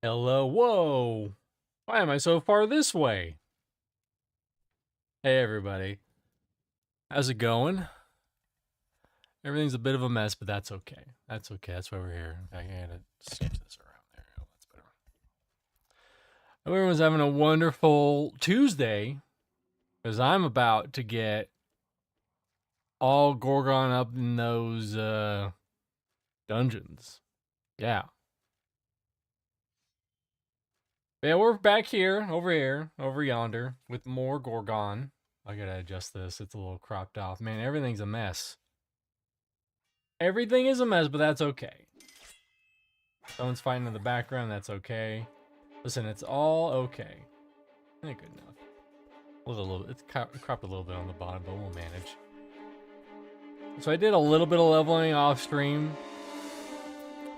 Hello, whoa! Why am I so far this way? Hey everybody, how's it going? Everything's a bit of a mess, but that's okay. That's okay, that's why we're here. In fact, I gotta switch this around there. Oh, that's better. Hope everyone's having a wonderful Tuesday, because I'm about to get all Gorgon up in those, dungeons. Yeah. Yeah, we're back here, over yonder, with more Gorgon. I gotta adjust this, it's a little cropped off. Man, everything's a mess. Everything is a mess, but that's okay. Someone's fighting in the background, that's okay. Listen, it's all okay. Ain't good enough. It's cropped a little bit on the bottom, but we'll manage. So I did a little bit of leveling off stream.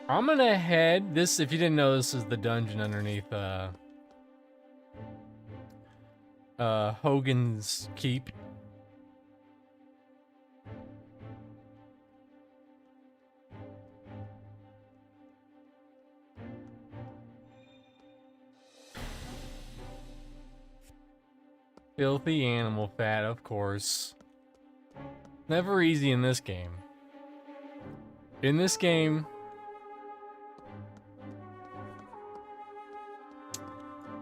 I'm gonna head, if you didn't know, this is the dungeon underneath, Hogan's Keep. Filthy animal fat, of course. Never easy in this game. In this game,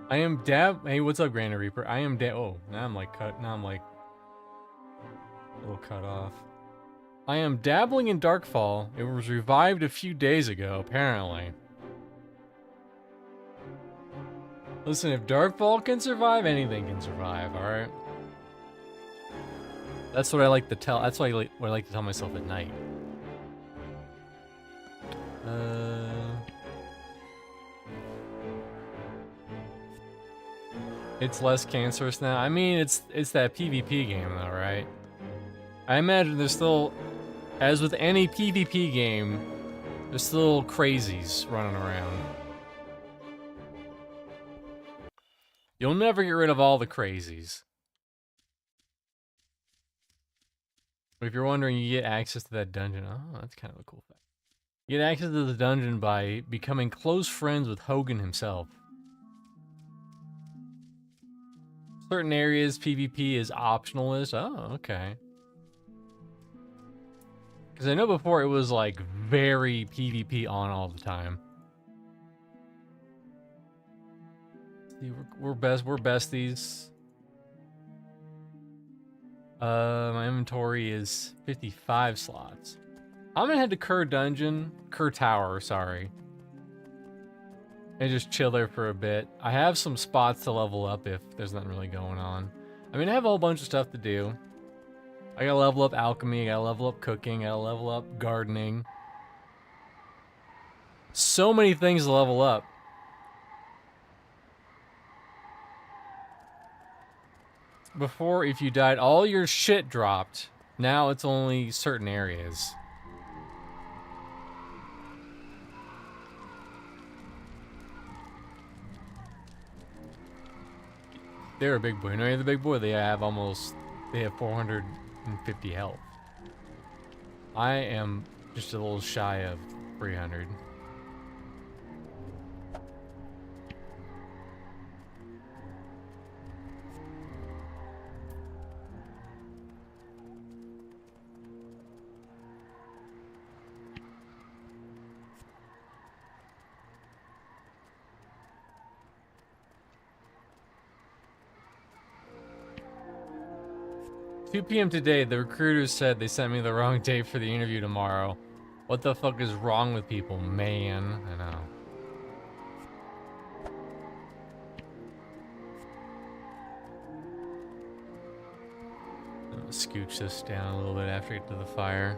I am hey, what's up, Grand Reaper? I am oh, now I'm like a little cut off. I am dabbling in Darkfall. It was revived a few days ago, apparently. Listen, if Darkfall can survive, anything can survive, alright? That's what I like to tell, that's what I like to tell myself at night. It's less cancerous now. I mean, it's that PvP game though, right? I imagine there's still, as with any PvP game, there's still crazies running around. You'll never get rid of all the crazies. But if you're wondering, you get access to that dungeon. Oh, that's kind of a cool fact. You get access to the dungeon by becoming close friends with Hogan himself. Certain areas, PvP is optionalist. Oh, okay. Because I know before it was like very PvP on all the time. See, we're besties. My inventory is 55 slots. I'm gonna head to Kerr Tower, sorry. And just chill there for a bit. I have some spots to level up if there's nothing really going on. I mean, I have a whole bunch of stuff to do. I gotta level up alchemy, I gotta level up cooking, I gotta level up gardening. So many things to level up. Before, if you died, all your shit dropped. Now it's only certain areas. They're a big boy. No, you're the big boy. They have 450 health. I am just a little shy of 300. $2 p.m. today, the recruiters said they sent me the wrong date for the interview tomorrow. What the fuck is wrong with people, man? I know. I'm gonna scooch this down a little bit after I get to the fire.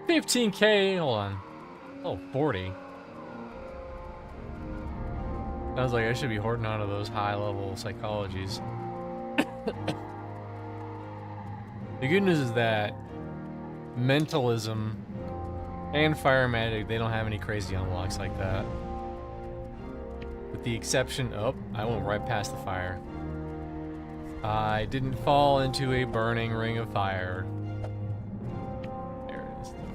15k, hold on. Oh, 40. Sounds like I should be hoarding onto those high-level psychologies. The good news is that mentalism and fire magic, they don't have any crazy unlocks like that. With the exception of, I went right past the fire. I didn't fall into a burning ring of fire. There it is. Over here.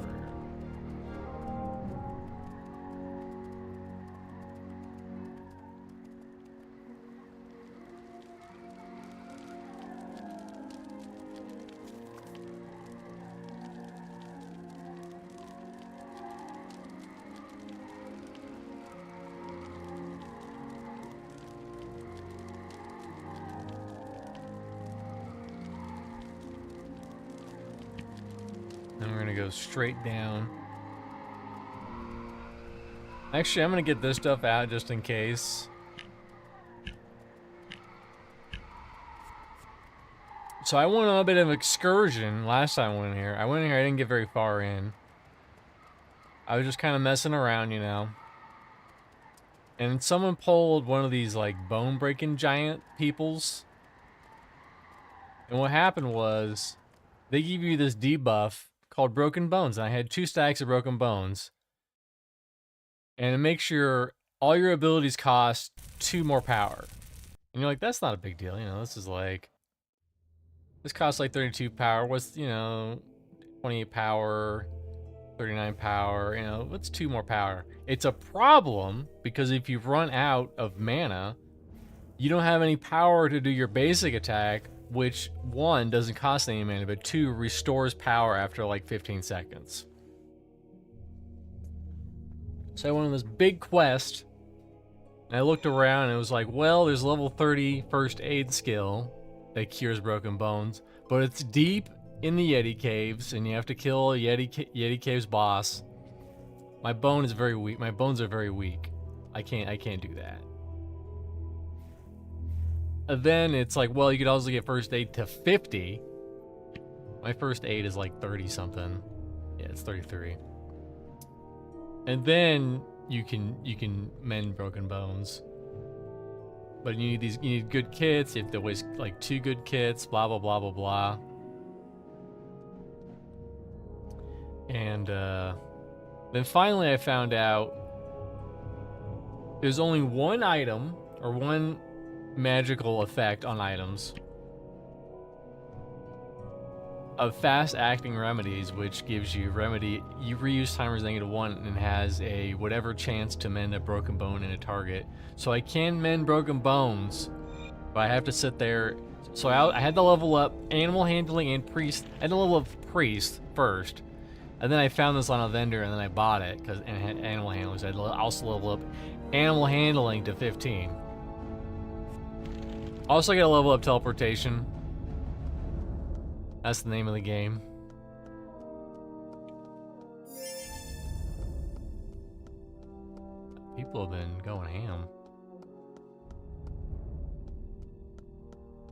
Then we're gonna go straight down. Actually, I'm gonna get this stuff out just in case. So I went on a bit of an excursion last time I went in here. I went in here, I didn't get very far in. I was just kind of messing around, you know. And someone pulled one of these, like, bone-breaking giant peoples. And what happened was, they give you this debuff called Broken Bones. And I had 2 stacks of Broken Bones. And it makes sure all your abilities cost 2 more power. And you're like, that's not a big deal, you know, this is like... This costs like 32 power, what's, you know, 28 power, 39 power, you know, what's 2 more power? It's a problem, because if you run out of mana, you don't have any power to do your basic attack, which 1, doesn't cost any mana, but 2, restores power after like 15 seconds. So I went on this big quest, and I looked around, and it was like, well, there's level 30 first aid skill that cures broken bones, but it's deep in the Yeti caves, and you have to kill a Yeti caves boss. My bone is very weak. My bones are very weak. I can't do that. And then it's like, well, you could also get first aid to 50. My first aid is like 30 something. Yeah, it's 33. And then you can mend broken bones. But you need good kits. You have to waste like 2 good kits, blah blah blah blah blah. And then finally I found out there's only 1 item or 1 magical effect on items of fast acting remedies, which gives you remedy. You reuse timers -1 and has a whatever chance to mend a broken bone in a target. So I can mend broken bones, but I have to sit there. So I had to level up animal handling and priest. I had to level up priest first, and then I found this on a vendor, and then I bought it because it had animal handling. So I had to also level up animal handling to 15. Also, I gotta level up teleportation. That's the name of the game. People have been going ham.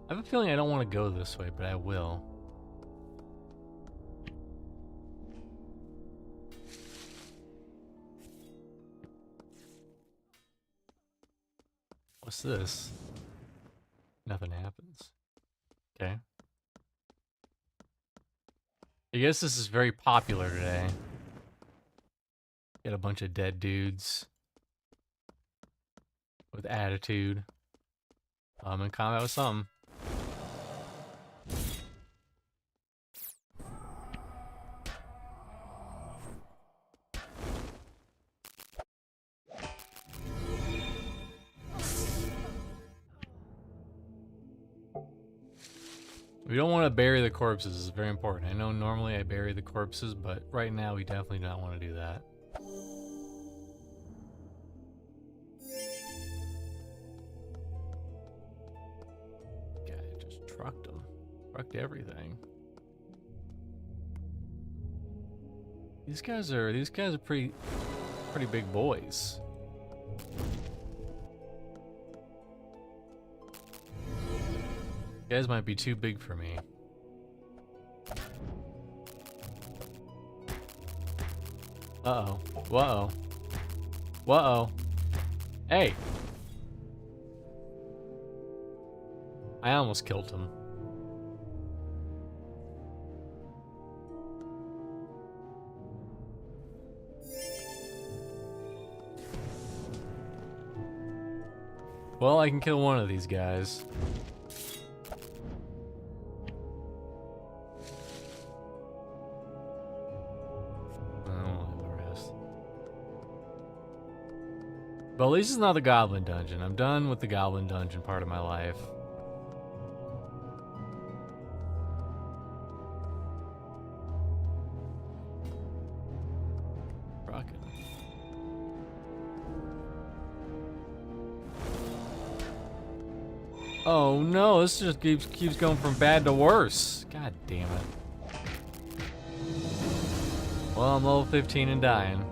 I have a feeling I don't want to go this way, but I will. What's this? Nothing happens. Okay. I guess this is very popular today. Get a bunch of dead dudes with attitude. I'm in combat with something. We don't want to bury the corpses, it's very important. I know normally I bury the corpses, but right now we definitely don't want to do that. Guy just trucked them. Trucked everything. These guys are pretty big boys. You guys might be too big for me. Uh-oh. Whoa. Whoa. Hey! I almost killed him. Well, I can kill one of these guys. But at least it's not the Goblin Dungeon. I'm done with the Goblin Dungeon part of my life. Rockin'. Oh no, this just keeps going from bad to worse. God damn it. Well, I'm level 15 and dying.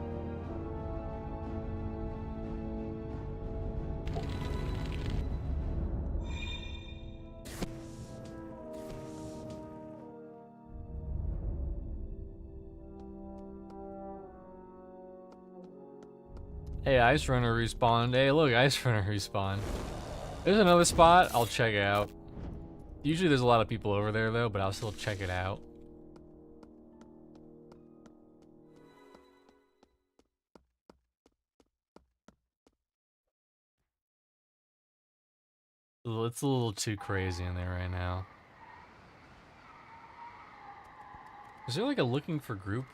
Hey, Ice Runner respawned. Hey, look, Ice Runner respawned. There's another spot. I'll check it out. Usually there's a lot of people over there, though, but I'll still check it out. It's a little too crazy in there right now. Is there like a looking for group?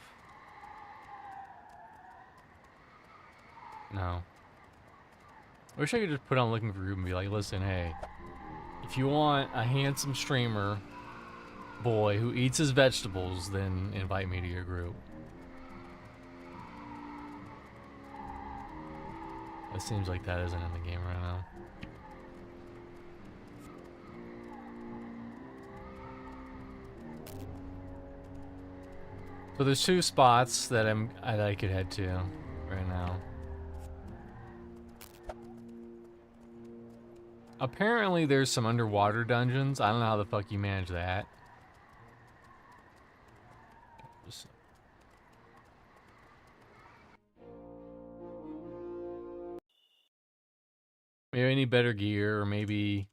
No. I wish I could just put on looking for group and be like, listen, hey, if you want a handsome streamer boy who eats his vegetables, then invite me to your group. It seems like that isn't in the game right now. So there's two spots that I could head to right now. Apparently there's some underwater dungeons. I don't know how the fuck you manage that. Maybe I need better gear, or maybe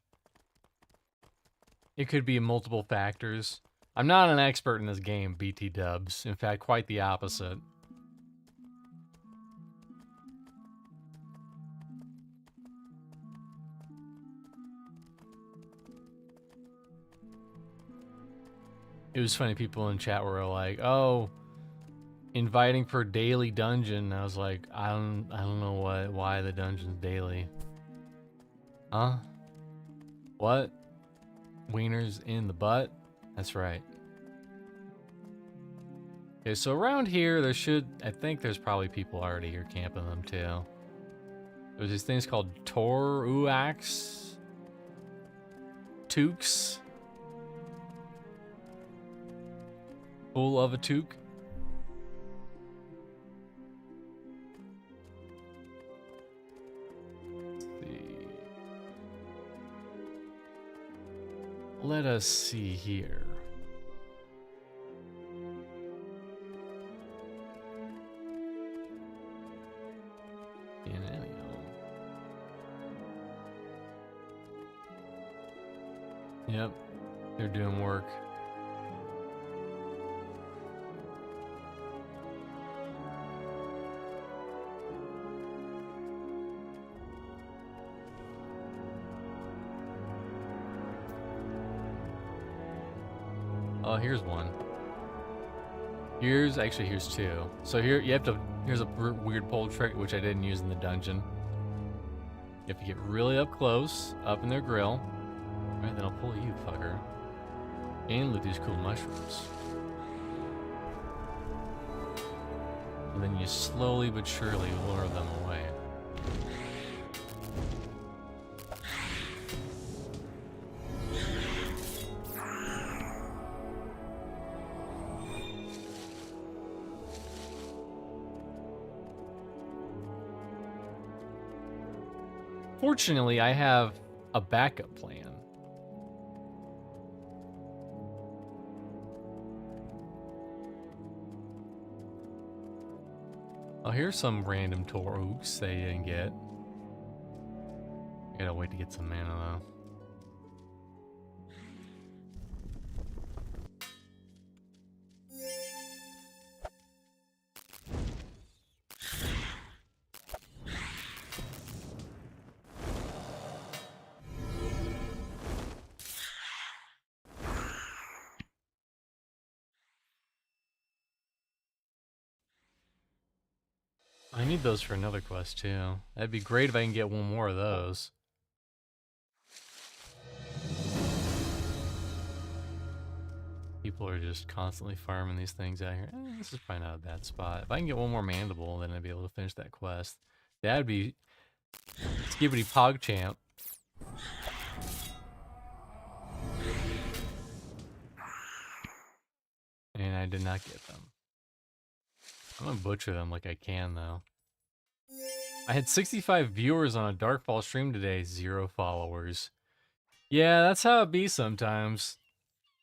it could be multiple factors. I'm not an expert in this game, BT dubs. In fact, quite the opposite. It was funny, people in chat were like, oh, inviting for daily dungeon. I was like, I don't know why the dungeon's daily. Huh? What? Wieners in the butt? That's right. Okay, so around here, I think there's probably people already here camping them too. There's these things called Toruaks. toques. Full of a toque. Let us see here. Yep, they're doing work. Oh, here's one. Here's two. So here you have to. Here's a weird pole trick which I didn't use in the dungeon. You have to get really up close, up in their grill. Right, then I'll pull you, fucker. And loot these cool mushrooms. And then you slowly but surely lure them away. Fortunately, I have a backup plan. Oh, here's some random Torooks that you didn't get. I gotta wait to get some mana though. I need those for another quest too. That'd be great if I can get one more of those. People are just constantly farming these things out here. This is probably not a bad spot. If I can get one more mandible, then I'd be able to finish that quest. That'd be Skibbity Pogchamp. And I did not get them. I'm gonna butcher them like I can though. I had 65 viewers on a Darkfall stream today, 0 followers. Yeah, that's how it be sometimes.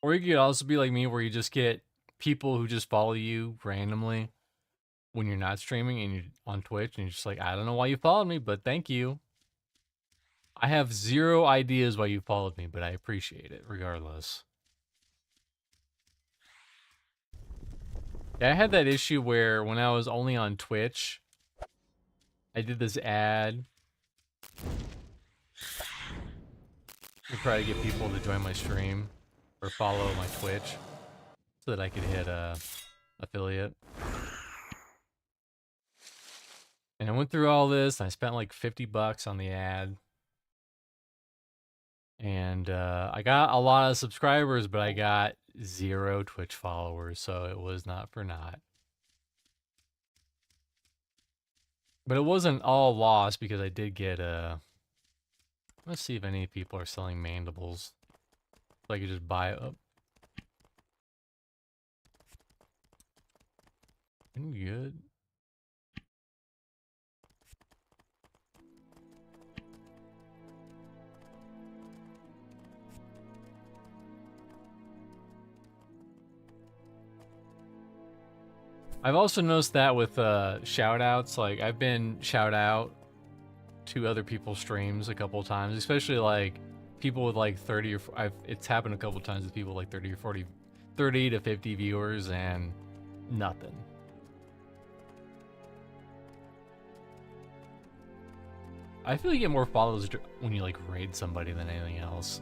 Or you could also be like me where you just get people who just follow you randomly when you're not streaming and you're on Twitch and you're just like, I don't know why you followed me, but thank you. I have 0 ideas why you followed me, but I appreciate it regardless. Yeah, I had that issue where when I was only on Twitch, I did this ad to try to get people to join my stream or follow my Twitch so that I could hit affiliate. And I went through all this and I spent like $50 on the ad. And I got a lot of subscribers, but I got 0 Twitch followers, so it was not for naught. But it wasn't all lost because I did get let's see if any people are selling mandibles. So I could just buy it up. Any good? I've also noticed that with shout outs, like I've been shout out to other people's streams a couple of times, especially like people with like 30 or it's happened a couple of times with people like 30 or 40, 30 to 50 viewers and nothing. I feel you get more followers when you like raid somebody than anything else.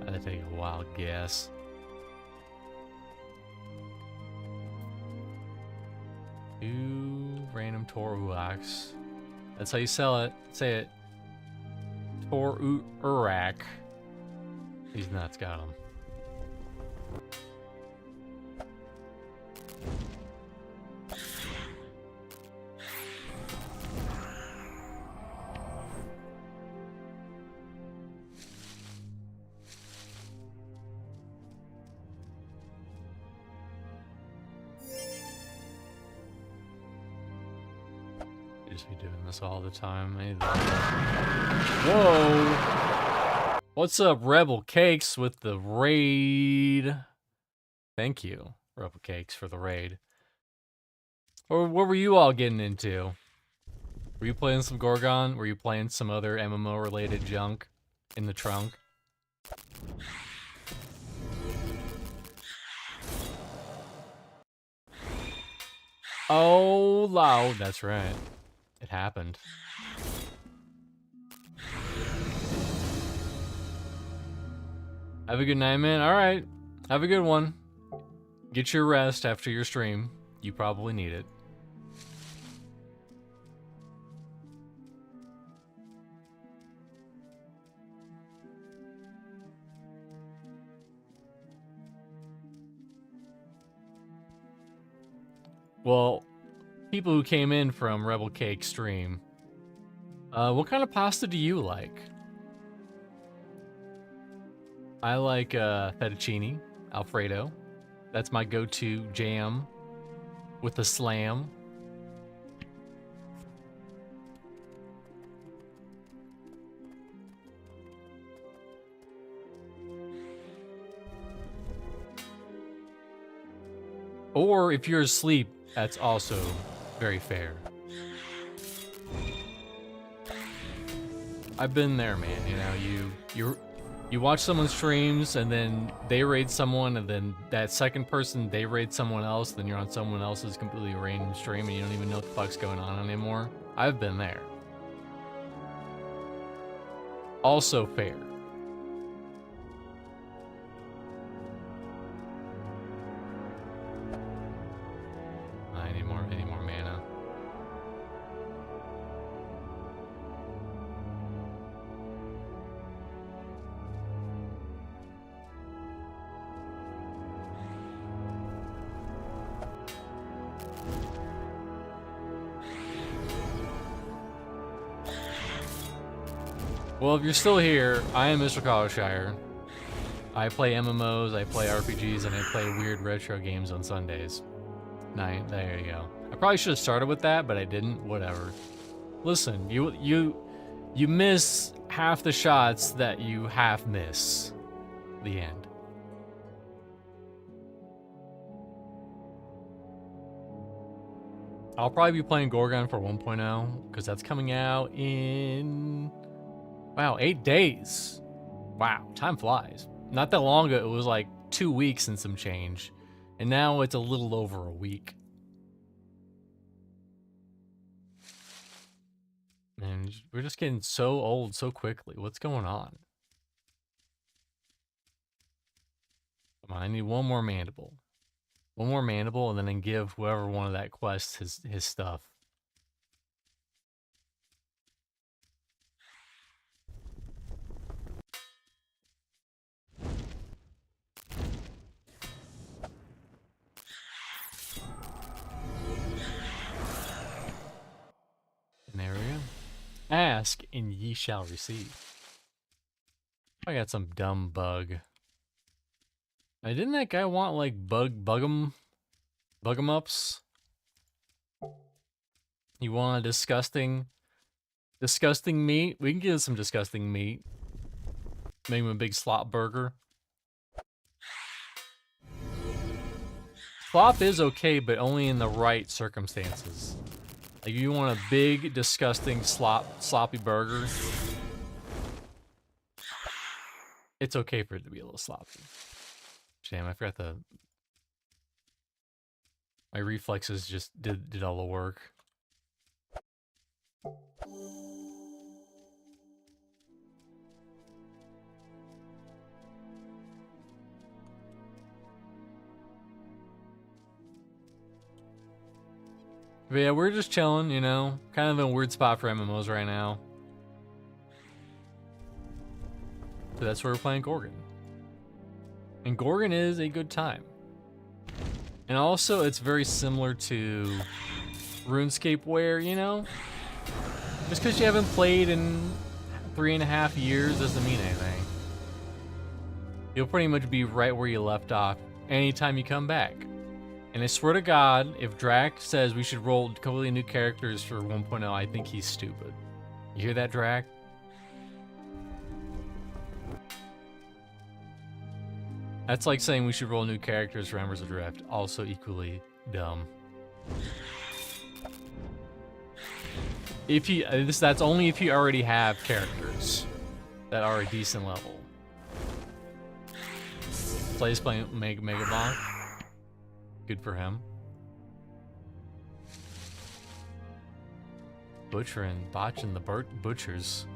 I'd take a wild guess. Two random Torooks. That's how you sell it. Say it. Toroorak. These nuts got them. just be doing this all the time. Whoa! What's up, Rebel Cakes with the raid? Thank you, Rebel Cakes, for the raid. Or what were you all getting into? Were you playing some Gorgon? Were you playing some other MMO-related junk in the trunk? Oh, loud. That's right. It happened. Have a good night, man. All right. Have a good one. Get your rest after your stream. You probably need it. Well, people who came in from Rebel Cake stream, what kind of pasta do you like? I like fettuccine Alfredo. That's my go-to jam with a slam. Or if you're asleep, that's also very fair. I've been there, man. You know, you watch someone's streams and then they raid someone, and then that second person, they raid someone else, then you're on someone else's completely random stream and you don't even know what the fuck's going on anymore. I've been there. Also fair. Any more mana. Well, if you're still here, I am Mr. Collarshire. I play MMOs, I play RPGs, and I play weird retro games on Sundays. There you go. I probably should have started with that, but I didn't. Whatever. Listen, you miss half the shots that you half miss. The end. I'll probably be playing Gorgon for 1.0, because that's coming out in... Wow, 8 days. Wow, time flies. Not that long ago, it was like 2 weeks and some change. And now it's a little over a week. Man, we're just getting so old so quickly. What's going on? Come on, I need one more mandible. One more mandible, and then I can give whoever wanted that quest his stuff. And there we go. Ask, and ye shall receive. I got some dumb bug. Didn't that guy want, like, bug 'em ups? You want a disgusting meat? We can give some disgusting meat. Make him a big slop burger. Slop is okay, but only in the right circumstances. Like, if you want a big, disgusting, sloppy burger, it's okay for it to be a little sloppy. Damn, I forgot my reflexes just did all the work. But yeah, we're just chilling, you know? Kind of in a weird spot for MMOs right now. So that's where we're playing Gorgon. And Gorgon is a good time. And also, it's very similar to RuneScape where, you know, just because you haven't played in 3.5 years doesn't mean anything. You'll pretty much be right where you left off anytime you come back. And I swear to God, if Drac says we should roll completely new characters for 1.0, I think he's stupid. You hear that, Drac? That's like saying we should roll new characters for Embers Adrift. Also equally dumb. If you, that's only if you already have characters that are a decent level. Plays playing Mega Bonk. Good for him. Botching the butchers.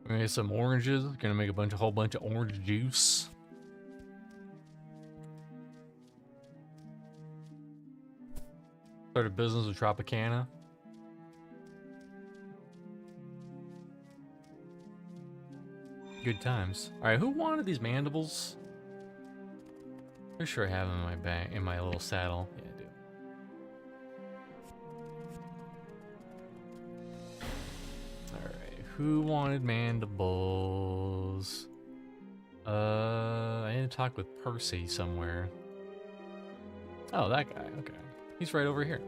We're gonna get some oranges. Gonna make a whole bunch of orange juice. Start a business with Tropicana. Good times. All right, who wanted these mandibles? Pretty sure I have them in my bag, in my little saddle. Yeah, I do. All right, who wanted mandibles? I need to talk with Percy somewhere. Oh, that guy. Okay, he's right over here.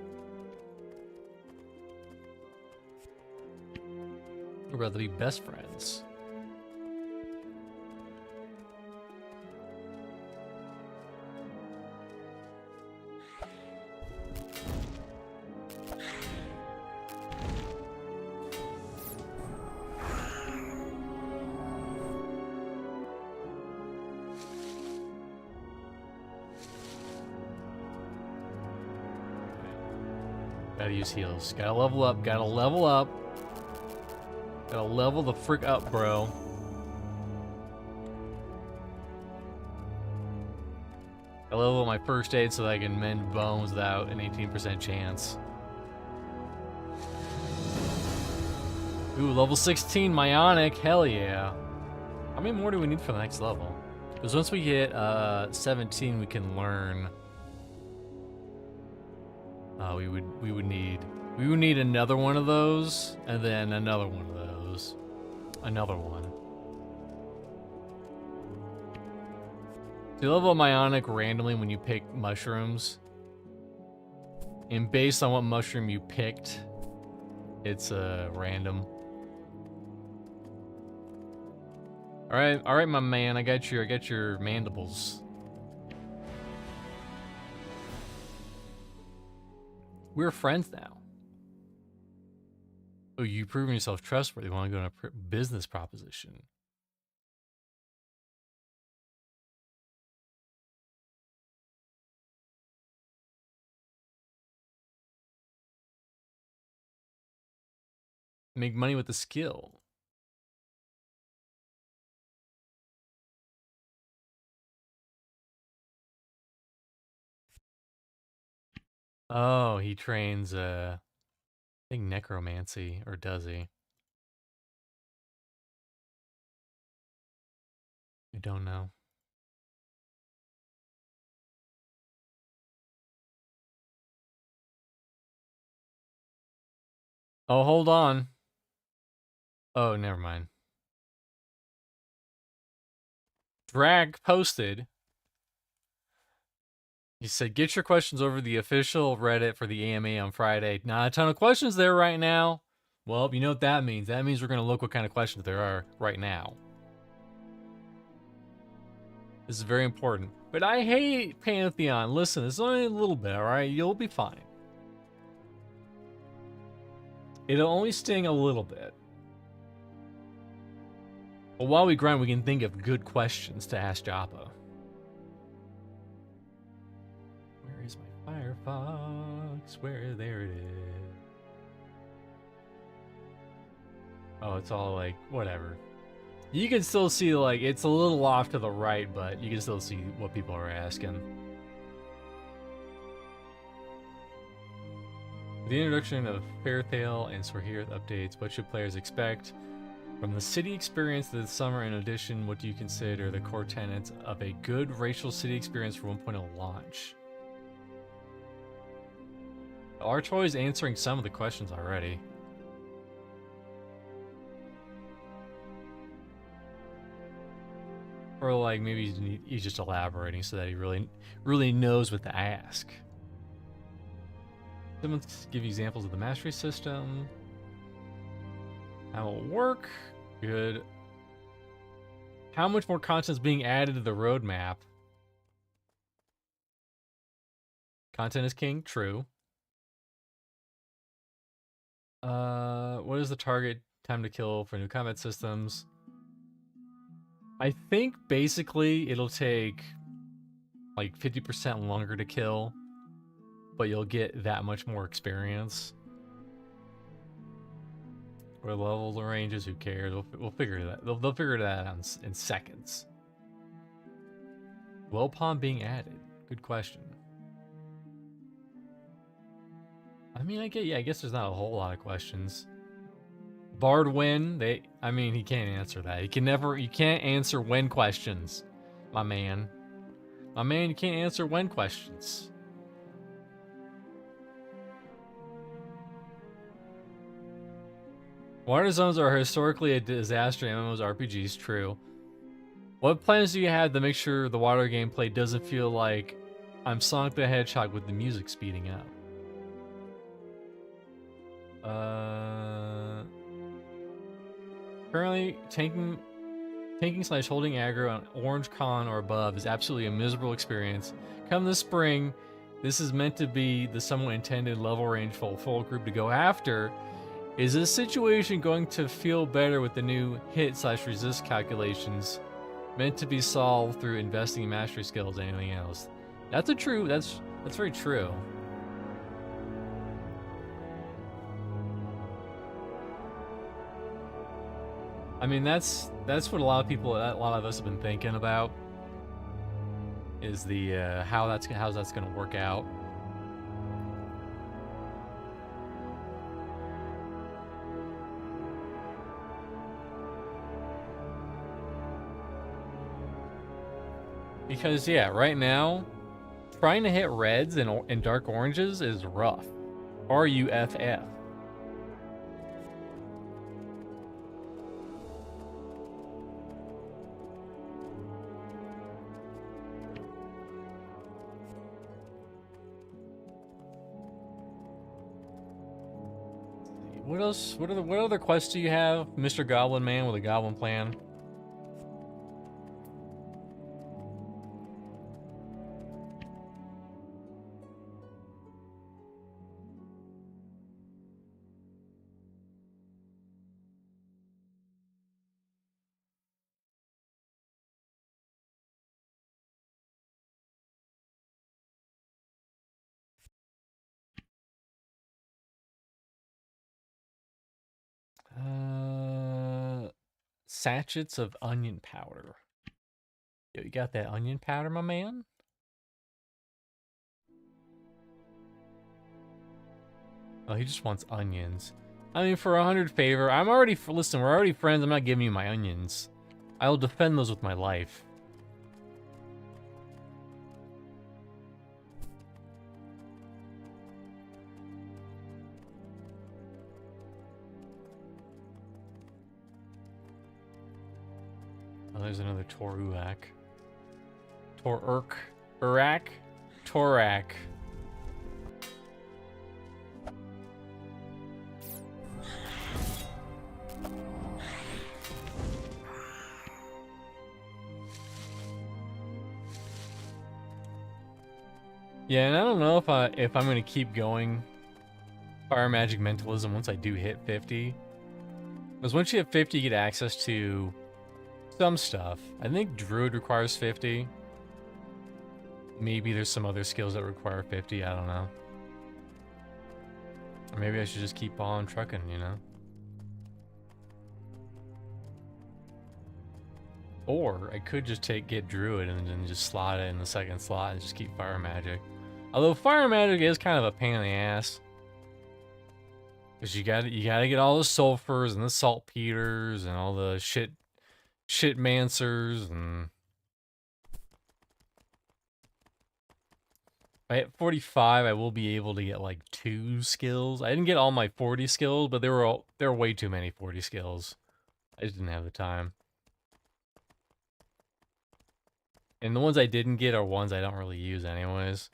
We're about to be best friends. Gotta use heals. Gotta level up. Gotta level up. Gotta level the frick up, bro. I level my first aid so that I can mend bones without an 18% chance. Ooh, level 16 Myonic. Hell yeah. How many more do we need for the next level? Because once we hit 17, we can learn. We would need another one of those, and then another one of those, another one. So you level up Myonic randomly when you pick mushrooms, and based on what mushroom you picked, it's random. All right, my man, I got your mandibles. We're friends now. Oh, you've proven yourself trustworthy. You want to go on a business proposition. Make money with the skill. Oh, he trains, I think necromancy, or does he? I don't know. Oh, hold on. Oh, never mind. Drag posted. He said, get your questions over the official Reddit for the AMA on Friday. Not a ton of questions there right now. Well, you know what that means. That means we're going to look what kind of questions there are right now. This is very important. But I hate Pantheon. Listen, it's only a little bit, alright? You'll be fine. It'll only sting a little bit. But while we grind, we can think of good questions to ask Joppa. Where is my Firefox? There it is. Oh, it's all like, whatever. You can still see, like, it's a little off to the right, but you can still see what people are asking. With the introduction of Fairtale and Sorhirth updates, what should players expect from the city experience this summer? In addition, what do you consider the core tenets of a good racial city experience for 1.0 launch? Archoi is answering some of the questions already. Or like maybe he's just elaborating so that he really knows what to ask. Someone give you examples of the mastery system. How it will work. Good. How much more content is being added to the roadmap? Content is king. True. What is the target time to kill for new combat systems? I think basically it'll take like 50% longer to kill, but you'll get that much more experience. Or level the ranges, who cares? We'll figure that. They'll figure that out in seconds. Well pond being added. Good question. I mean, I guess there's not a whole lot of questions. Bard win? I mean, he can't answer that. You can't answer when questions, my man. My man, you can't answer when questions. Water zones are historically a disaster in MMORPGs, true. What plans do you have to make sure the water gameplay doesn't feel like I'm Sonic the Hedgehog with the music speeding up? Currently, tanking / holding aggro on Orange Con or above is absolutely a miserable experience. Come this spring, this is meant to be the somewhat intended level range full group to go after. Is this situation going to feel better with the new hit / resist calculations meant to be solved through investing in mastery skills and anything else? That's very true. I mean, that's what a lot of us have been thinking about, is the how that's gonna work out. Because yeah, right now, trying to hit reds and dark oranges is rough. RUFF. What else? What other quests do you have, Mr. Goblin Man with a goblin plan? Sachets of onion powder. Yo, you got that onion powder, my man? Oh, he just wants onions. I mean, for 100 favor, listen, we're already friends. I'm not giving you my onions. I will defend those with my life. Oh, there's another Toruak. Torak? Torak. Yeah, and I don't know if I'm gonna keep going Fire Magic Mentalism once I do hit 50. Because once you hit 50, you get access to some stuff. I think Druid requires 50. Maybe there's some other skills that require 50, I don't know. Or maybe I should just keep on trucking, you know? Or I could just get Druid and then just slot it in the second slot and just keep Fire Magic. Although Fire Magic is kind of a pain in the ass. Because you gotta get all the sulfurs and the saltpeters and all the shit mancers and at 45 I will be able to get like 2 skills. I didn't get all my 40 skills, but there were way too many 40 skills. I just didn't have the time. And the ones I didn't get are ones I don't really use anyways.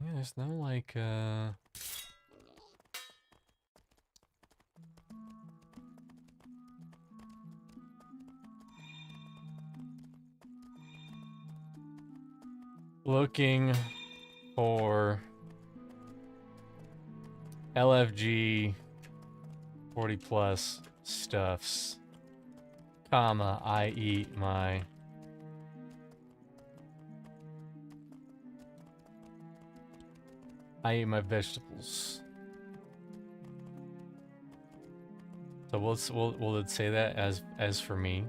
Yeah, there's no like looking for LFG 40 plus stuffs, comma, I eat my vegetables. So will it say that as for me?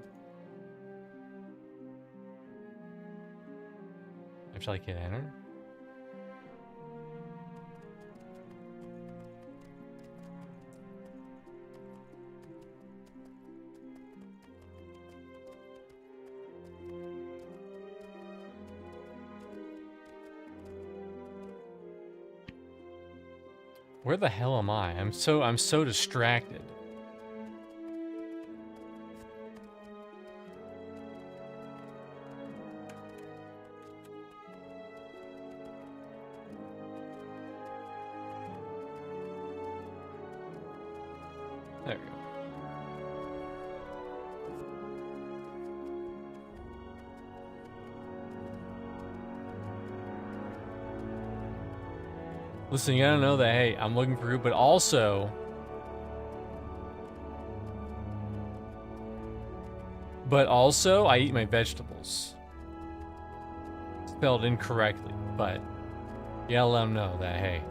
After I hit enter? Where the hell am I? I'm so distracted. There we go. Listen, you gotta know that, hey, I'm looking for you, but also... I eat my vegetables. Spelled incorrectly, but... you gotta let them know that, hey...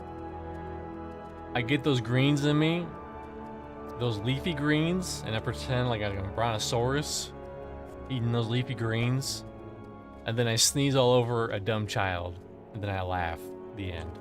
I get those greens in me, those leafy greens, and I pretend like I'm a brontosaurus, eating those leafy greens, and then I sneeze all over a dumb child, and then I laugh. The end.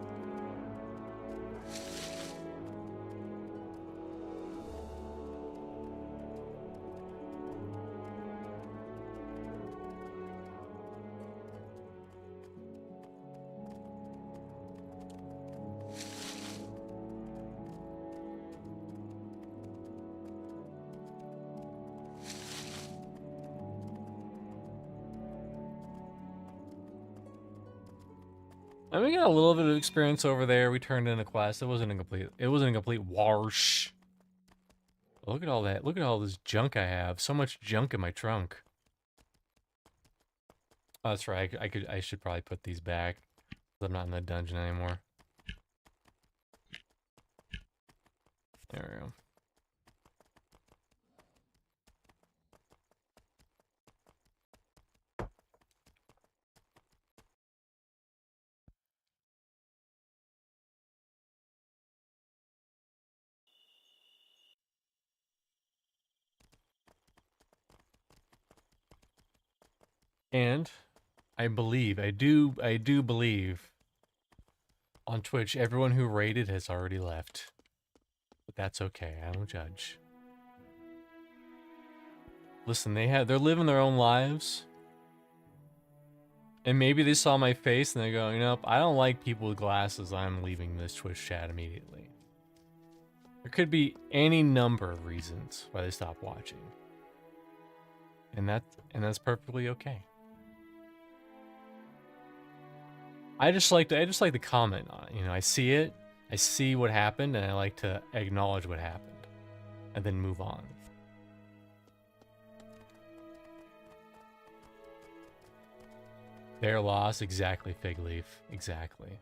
And we got a little bit of experience over there. We turned in a quest. It wasn't a complete wash. Look at all that. Look at all this junk I have. So much junk in my trunk. Oh, that's right. I should probably put these back. I'm not in the dungeon anymore. There we go. And I do believe on Twitch, everyone who raided has already left. But that's okay, I don't judge. Listen, they're living their own lives. And maybe they saw my face and they go, you know, I don't like people with glasses, I'm leaving this Twitch chat immediately. There could be any number of reasons why they stop watching. And that's perfectly okay. I just like to comment on it. You know, I see it, I see what happened, and I like to acknowledge what happened, and then move on. Their loss, exactly, Fig Leaf, exactly.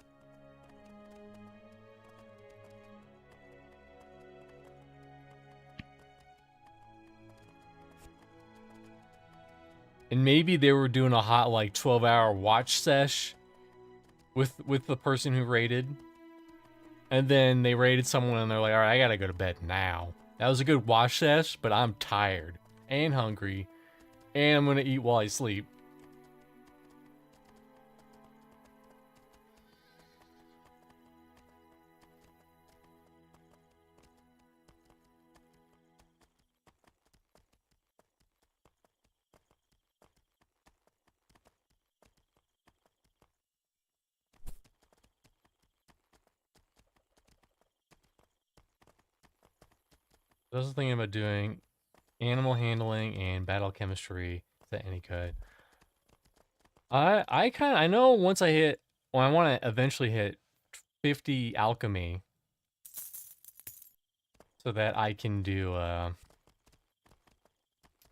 And maybe they were doing a hot, like, 12-hour watch sesh with the person who raided. And then they raided someone and they're like, alright, I gotta go to bed now. That was a good watch sesh, but I'm tired and hungry. And I'm gonna eat while I sleep. I was thinking about doing animal handling and battle chemistry. Is that any good? I know once I hit, well, I want to eventually hit 50 alchemy so that I can do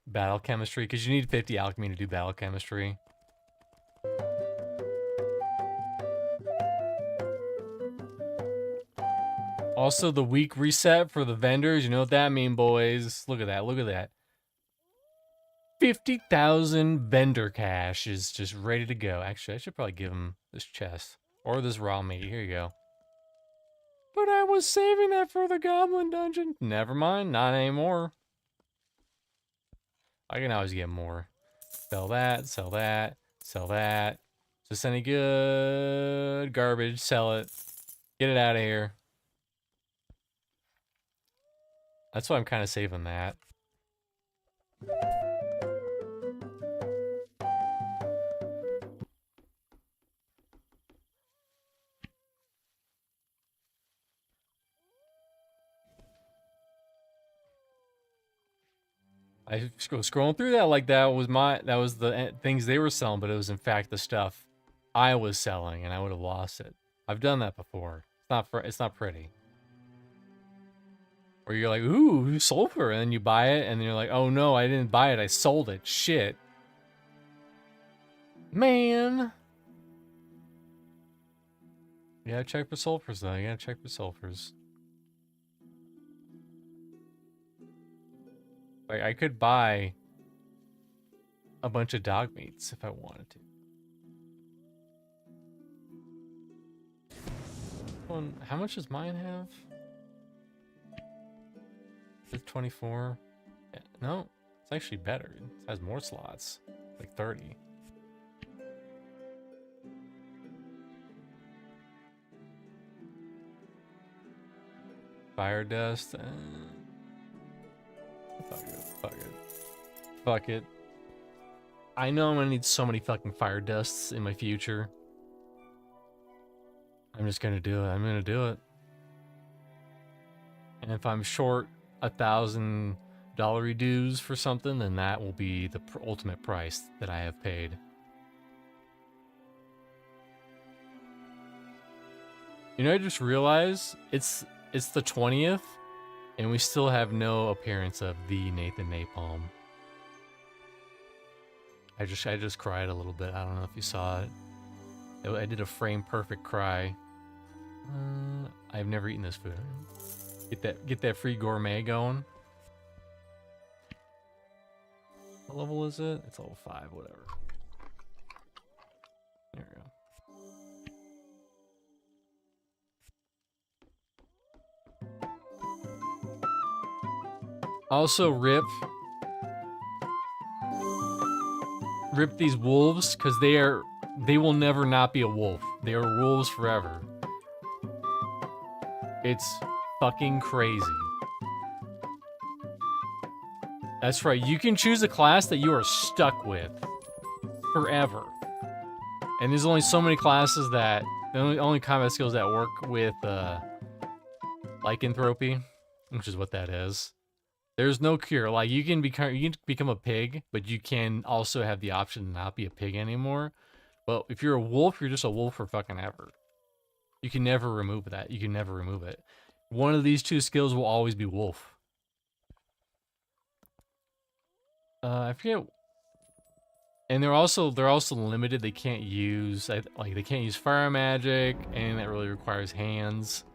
battle chemistry, because you need 50 alchemy to do battle chemistry. Also, the week reset for the vendors, you know what that means, boys. Look at that, look at that. 50,000 vendor cash is just ready to go. Actually, I should probably give him this chest. Or this raw meat. Here you go. But I was saving that for the goblin dungeon. Never mind, not anymore. I can always get more. Sell that, sell that, sell that. Is this any good? Garbage, sell it. Get it out of here. That's why I'm kind of saving that. I was scrolling through that like that was the things they were selling, but it was in fact the stuff I was selling, and I would have lost it. I've done that before. It's not pretty. Or you're like, ooh, sulfur, and then you buy it, and then you're like, oh no, I didn't buy it, I sold it. Shit. Man. You gotta check for sulfurs, though. You gotta check for sulfurs. Like, I could buy a bunch of dog meats if I wanted to. How much does mine have? It's 24. Yeah, no, it's actually better. It has more slots, like 30. Fire dust. Fuck it. I know I'm gonna need so many fucking fire dusts in my future. I'm just gonna do it. I'm gonna do it. And if I'm short $1,000 dues for something, then that will be the ultimate price that I have paid. You know, I just realized it's the 20th, and we still have no appearance of the Nathan Napalm. I just cried a little bit. I don't know if you saw it. I did a frame perfect cry. I've never eaten this food. Get that free gourmet going. What level is it? It's level 5, whatever. There we go. Also, rip these wolves, because they will never not be a wolf. They are wolves forever. It's fucking crazy. That's right, you can choose a class that you are stuck with forever. And there's only so many classes that, the only combat skills that work with lycanthropy, which is what that is. There's no cure. Like you can become a pig, but you can also have the option to not be a pig anymore. But if you're a wolf, you're just a wolf for fucking ever. You can never remove that. You can never remove it. One of these two skills will always be wolf. I forget. And they're also limited. They can't use they can't use fire magic, and that really requires hands.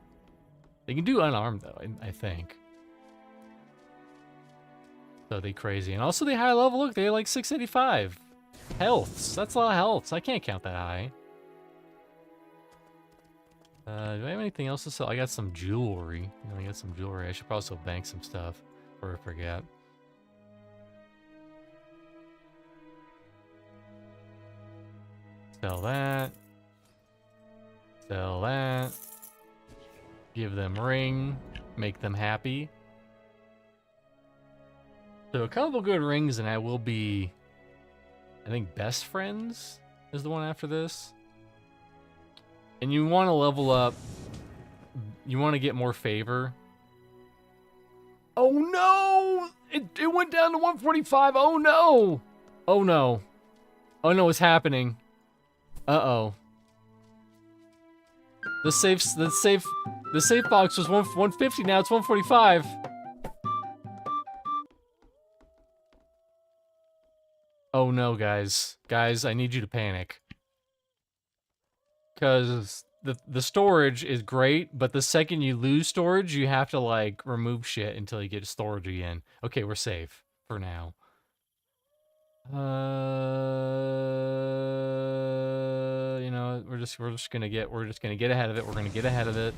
They can do unarmed though, I think. So they crazy, and also they high level. Look, they're like 685 healths. That's a lot of healths. I can't count that high. Do I have anything else to sell? I got some jewelry. I got some jewelry. I should also bank some stuff before I forget. Sell that. Sell that. Give them ring. Make them happy. So a couple good rings and I will be, I think best friends is the one after this. And you want to level up. You want to get more favor. Oh no! It went down to 145. Oh no! Oh no. Oh no, it's happening. Uh-oh. The safe box was 150, now it's 145. Oh no, guys. Guys, I need you to panic. Cause the storage is great, but the second you lose storage, you have to like remove shit until you get storage again. Okay, we're safe for now. You know, we're just gonna get ahead of it. We're gonna get ahead of it.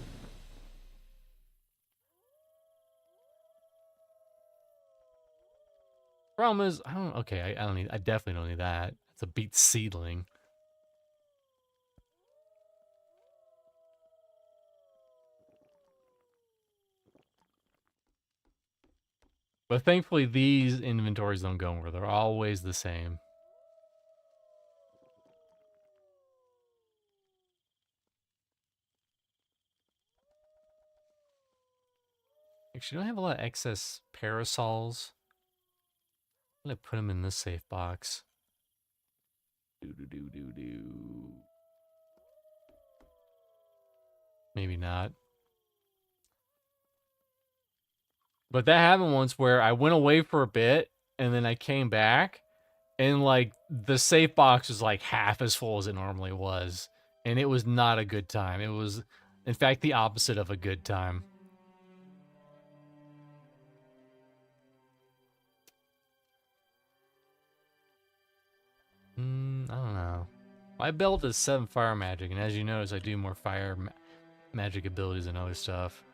Problem is, I definitely don't need that. It's a beat seedling. But thankfully, these inventories don't go anywhere. They're always the same. Actually, don't have a lot of excess parasols. I'm gonna put them in this safe box. Maybe not. But that happened once where I went away for a bit, and then I came back, and, like, the safe box was, like, half as full as it normally was. And it was not a good time. It was, in fact, the opposite of a good time. I don't know. My belt is 7 fire magic, and as you notice, I do more fire magic abilities and other stuff.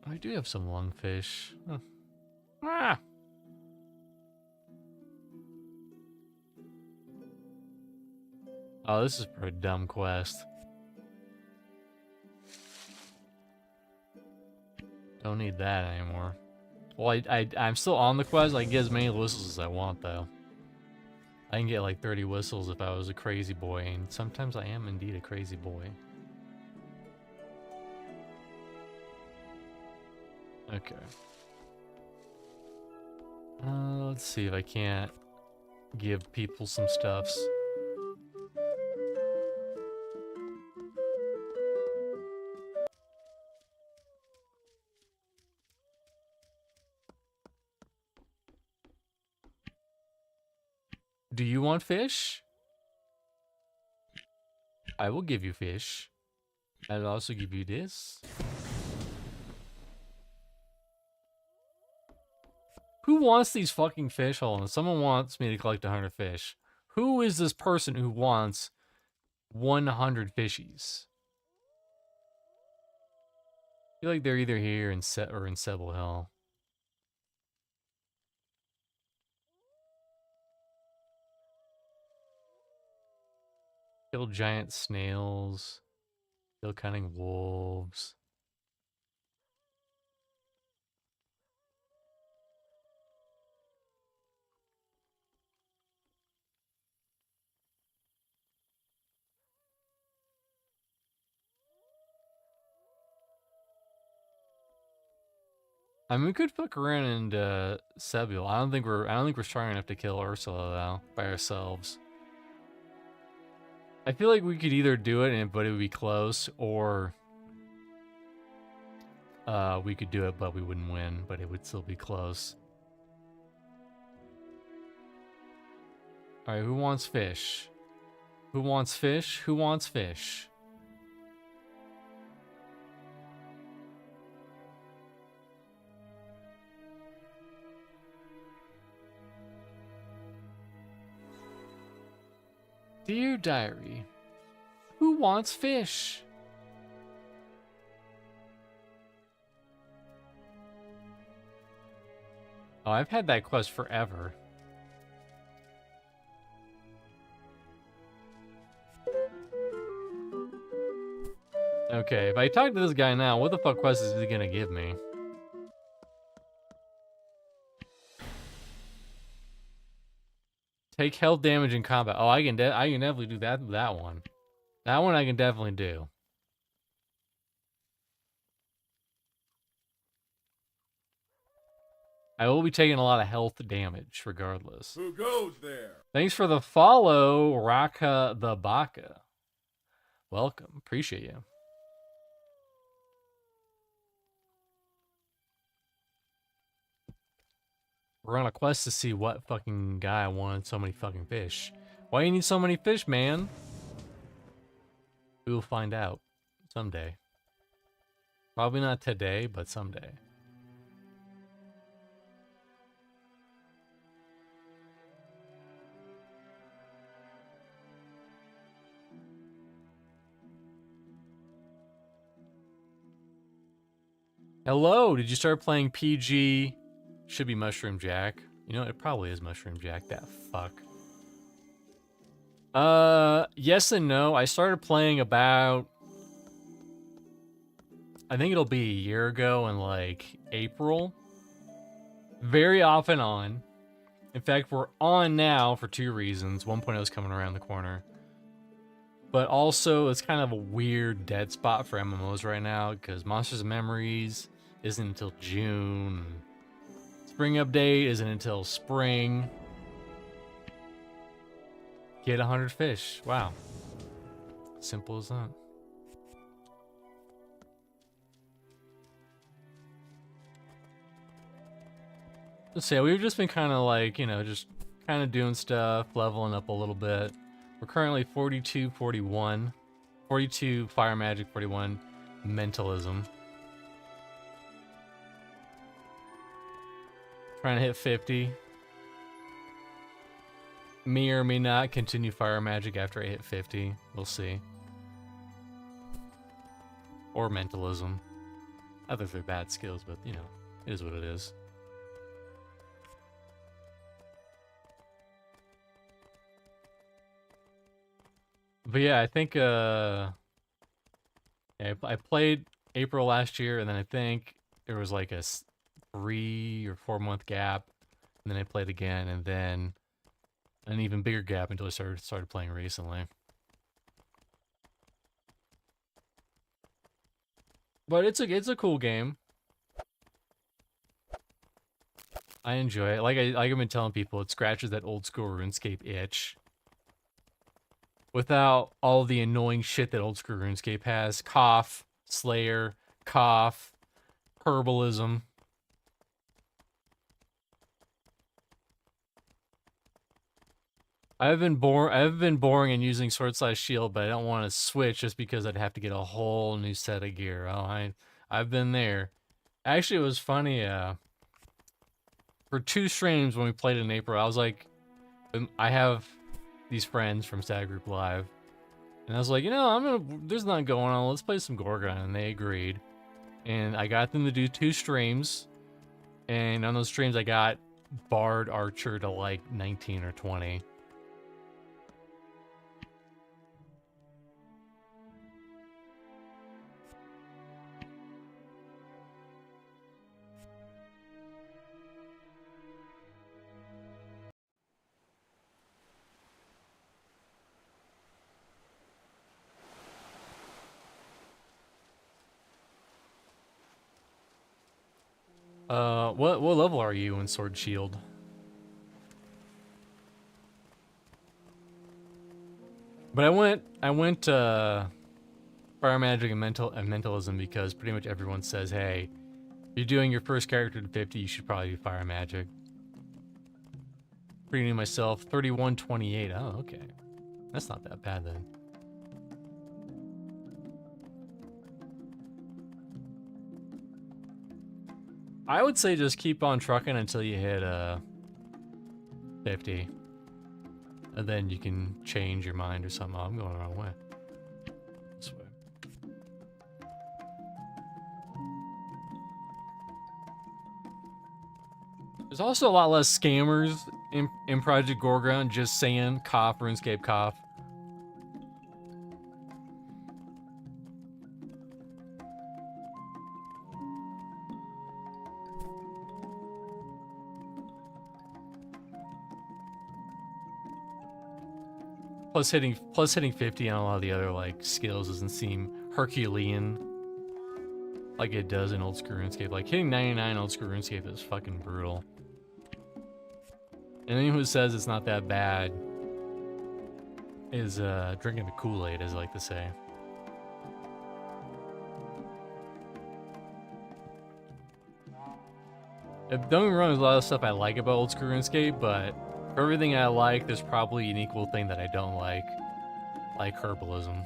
I do have some lungfish. Huh. Ah! Oh, this is a dumb quest. Don't need that anymore. Well, I'm still on the quest. I can get as many whistles as I want, though. I can get like 30 whistles if I was a crazy boy, and sometimes I am indeed a crazy boy. Okay. Let's see if I can't give people some stuffs. Do you want fish? I will give you fish. I'll also give you this. Who wants these fucking fish? Hold on, someone wants me to collect 100 fish. Who is this person who wants 100 fishies? I feel like they're either here in or in Sebel Hill. Kill giant snails. Kill cunning wolves. I mean, we could fuck around and Sebule. I don't think we're strong enough to kill Ursula though by ourselves. I feel like we could either do it, but it would be close, or we could do it, but we wouldn't win, but it would still be close. All right, who wants fish? Who wants fish? Who wants fish? Dear Diary, who wants fish? Oh, I've had that quest forever. Okay, if I talk to this guy now, what the fuck quest is he gonna give me? Take health damage in combat. Oh, I can definitely do that one. That one I can definitely do. I will be taking a lot of health damage regardless. Who goes there? Thanks for the follow, Raka the Baka. Welcome. Appreciate you. We're on a quest to see what fucking guy wanted so many fucking fish. Why you need so many fish, man? We will find out someday. Probably not today, but someday. Hello, did you start playing PG? Should be Mushroom Jack. You know, it probably is Mushroom Jack, that fuck. Yes and no. I started playing about... I think it'll be a year ago in, like, April. Very off and on. In fact, we're on now for 2 reasons. 1.0 is coming around the corner. But also, it's kind of a weird dead spot for MMOs right now, because Monsters and Memories isn't until June. Spring Update isn't until spring. Get 100 fish. Wow. Simple as that. Let's say we've just been kind of like, you know, just kind of doing stuff, leveling up a little bit. We're currently 42, 41. 42 Fire Magic, 41 Mentalism. Trying to hit 50. Me or me not continue Fire Magic after I hit 50. We'll see. Or Mentalism. I think they're bad skills, but, you know, it is what it is. But yeah, I think, yeah, I played April last year, and then I think there was like a 3 or 4 month gap, and then I played again, and then an even bigger gap until I started playing recently. But it's a cool game. I enjoy it. Like I've been telling people, it scratches that old school RuneScape itch. Without all the annoying shit that old school RuneScape has. Cough, Slayer, cough, herbalism. I've been boring and using Sword/Shield, but I don't want to switch just because I'd have to get a whole new set of gear. Oh, I've been there. Actually, it was funny. For 2 streams when we played in April, I was like, I have these friends from Stag Group Live, and I was like, you know, there's nothing going on. Let's play some Gorgon, and they agreed. And I got them to do 2 streams, and on those streams, I got Bard Archer to like 19 or 20. What level are you in Sword Shield? But I went Fire Magic and Mentalism because pretty much everyone says, hey, if you're doing your first character to 50, you should probably do Fire Magic. Pretty new myself, 3128. Oh, okay. That's not that bad then. I would say just keep on trucking until you hit 50. And then you can change your mind or something. Oh, I'm going the wrong way. This way. There's also a lot less scammers in Project Gorgon, just saying cough, RuneScape cough. Plus hitting 50 on a lot of the other like skills doesn't seem Herculean like it does in old school RuneScape. Like hitting 99 old school RuneScape is fucking brutal. And anyone who says it's not that bad is drinking the Kool-Aid, as I like to say. Don't get me wrong, there's a lot of stuff I like about old school RuneScape, but for everything I like, there's probably an equal thing that I don't like herbalism.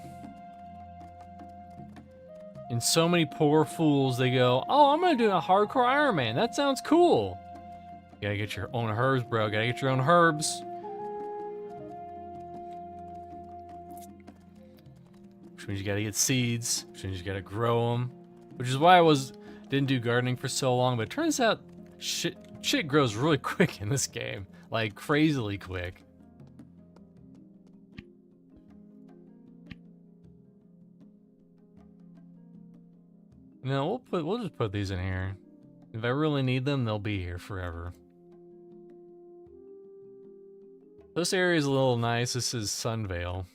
And so many poor fools, they go, oh, I'm gonna do a hardcore Iron Man. That sounds cool. You gotta get your own herbs, bro. Gotta get your own herbs. Which means you gotta get seeds. Which means you gotta grow them. Which is why didn't do gardening for so long. But it turns out shit grows really quick in this game. Like crazily quick. No, we'll just put these in here. If I really need them, they'll be here forever. This area is a little nice. This is Sunvale.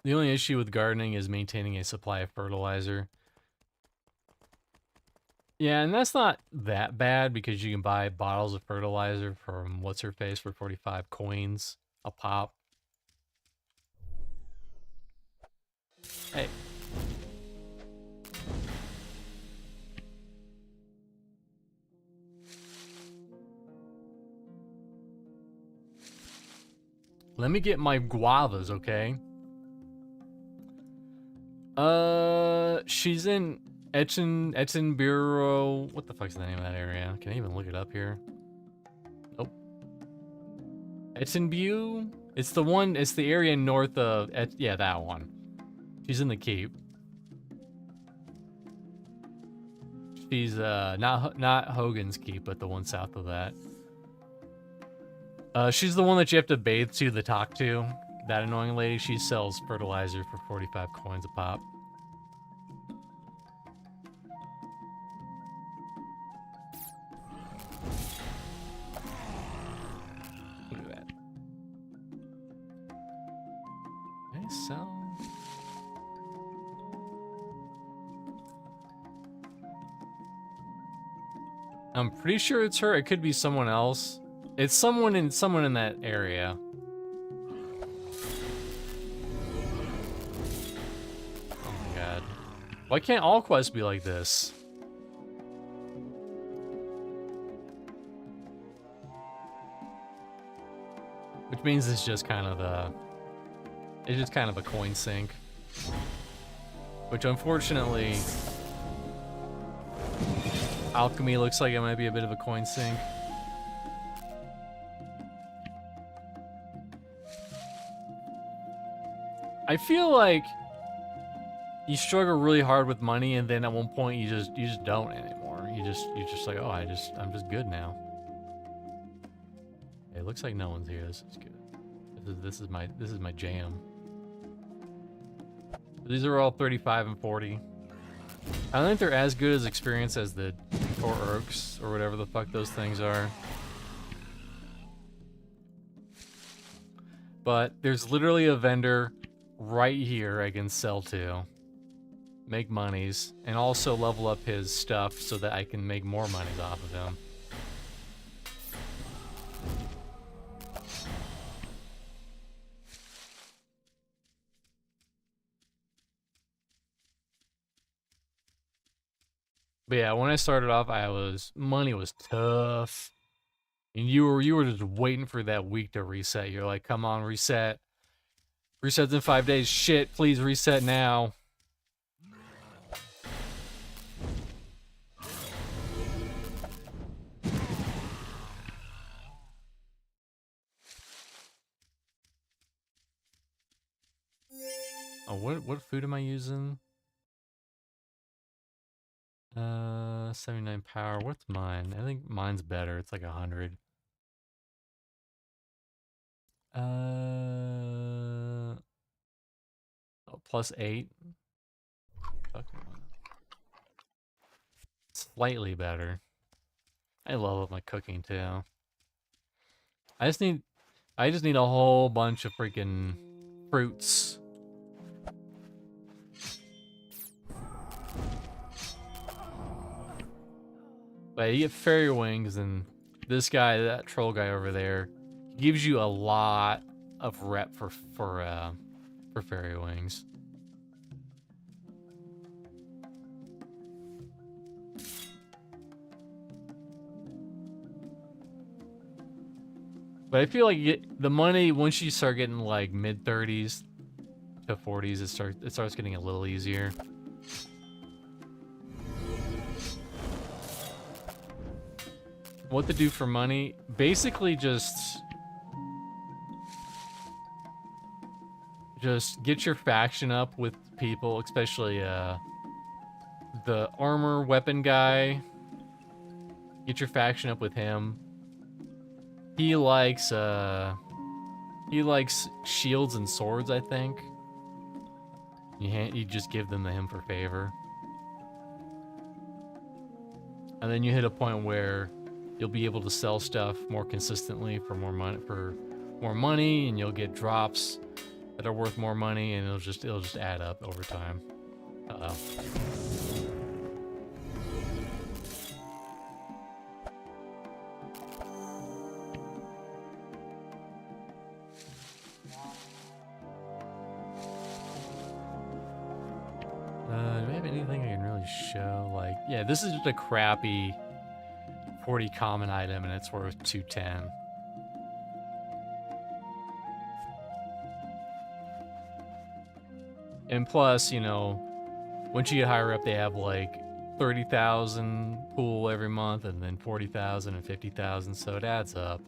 The only issue with gardening is maintaining a supply of fertilizer. Yeah, and that's not that bad because you can buy bottles of fertilizer from What's-Her-Face for 45 coins a pop. Hey. Let me get my guavas, okay? She's in Ettenborough. What the fuck's the name of that area? Can I even look it up here? Nope. Ettenborough? It's the area north of, yeah, that one. She's in the keep. She's, not Hogan's Keep, but the one south of that. She's the one that you have to bathe to talk to. That annoying lady, she sells fertilizer for 45 coins a pop. Look at that. Okay, so... I'm pretty sure it's her. It could be someone else. It's someone in that area. Why can't all quests be like this? Which means it's just kind of a coin sink. Which unfortunately, alchemy looks like it might be a bit of a coin sink. I feel like you struggle really hard with money, and then at one point you just don't anymore. You're just like, oh, I'm just good now. It looks like no one's here. This is good. This is my jam. These are all 35 and 40. I don't think they're as good as experience as the Tor Orcs or whatever the fuck those things are. But there's literally a vendor right here I can sell to. Make monies. And also level up his stuff so that I can make more monies off of him. But yeah, when I started off, money was tough. And you were just waiting for that week to reset. You're like, come on, reset. Resets in 5 days. Shit, please reset now. Oh, what food am I using? 79 power. What's mine? I think mine's better. It's like 100. Oh, +8. Okay. Slightly better. I love my cooking too. I just need a whole bunch of freaking fruits. But you get fairy wings, and this guy, that troll guy over there, gives you a lot of rep for fairy wings. But I feel like the money, once you start getting like mid-30s to 40s, it starts getting a little easier. What to do for money? Basically just get your faction up with people, especially the armor weapon guy. Get your faction up with him. He likes shields and swords, I think. You just give them to him for favor. And then you hit a point where you'll be able to sell stuff more consistently for more money, and you'll get drops that are worth more money, and it'll just add up over time. Uh-oh. Do we have anything I can really show? Like, yeah, this is just a crappy 40 common item, and it's worth 210. And plus, you know, once you get higher up, they have like 30,000 pool every month, and then 40,000 and 50,000, so it adds up.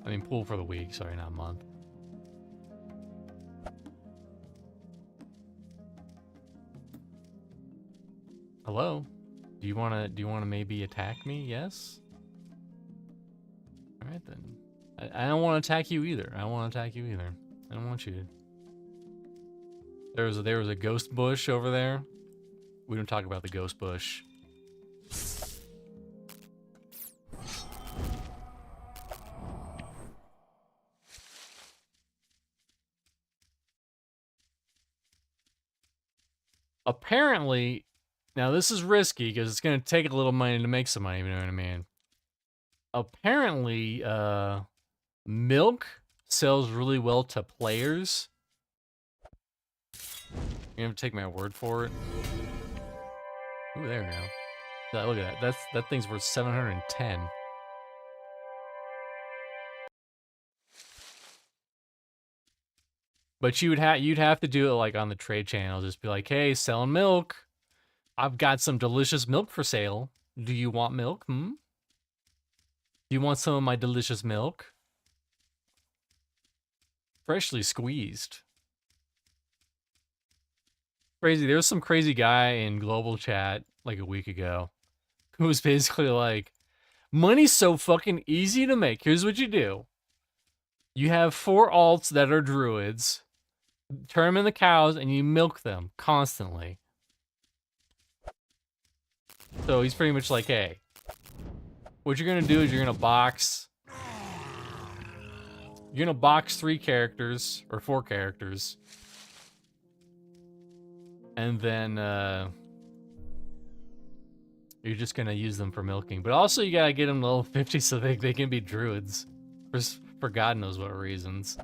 I mean, pool for the week, sorry, not month. Hello? Do you wanna maybe attack me? Yes? Alright then. I don't wanna attack you either. I don't wanna attack you either. I don't want you to. There was a ghost bush over there. We don't talk about the ghost bush. Apparently, now this is risky because it's gonna take a little money to make some money, you know what I mean? Apparently, milk sells really well to players. You have to take my word for it. Ooh, there we go. Look at that. That thing's worth 710. But you'd have to do it like on the trade channel. Just be like, hey, selling milk. I've got some delicious milk for sale. Do you want milk? Do you want some of my delicious milk? Freshly squeezed. Crazy. There was some crazy guy in global chat like a week ago who was basically like, money's so fucking easy to make. Here's what you do. You have 4 alts that are druids. Turn them into cows and you milk them constantly. So he's pretty much like, hey, what you're gonna do is you're gonna box You're gonna box 3 characters, or 4 characters. And then, you're just gonna use them for milking. But also you gotta get them to level 50 so they can be druids. For God knows what reasons.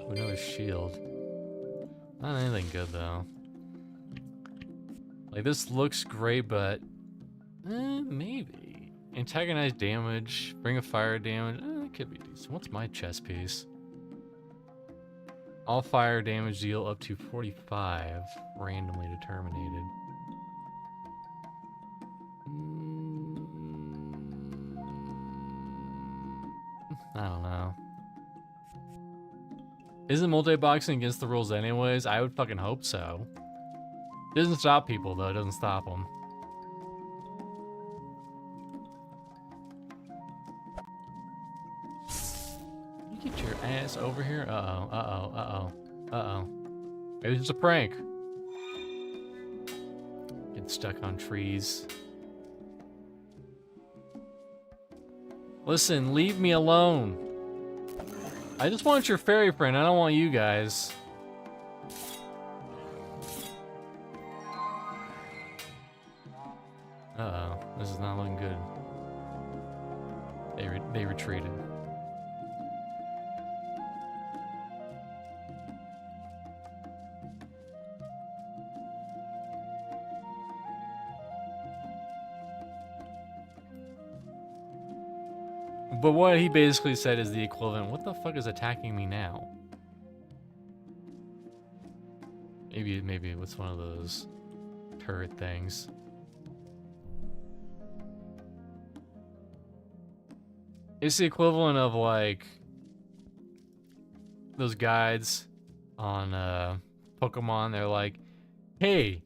Ooh, another shield. Not anything good though. Like, this looks great, but maybe. Antagonize damage, bring a fire damage. It could be decent. What's my chest piece? All fire damage deal up to 45, randomly determined. I don't know. Isn't multi-boxing against the rules anyways? I would fucking hope so. Doesn't stop people though, it doesn't stop them. You get your ass over here. Uh-oh, uh-oh, uh-oh, uh-oh. Maybe it's just a prank. Get stuck on trees. Listen, leave me alone. I just want your fairy friend, I don't want you guys. Uh-oh, this is not looking good. They retreated. But what he basically said is the equivalent, what the fuck is attacking me now? Maybe it's one of those turret things. It's the equivalent of like those guides on Pokemon. They're like, hey,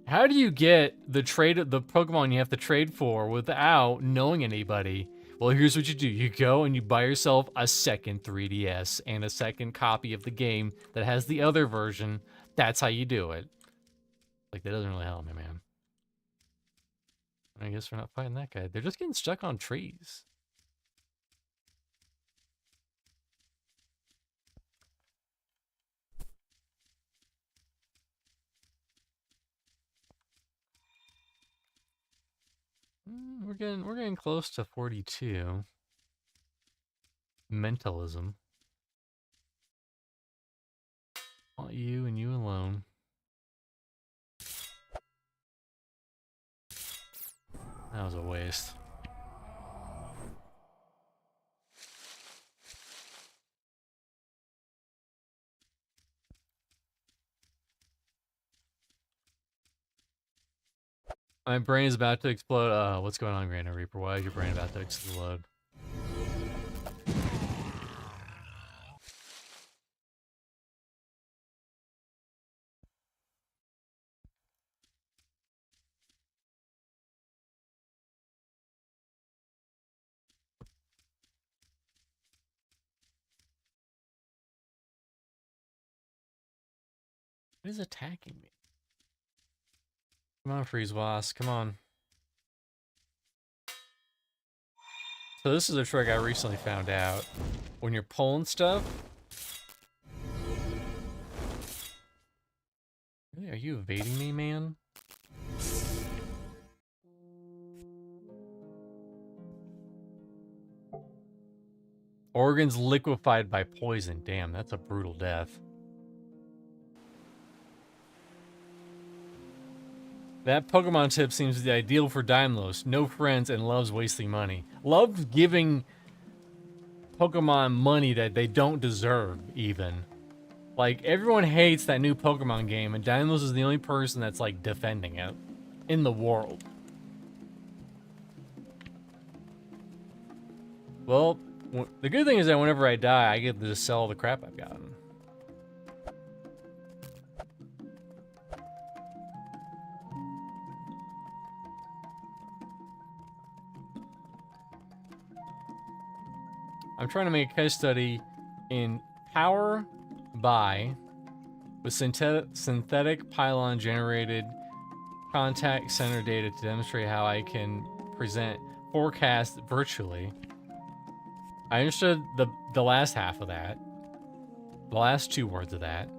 how do you get the Pokemon you have to trade for without knowing anybody? Well, here's what you do. You go and you buy yourself a second 3DS and a second copy of the game that has the other version. That's how you do it. Like, that doesn't really help me, man. I guess we're not fighting that guy. They're just getting stuck on trees. We're getting close to 42. Mentalism. Want you and you alone. That was a waste. My brain is about to explode. What's going on, Grand Reaper? Why is your brain about to explode? What is attacking me? Come on, Freeze Wasp, come on. So this is a trick I recently found out. When you're pulling stuff... Really, are you evading me, man? Organs liquefied by poison. Damn, that's a brutal death. That Pokemon tip seems the ideal for Daimlos. No friends and loves wasting money. Loves giving Pokemon money that they don't deserve, even. Like, everyone hates that new Pokemon game, and Daimlos is the only person that's, like, defending it in the world. Well, the good thing is that whenever I die, I get to just sell all the crap I've gotten. I'm trying to make a case study in power by with synthetic pylon generated contact center data to demonstrate how I can present forecast virtually. I understood the last half of that. The last 2 words of that.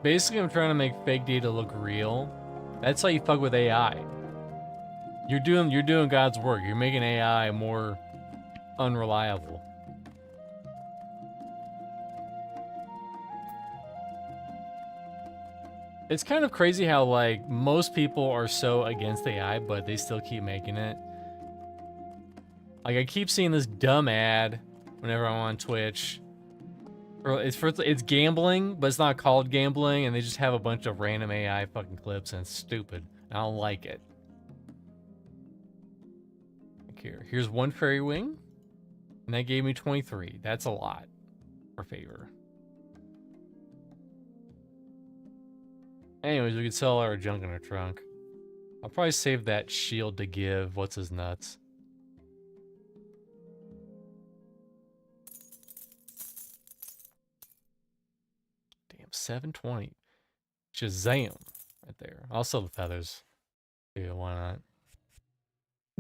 Basically, I'm trying to make fake data look real. That's how you fuck with AI. You're doing God's work. You're making AI more unreliable. It's kind of crazy how, like, most people are so against AI, but they still keep making it. Like, I keep seeing this dumb ad whenever I'm on Twitch. It's gambling, but it's not called gambling, and they just have a bunch of random AI fucking clips, and it's stupid. I don't like it. Here's 1 fairy wing, and that gave me 23. That's a lot for favor. Anyways, we could sell our junk in our trunk. I'll probably save that shield to give what's his nuts. Damn, 720. Shazam! Right there. I'll sell the feathers. Yeah, why not?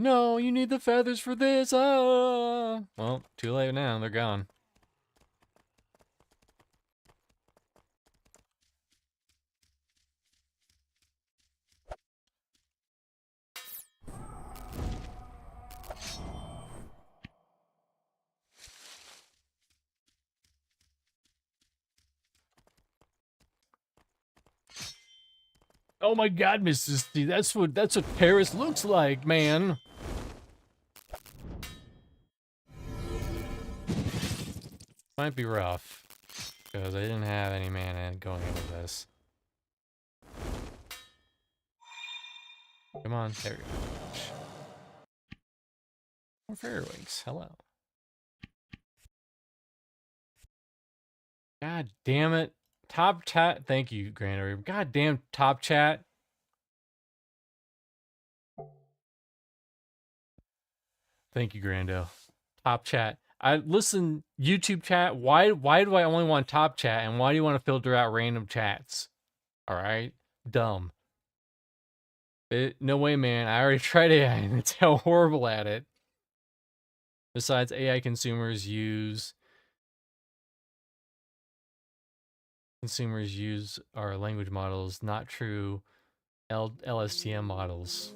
No, you need the feathers for this. Ah! Well, too late now. They're gone. Oh my God, Mrs. C, that's what Paris looks like, man. Might be rough, because I didn't have any mana going into this. Come on, there we go. More fairy wings, hello. God damn it. Top chat, thank you, Grand. God damn top chat. Thank you, Grando. Top chat. Listen, YouTube chat, why do I only want top chat, and why do you want to filter out random chats? Alright? Dumb. No way, man. I already tried AI, and it's how horrible at it. Besides, AI consumers use our language models, not true LSTM models.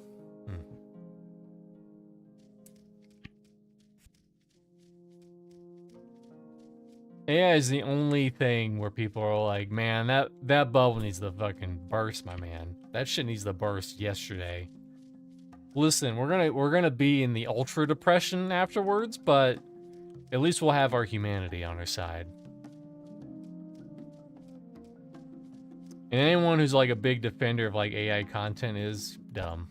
AI is the only thing where people are like, man, that bubble needs to fucking burst, my man. That shit needs to burst yesterday. Listen, we're gonna be in the ultra depression afterwards, but at least we'll have our humanity on our side. And anyone who's like a big defender of like AI content is dumb.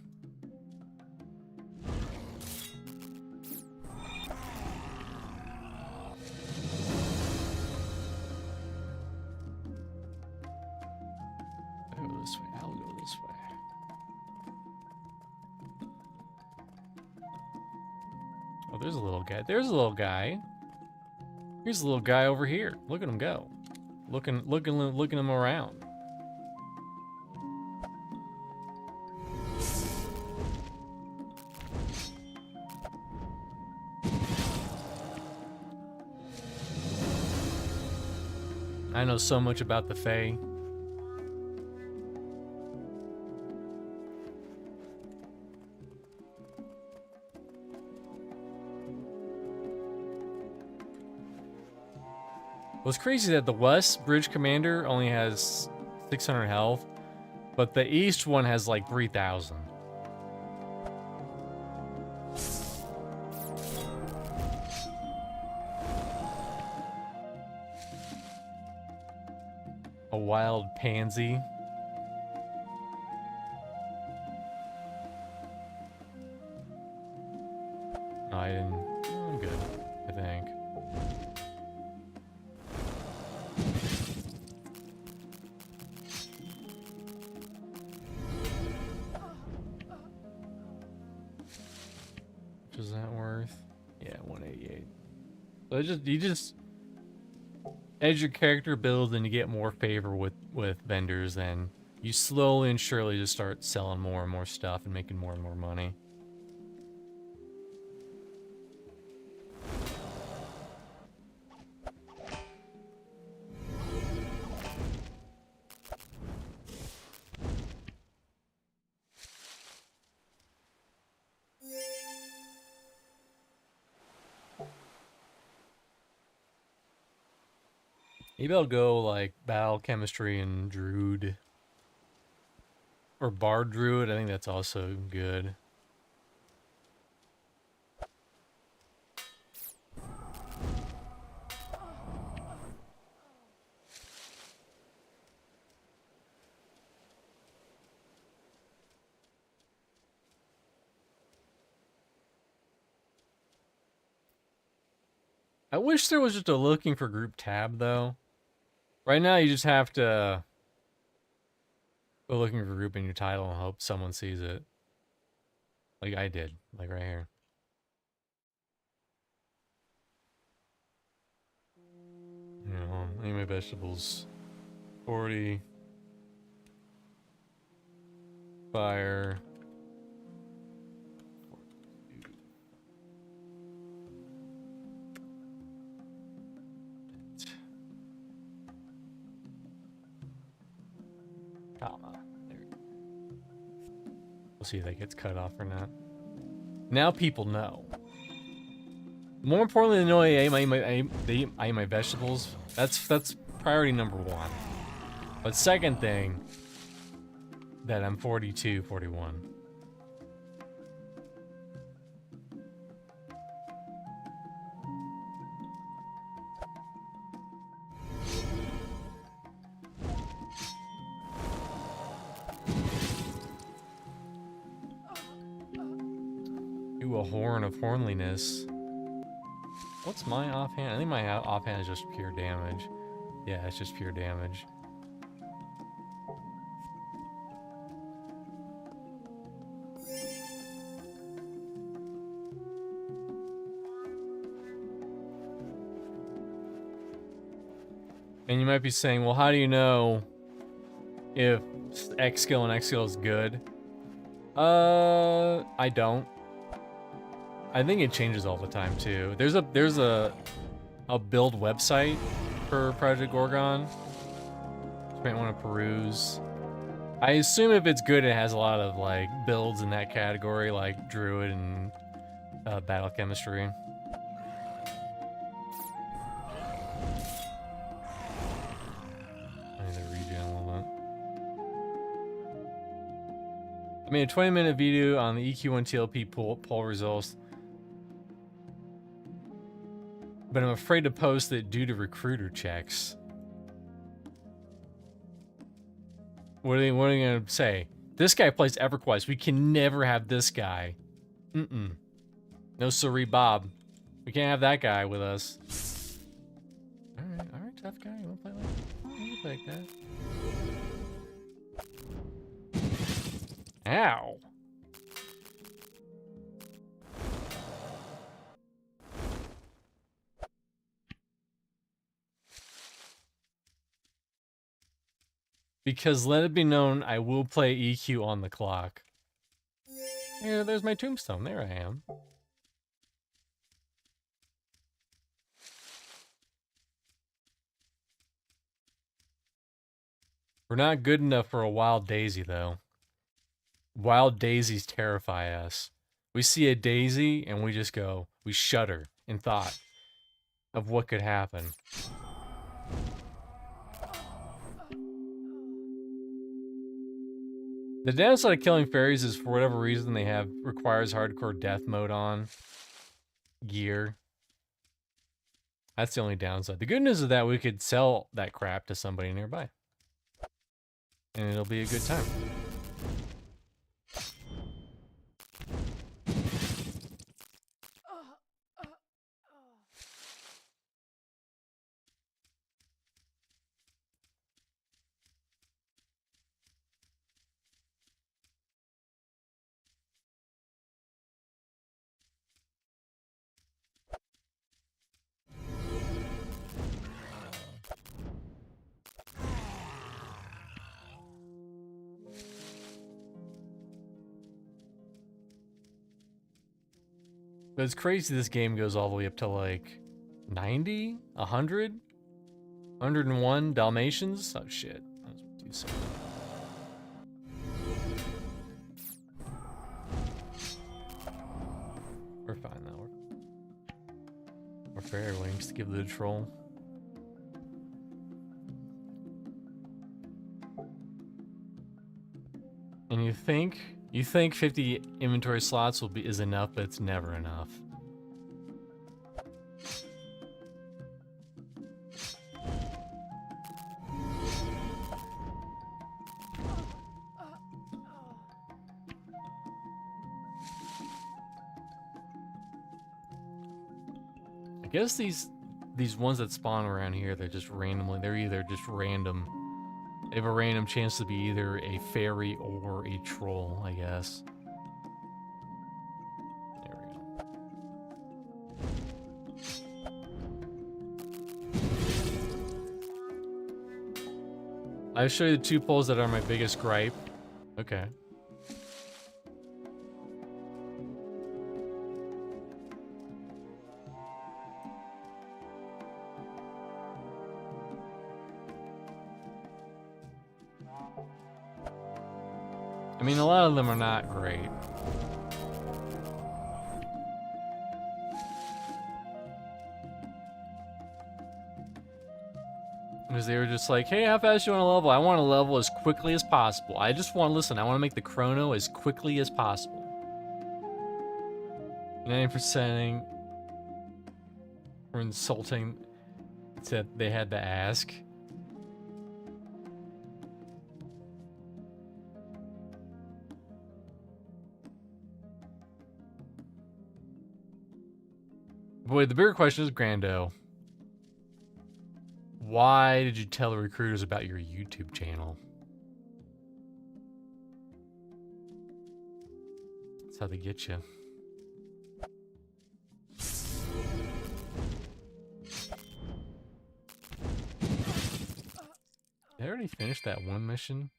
I'll go this way. I'll go this way. Oh, there's a little guy. There's a little guy. Here's a little guy over here. Look at him go. Looking him around. I know so much about the Fae. What's crazy is that the West Bridge Commander only has 600 health, but the East one has like 3,000. A wild pansy. No, I didn't. I'm good, I think. So you just as your character builds and you get more favor with vendors, then you slowly and surely just start selling more and more stuff and making more and more money. Maybe I'll go like battle chemistry and druid. Or bard druid, I think that's also good. I wish there was just a looking for group tab though. Right now you just have to go looking for group in your title and hope someone sees it. Like I did, like right here. You know, eat my vegetables. 40. Fire. Comma. There we go. We'll see if that gets cut off or not. Now people know. More importantly than knowing I eat my vegetables, that's priority number one. But second thing, that I'm 42, 41. Ooh, a horn of hornliness. What's my offhand? I think my offhand is just pure damage. Yeah, it's just pure damage. And you might be saying, well, how do you know if X skill and X skill is good? I don't. I think it changes all the time too. There's a build website for Project Gorgon. You might want to peruse. I assume if it's good, it has a lot of like builds in that category, like Druid and battle chemistry. I need to regen a little bit. I made a 20-minute video on the EQ1 TLP poll results, but I'm afraid to post it due to recruiter checks. What are they gonna say? This guy plays EverQuest. We can never have this guy. No sorry, Bob. We can't have that guy with us. Alright, tough guy. You wanna play like that? You can play like that. Ow. Because let it be known, I will play EQ on the clock. Here, there's my tombstone. There I am. We're not good enough for a wild daisy, though. Wild daisies terrify us. We see a daisy and we just go, we shudder in thought of what could happen. The downside of killing fairies is, for whatever reason, requires hardcore death mode on gear. That's the only downside. The good news is that we could sell that crap to somebody nearby. And it'll be a good time. But it's crazy this game goes all the way up to like 90, 100, 101 Dalmatians. Oh shit. Let's do something. We're fine though. We're fair wings to give the troll. And you think 50 inventory slots is enough, but it's never enough. I guess these ones that spawn around here, they're just randomly, they're either just random. They have a random chance to be either a fairy or a troll, I guess. There we go. I'll show you the 2 polls that are my biggest gripe. Okay. I mean, a lot of them are not great. Because they were just like, hey, how fast you want to level? I want to level as quickly as possible. I just want to listen. I want to make the chrono as quickly as possible. 90% were insulting that they had to ask. Boy, the bigger question is, Grando, why did you tell the recruiters about your YouTube channel? That's how they get you. Did I already finish that one mission?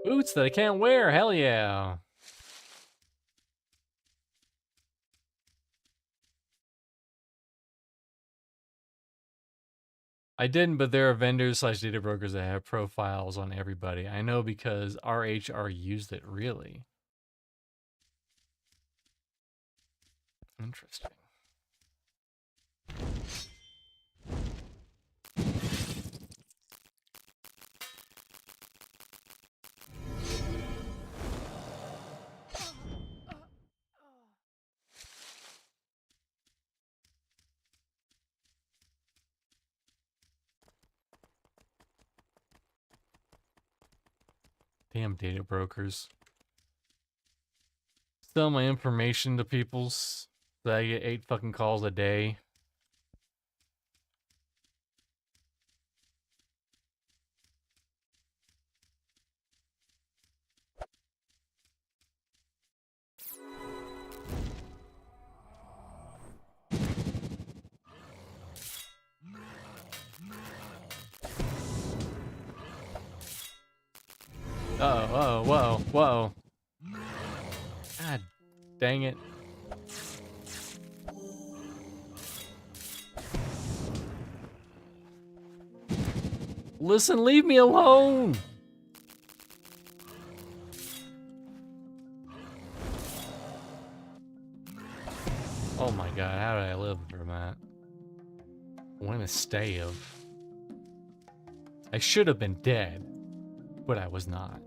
Boots that I can't wear, hell yeah. I didn't, but there are vendors / data brokers that have profiles on everybody. I know because RHR used it, really. Interesting. Damn data brokers. Sell my information to people so that I get 8 fucking calls a day. Uh-oh, whoa. God dang it. Listen, leave me alone! Oh my god, how did I live from that? What a stave. I should have been dead, but I was not.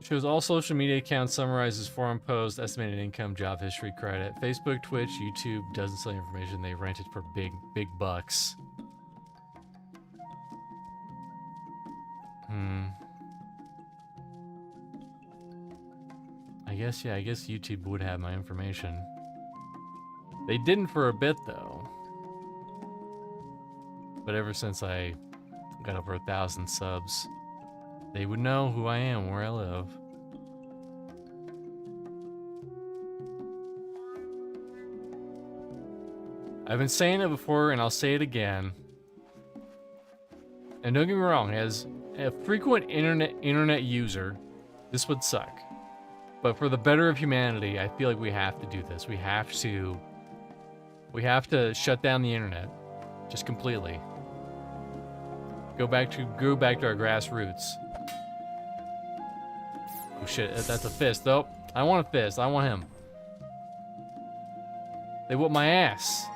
Shows all social media accounts, summarizes forum posts, estimated income, job history, credit. Facebook, Twitch, YouTube doesn't sell information. They rent it for big bucks. I guess YouTube would have my information. They didn't for a bit, though. But ever since I got over 1,000 subs, they would know who I am, where I live. I've been saying it before, and I'll say it again. And don't get me wrong, as a frequent internet user, this would suck. But for the better of humanity, I feel like we have to do this. We have to shut down the internet, just completely. Go back to our grassroots. Oh shit, that's a fist. Though I want a fist. I want him. They whooped my ass.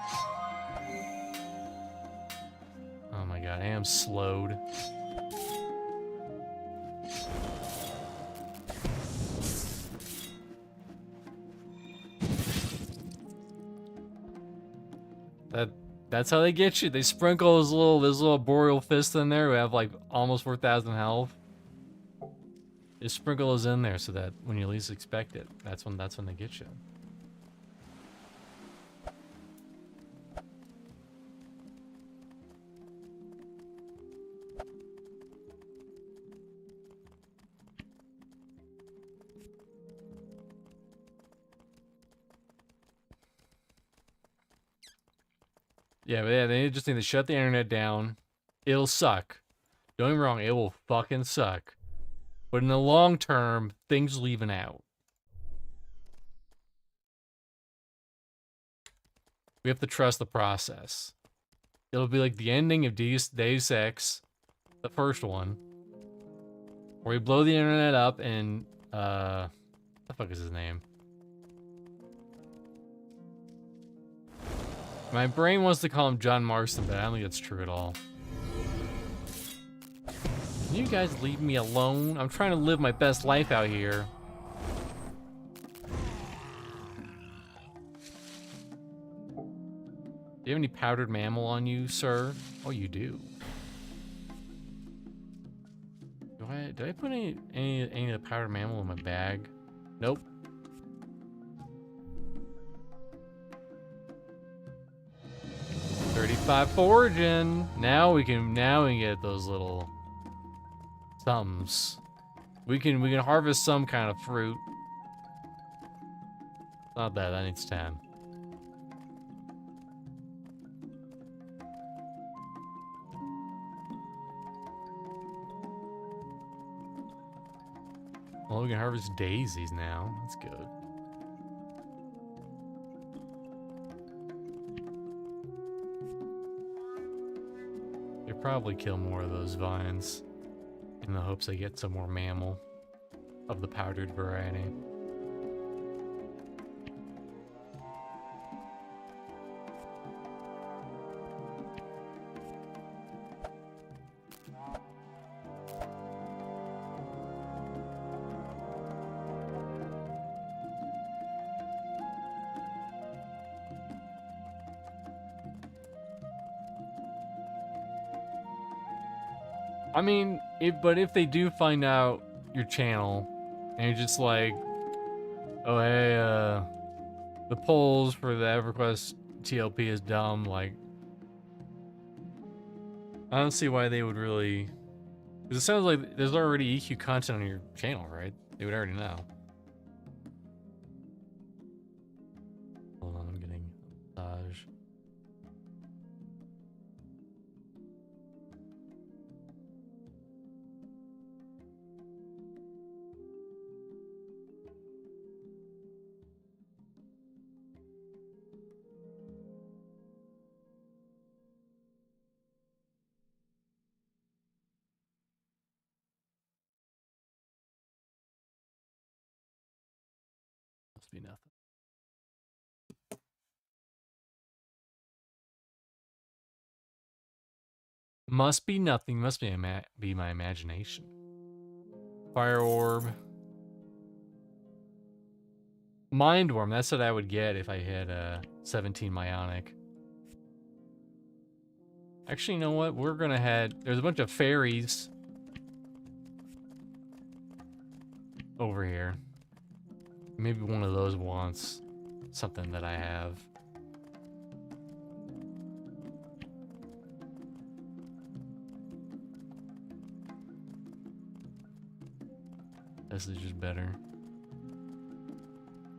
Oh my god, I am slowed. That's how they get you. They sprinkle this little boreal fist in there who have like almost 4,000 health. They sprinkle those in there so that when you least expect it, that's when they get you. Yeah, but yeah, they just need to shut the internet down. It'll suck. Don't get me wrong, it will fucking suck. But in the long term, things will even out. We have to trust the process. It'll be like the ending of Deus Ex, the first one, where you blow the internet up and, what the fuck is his name? My brain wants to call him John Marston, but I don't think that's true at all. Can you guys leave me alone? I'm trying to live my best life out here. Do you have any powdered mammal on you, sir? Oh, you do. Did I put any of the powdered mammal in my bag? Nope. $35 foraging. Now we can get those little thumbs. We can harvest some kind of fruit. Not that needs 10. Well, we can harvest daisies now. That's good. You'll probably kill more of those vines in the hopes they get some more mammal of the powdered variety. I mean, if they do find out your channel, and you're just like, oh hey, the polls for the EverQuest TLP is dumb, like, I don't see why they would really, because it sounds like there's already EQ content on your channel, right? They would already know. Hold on, I'm getting a massage. Must be nothing. Must be nothing. Must be my imagination. Fire orb. Mind worm. That's what I would get if I had 17 Myonic. Actually, you know what? We're gonna head. There's a bunch of fairies over here. Maybe one of those wants something that I have. This is just better.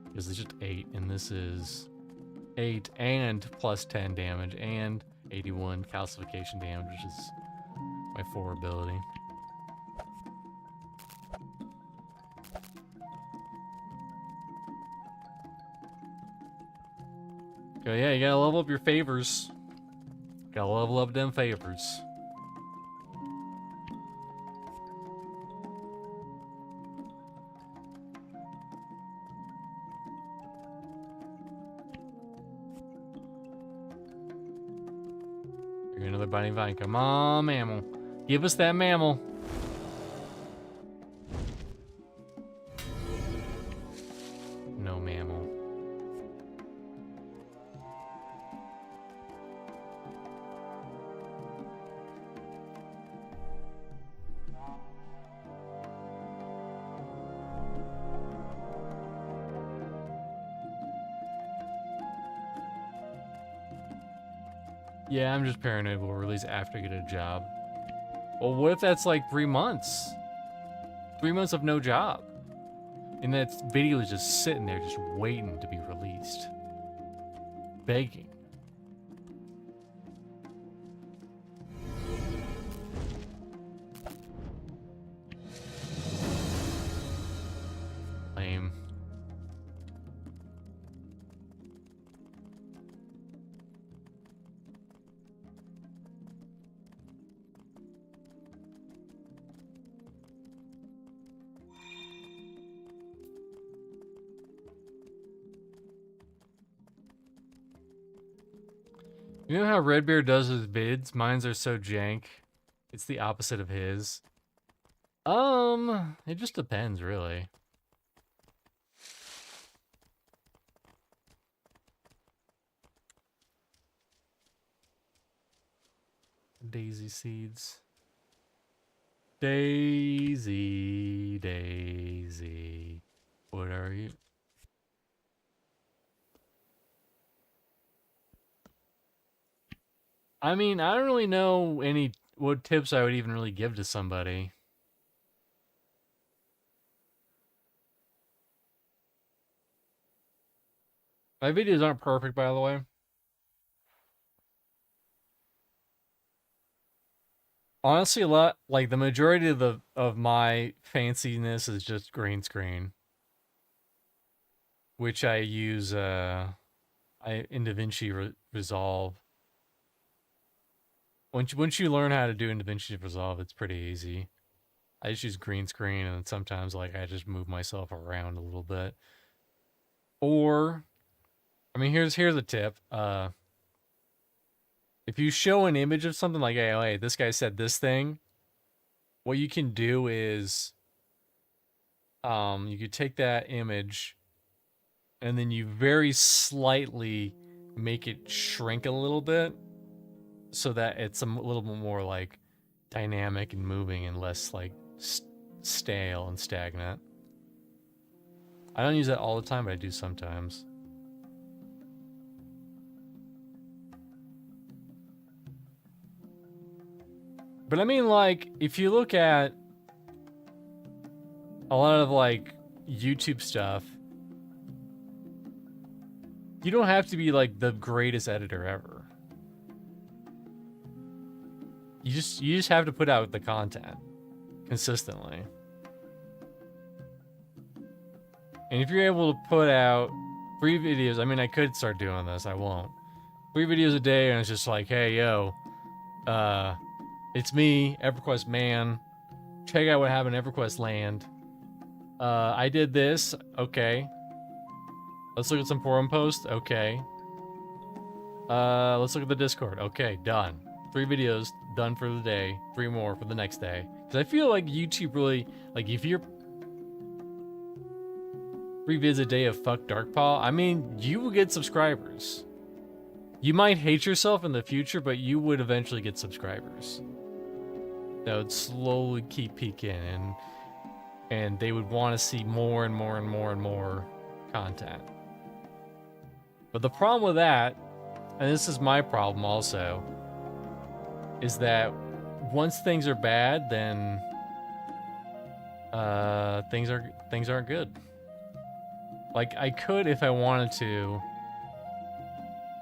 Because it's just 8, and this is 8 and plus 10 damage and 81 calcification damage, which is my 4 ability. So yeah, you gotta level up your favors. Gotta level up them favors. Another biting vine. Come on, mammal. Give us that mammal. No mammal. Yeah, I'm just paranoid we'll release after I get a job. Well, what if that's like 3 months? 3 months of no job. And that video is just sitting there, just waiting to be released. Begging. Lame. You know how Redbeard does his vids? Mine's are so jank. It's the opposite of his. It just depends, really. Daisy seeds. Daisy, Daisy. What are you? I mean, I don't really know what tips I would even really give to somebody. My videos aren't perfect, by the way. Honestly, a lot like the majority of my fanciness is just green screen, which I use in DaVinci Resolve. Once you learn how to do in DaVinci Resolve, it's pretty easy. I just use green screen, and sometimes like I just move myself around a little bit. Or, I mean, here's a tip. If you show an image of something like, hey, this guy said this thing, what you can do is, you could take that image, and then you very slightly make it shrink a little bit, so that it's a little bit more like dynamic and moving and less like stale and stagnant. I don't use that all the time, but I do sometimes. But I mean, like, if you look at a lot of like YouTube stuff, you don't have to be like the greatest editor ever. You just have to put out the content consistently. And if you're able to put out 3 videos, I mean, I could start doing this, I won't. 3 videos a day, and it's just like, hey, yo, it's me, EverQuest Man. Check out what happened in EverQuest Land. I did this, okay. Let's look at some forum posts, okay. Let's look at the Discord, okay, done. 3 videos, done for the day. 3 more for the next day. Because I feel like YouTube really, like, if you're 3 vids a day of fuck Darkpaw, I mean, you will get subscribers. You might hate yourself in the future, but you would eventually get subscribers. That would slowly keep peaking, and they would want to see more and more and more and more content. But the problem with that, and this is my problem also, is that once things are bad, then things aren't good. Like, I could, if I wanted to,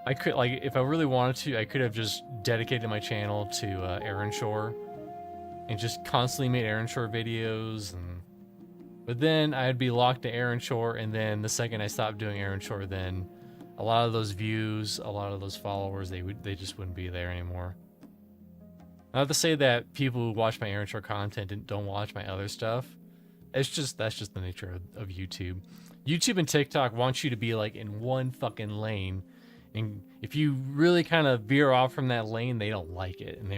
I could, like, if I really wanted to, I could have just dedicated my channel to Aaron Shore and just constantly made Aaron Shore videos. But then I'd be locked to Aaron Shore, and then the second I stopped doing Aaron Shore, then a lot of those views, a lot of those followers, they just wouldn't be there anymore. Not to say that people who watch my Aaron Shore content don't watch my other stuff. That's just the nature of YouTube. YouTube and TikTok want you to be like in one fucking lane, and if you really kind of veer off from that lane, they don't like it, and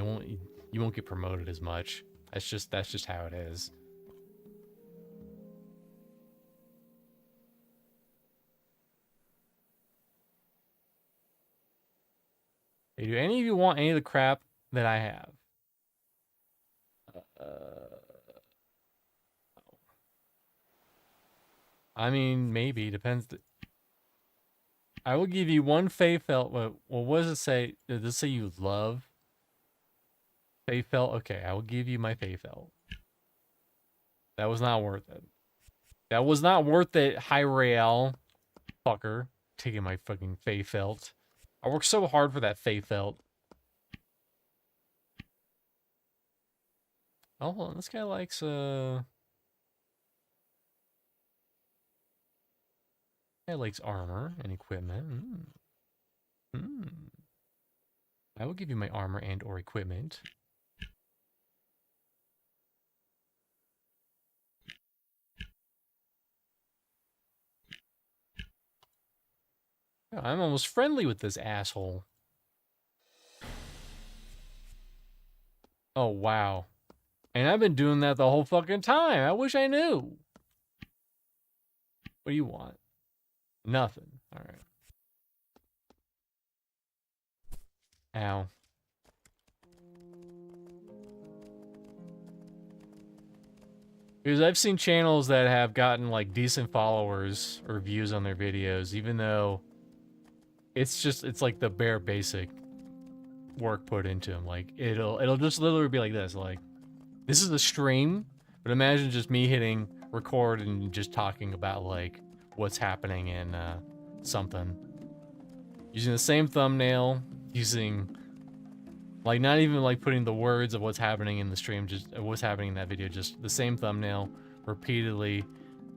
you won't get promoted as much. That's just how it is. Hey, do any of you want any of the crap that I have? I mean, maybe. Depends. I will give you one Fey Felt. Well, what does it say? Does it say you love Fey Felt? Okay, I will give you my Fey Felt. That was not worth it. That was not worth it, Hyrael. Fucker. Taking my fucking Fey Felt. I worked so hard for that Fey Felt. Oh, hold on. This guy likes, Guy likes armor and equipment. I will give you my armor and or equipment. I'm almost friendly with this asshole. Oh, wow. And I've been doing that the whole fucking time. I wish I knew. What do you want? Nothing. All right. Ow. Because I've seen channels that have gotten like decent followers or views on their videos, even though it's like the bare basic work put into them. Like it'll just literally be like this, like this is a stream, but imagine just me hitting record and just talking about like what's happening in something. Using the same thumbnail, using like not even like putting the words of what's happening in the stream, just what's happening in that video, just the same thumbnail repeatedly,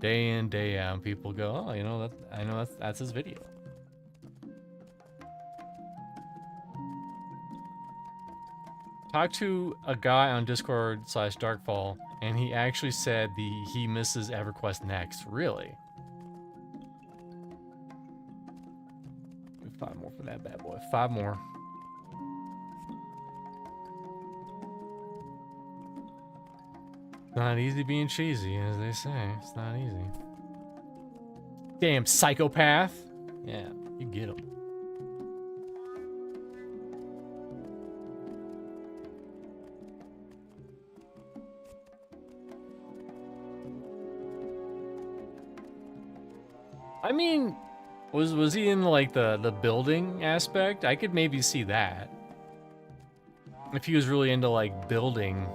day in, day out. And people go, oh, you know, that's his video. Talked to a guy on Discord/Darkfall, and he actually said he misses EverQuest Next. Really? 5 more for that bad boy. 5 more. Not easy being cheesy, as they say. It's not easy. Damn psychopath. Yeah, you get him. I mean, was he in like the building aspect? I could maybe see that. If he was really into like building.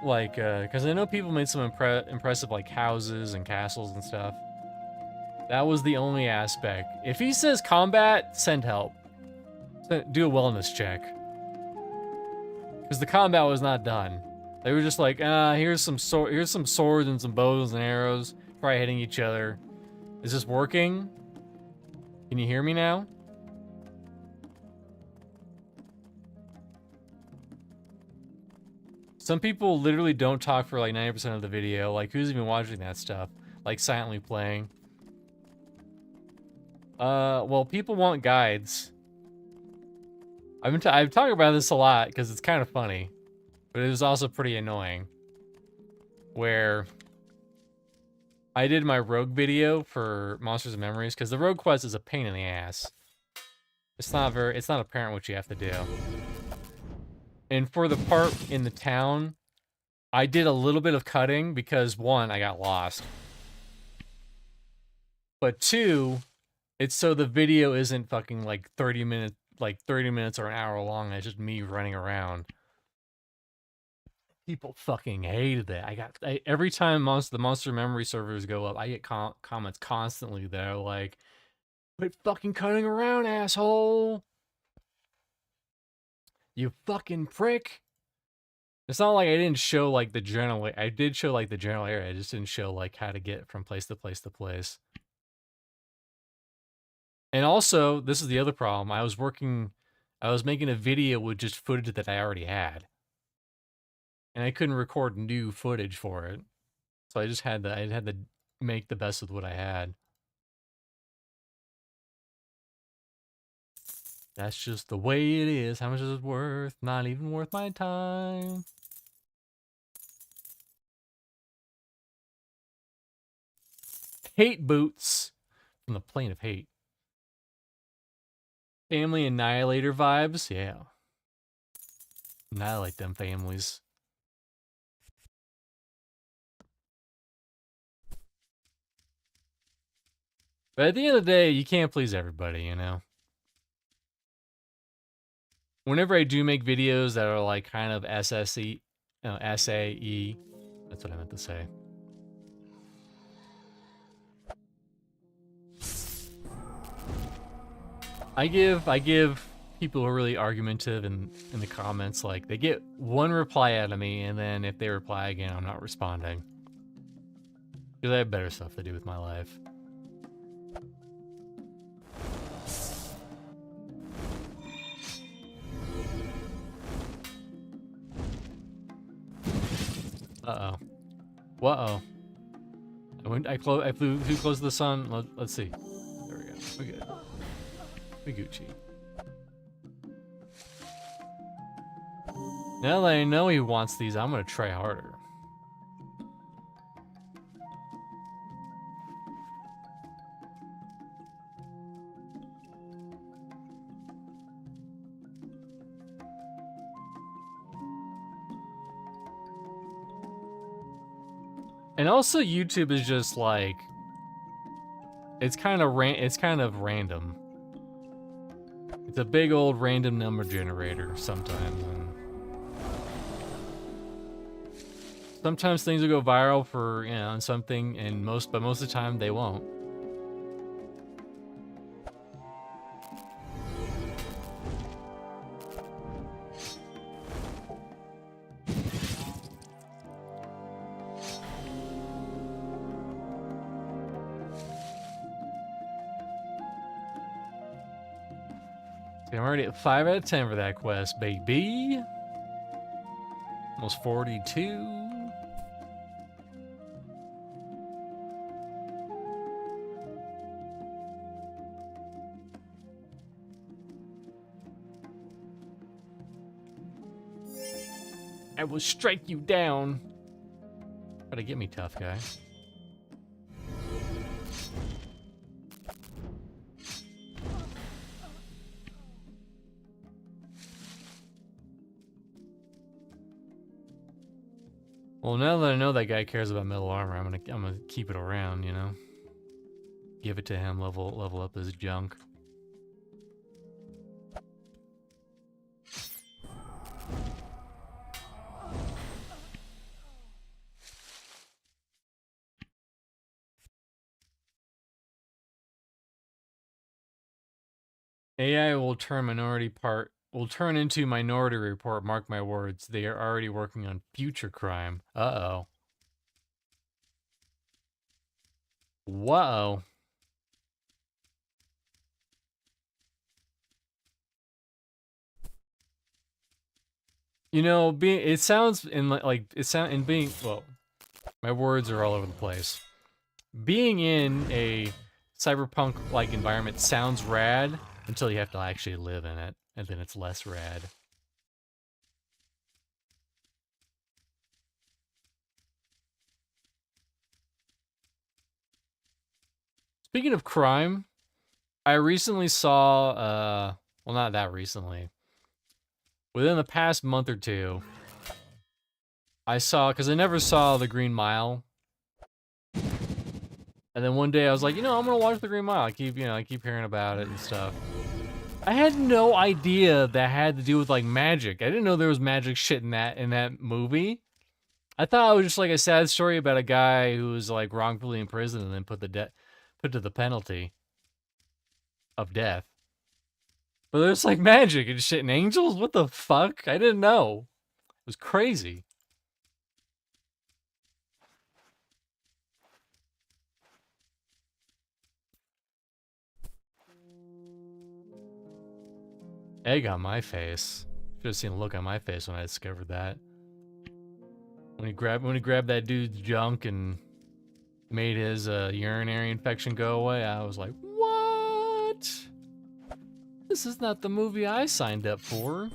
Like, because I know people made some impressive like houses and castles and stuff. That was the only aspect. If he says combat, send help. Do a wellness check. Because the combat was not done. They were just like, here's some swords and some bows and arrows, probably hitting each other. Is this working? Can you hear me now? Some people literally don't talk for like 90% of the video. Like, who's even watching that stuff? Like, silently playing. Well, people want guides. I've talked about this a lot because it's kind of funny. But it was also pretty annoying. Where I did my rogue video for Monsters and Memories, because the rogue quest is a pain in the ass. It's not apparent what you have to do. And for the part in the town, I did a little bit of cutting because 1, I got lost. But 2, it's so the video isn't fucking like 30 minutes or an hour long. It's just me running around. People fucking hated that. Every time the monster memory servers go up, I get comments constantly that are like, "Quit fucking cutting around, asshole! You fucking prick!" It's not like I didn't show like the general. I did show like the general area. I just didn't show like how to get from place to place to place. And also, this is the other problem. I was making a video with just footage that I already had, and I couldn't record new footage for it. So I had to make the best of what I had. That's just the way it is. How much is it worth? Not even worth my time. Hate boots from the plane of hate. Family Annihilator vibes? Yeah. Annihilate them families. But at the end of the day, you can't please everybody, you know? Whenever I do make videos that are like kind of SSE, SAE, that's what I meant to say. I give people who are really argumentative in the comments, like, they get one reply out of me, and then if they reply again, I'm not responding. Because I have better stuff to do with my life. Uh-oh. Whoa. I flew too close to the sun. Let's see. There we go. We're good. We Gucci. Now that I know he wants these, I'm gonna try harder. And also, YouTube is just like, it's kind of random. It's a big old random number generator sometimes. And sometimes things will go viral for, you know, something, and most of the time they won't. I'm already at 5 out of 10 for that quest, baby. Almost 42. I will strike you down. Try to get me, tough guy. Well, now that I know that guy cares about metal armor, I'm gonna keep it around, you know? Give it to him, level up his junk. AI will turn into Minority Report, mark my words. They are already working on future crime. Uh-oh. Whoa. You know, well, my words are all over the place. Being in a cyberpunk-like environment sounds rad until you have to actually live in it, and then it's less rad. Speaking of crime, I recently saw, well, not that recently. Within the past month or two, I saw, because I never saw The Green Mile. And then one day I was like, you know, I'm gonna watch The Green Mile. I keep hearing about it and stuff. I had no idea that had to do with like magic. I didn't know there was magic shit in that movie. I thought it was just like a sad story about a guy who was like wrongfully imprisoned and then put to the penalty of death. But there's like magic and shit and angels? What the fuck? I didn't know. It was crazy. Egg on my face. Should have seen the look on my face when I discovered that. When he grabbed that dude's junk and made his urinary infection go away, I was like, what? This is not the movie I signed up for.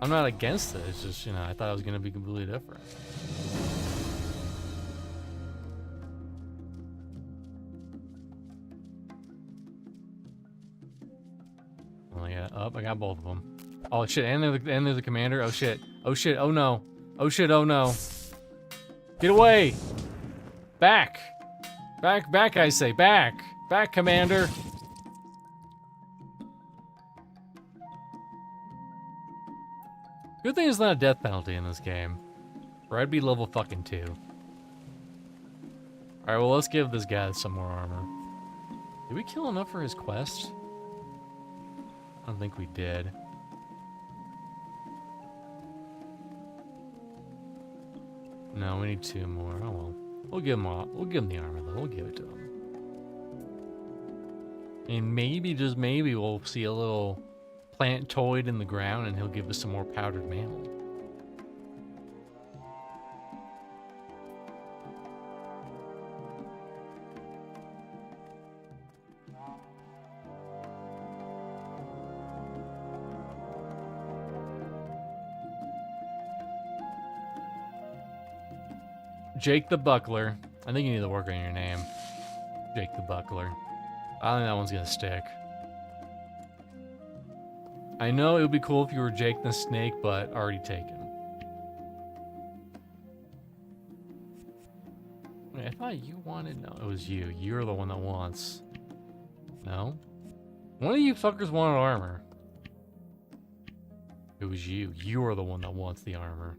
I'm not against it, it's just, you know, I thought it was gonna be completely different. Oh yeah, I got both of them. Oh shit, and they're the commander. Oh shit, oh shit, oh no, oh shit, oh no. Get away! Back! Back, I say, back! Back, commander! Good thing it's not a death penalty in this game. Or I'd be level fucking 2. Alright, well let's give this guy some more armor. Did we kill enough for his quest? I don't think we did. No, we need 2 more. Oh well. We'll give him the armor though. We'll give it to him. And maybe, just maybe, we'll see a little plantoid in the ground and he'll give us some more powdered mammal. Jake the Buckler. I think you need to work on your name. Jake the Buckler. I don't think that one's gonna stick. I know it would be cool if you were Jake the Snake, but already taken. Wait, I thought you wanted... No, it was you. You're the one that wants... No? One of you fuckers wanted armor. It was you. You are the one that wants the armor.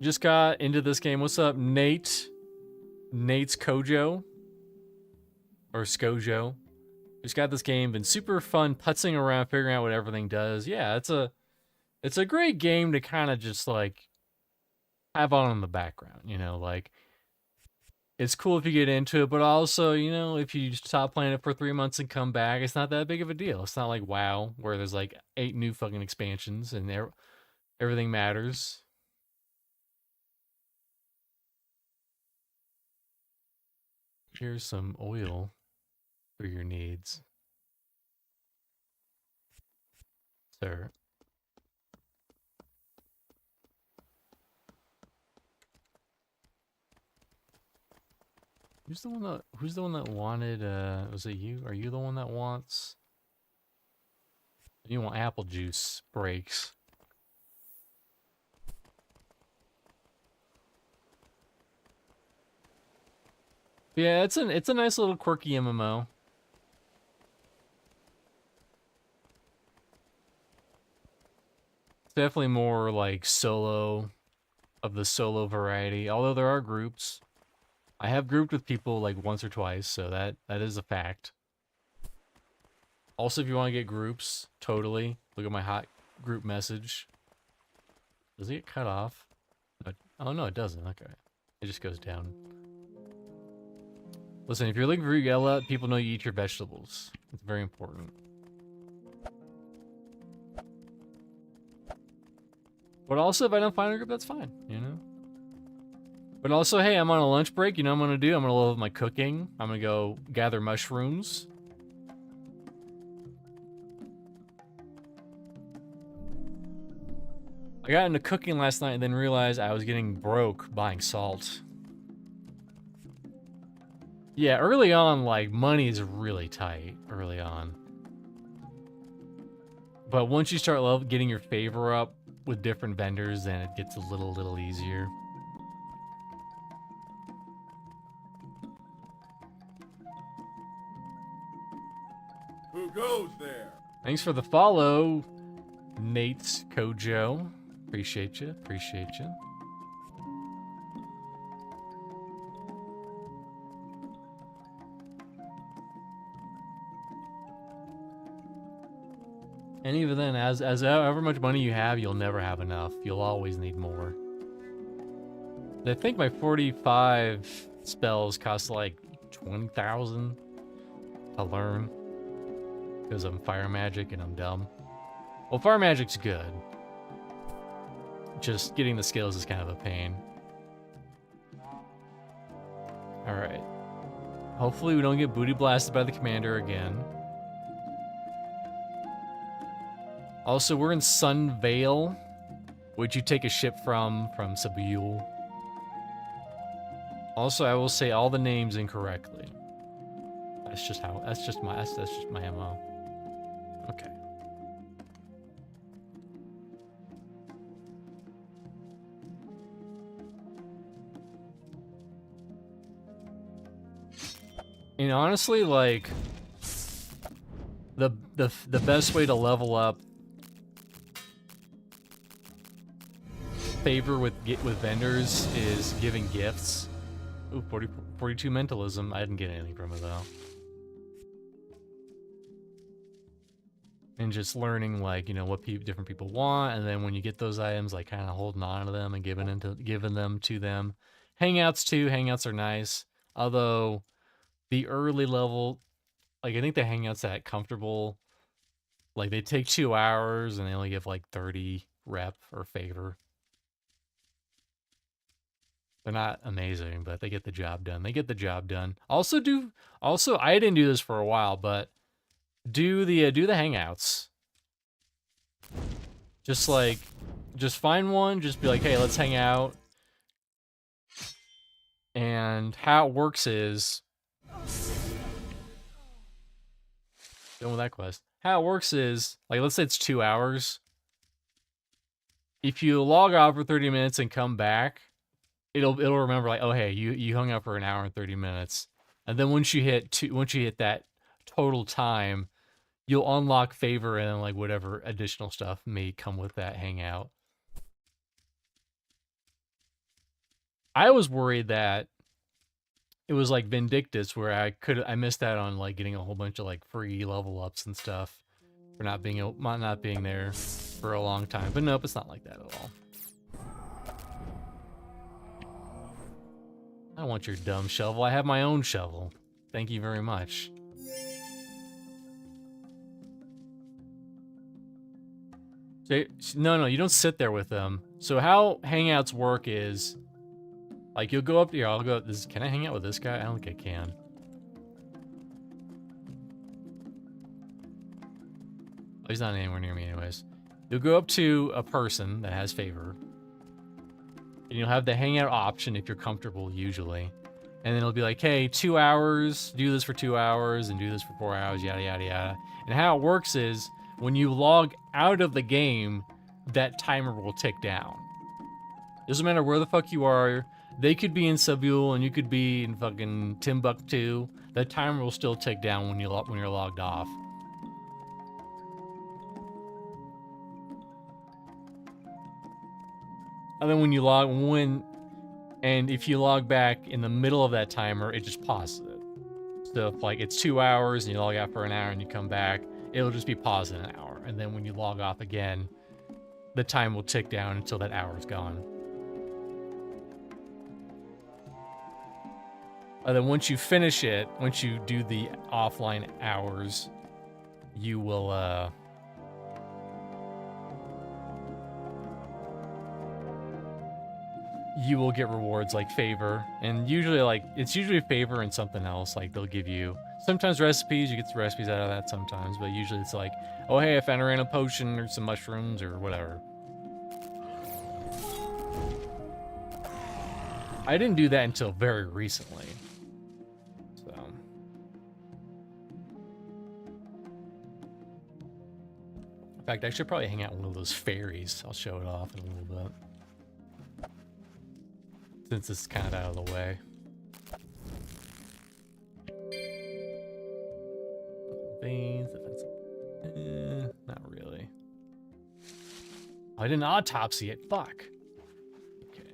Just got into this game. What's up, Nate? Nate's Kojo. Or Skojo. Just got this game. Been super fun putzing around, figuring out what everything does. Yeah, it's a great game to kind of just like have on in the background, you know, like it's cool if you get into it, but also, you know, if you stop playing it for 3 months and come back, it's not that big of a deal. It's not like WoW, where there's like 8 new fucking expansions and everything matters. Here's some oil for your needs, sir. Who's the one that wanted, was it you? Are you the one that wants? You want apple juice breaks. Yeah, it's a nice little quirky MMO. It's definitely more like solo, of the solo variety, although there are groups. I have grouped with people like once or twice, so that is a fact. Also, if you want to get groups, totally. Look at my hot group message. Does it get cut off? Oh no, it doesn't. Okay. It just goes down. Listen, if you're looking for yell out, people know you eat your vegetables. It's very important. But also, if I don't find a group, that's fine, you know? But also, hey, I'm on a lunch break. You know what I'm going to do? I'm going to level up my cooking. I'm going to go gather mushrooms. I got into cooking last night and then realized I was getting broke buying salt. Yeah, early on, like, money is really tight early on. But once you start getting your favor up with different vendors, then it gets a little easier. Thanks for the follow, Nate Kojo. Appreciate you. Appreciate you. And even then, as however much money you have, you'll never have enough. You'll always need more. I think my 45 spells cost like 20,000 to learn because I'm fire magic and I'm dumb. Well, fire magic's good. Just getting the skills is kind of a pain. All right. Hopefully we don't get booty blasted by the commander again. Also, we're in Sunvale, which you take a ship from Sabule. Also, I will say all the names incorrectly. That's just my MO. Okay. And honestly, like the best way to level up favor with vendors is giving gifts. Ooh, 42 mentalism. I didn't get anything from it though. And just learning, like, you know, what different people want, and then when you get those items, like kind of holding on to them and giving them to them. Hangouts too. Hangouts are nice, although the early level, like I think the hangouts at comfortable, like they take 2 hours and they only give like 30 rep or favor. They're not amazing, but they get the job done. They get the job done. Also, I didn't do this for a while, but do the hangouts. Just find one. Just be like, hey, let's hang out. And how it works is, done with that quest. How it works is, like, let's say it's 2 hours. If you log off for 30 minutes and come back, it'll remember, like, oh hey, you hung out for an hour and 30 minutes, and then once you hit that total time, you'll unlock favor and then like whatever additional stuff may come with that hangout. I was worried that it was like Vindictus, where I missed out on like getting a whole bunch of like free level ups and stuff for not being there for a long time. But nope, it's not like that at all. I don't want your dumb shovel. I have my own shovel. Thank you very much. No, you don't sit there with them. So how hangouts work is, like, you'll go up here. I'll go. Can I hang out with this guy? I don't think I can. Oh, he's not anywhere near me, anyways. You'll go up to a person that has favor, and you'll have the hangout option if you're comfortable, usually. And then it'll be like, hey, 2 hours, do this for 2 hours, and do this for 4 hours, yada, yada, yada. And how it works is, when you log out of the game, that timer will tick down. Doesn't matter where the fuck you are. They could be in Sabule, and you could be in fucking Timbuktu. That timer will still tick down when you're logged off. And then if you log back in the middle of that timer, it just pauses it. So if like it's 2 hours and you log out for an hour and you come back, it'll just be paused in an hour. And then when you log off again, the time will tick down until that hour's gone. And then once you finish it, once you do the offline hours, you will get rewards like favor, and usually it's usually favor and something else. Like they'll give you sometimes recipes. You get the recipes out of that sometimes, but usually it's like, oh hey, I found a random potion or some mushrooms or whatever. I didn't do that until very recently. So in fact, I should probably hang out with one of those fairies. I'll show it off in a little bit, since it's kind of out of the way. Veins, defensive. Not really. I didn't autopsy it. Fuck. Okay.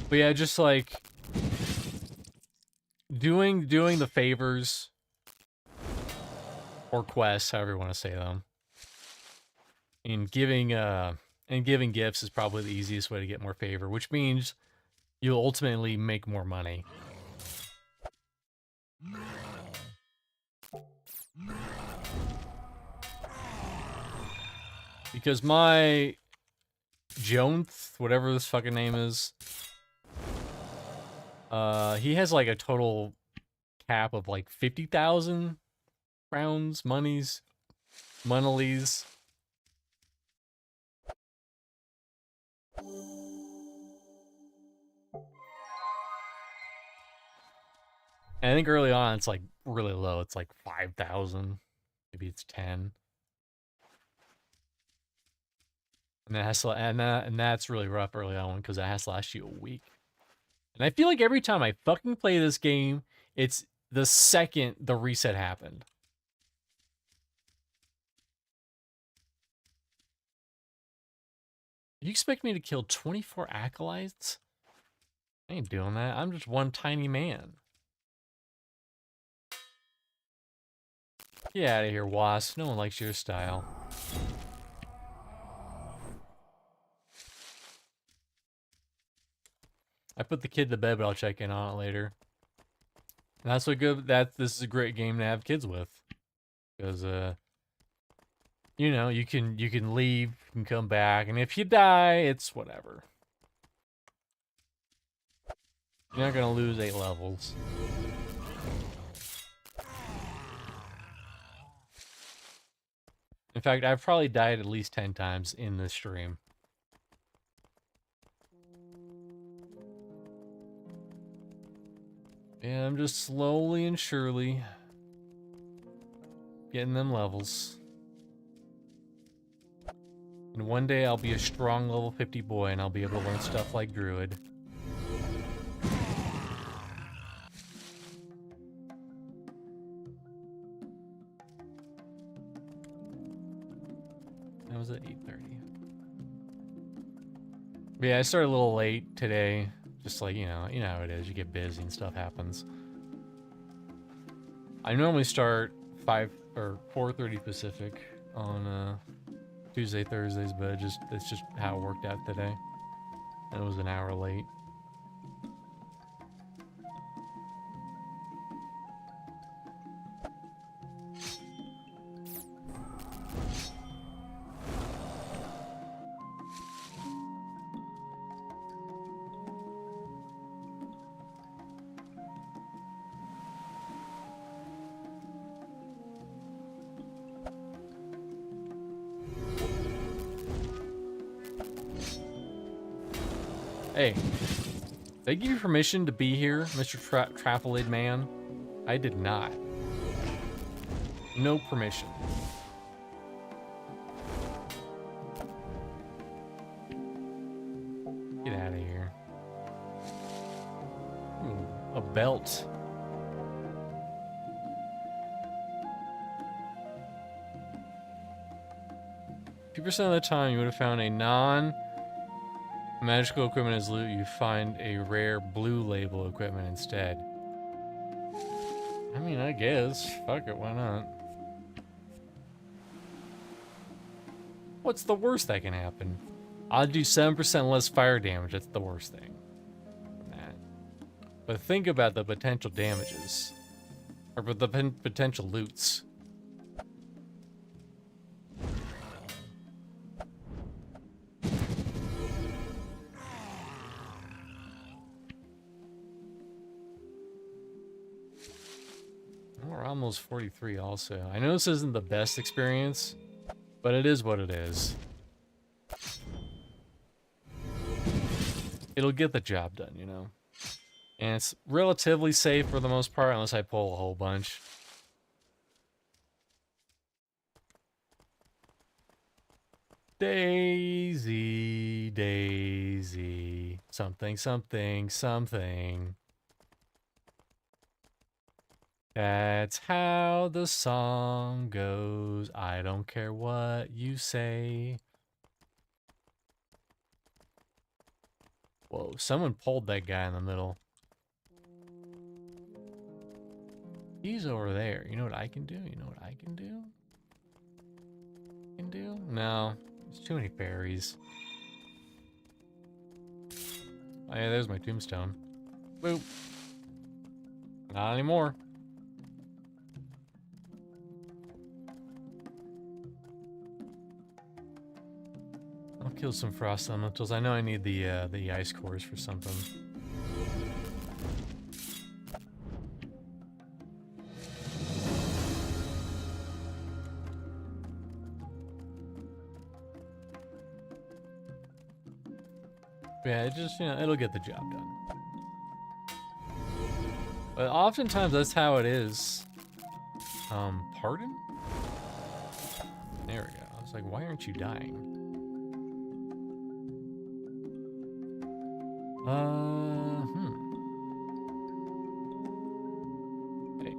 But yeah, just like doing the favors or quests, however you want to say them, and giving gifts is probably the easiest way to get more favor, which means you'll ultimately make more money. Because my Jones, whatever this fucking name is, he has like a total cap of like 50,000 crowns, monies. And I think early on it's like really low. It's like 5,000. Maybe it's 10. And that has to, and that's really rough early on because that has to last you a week. And I feel like every time I fucking play this game, it's the second the reset happened. You expect me to kill 24 acolytes? I ain't doing that. I'm just one tiny man. Get out of here, Wasp. No one likes your style. I put the kid to bed, but I'll check in on it later. And that's what good. This is a great game to have kids with, because you know, you can leave, you can come back, and if you die, it's whatever. You're not gonna lose 8 levels. In fact, I've probably died at least 10 times in this stream. Yeah, I'm just slowly and surely getting them levels. And one day I'll be a strong level 50 boy and I'll be able to learn stuff like Druid. That was at 8:30. But yeah, I started a little late today. Just like, you know how it is. You get busy and stuff happens. I normally start 5 or 4:30 Pacific on Tuesday, Thursdays, but it's just how it worked out today. And it was an hour late. Hey, did I give you permission to be here, Mr. Traffalid Man? I did not. No permission. Get out of here. Ooh, a belt. Percent of the time you would have found a non-magical equipment as loot, you find a rare blue label equipment instead. I mean, I guess. Fuck it, why not? What's the worst that can happen? I'll do 7% less fire damage. That's the worst thing. But think about the potential damages. Or the potential loots. We're almost 43 also. I know this isn't the best experience, but it is what it is. It'll get the job done, you know? And it's relatively safe for the most part, unless I pull a whole bunch. Daisy, Daisy, something, something, something. That's how the song goes. I don't care what you say. Whoa, someone pulled that guy in the middle. He's over there. You know what I can do? You know what I can do? No, there's too many fairies. Oh yeah, there's my tombstone. Boop. Not anymore. I'll kill some frost elementals. I know I need the ice cores for something. Yeah, it just, you know, it'll get the job done. But oftentimes that's how it is. Pardon? There we go. I was like, why aren't you dying? Hey.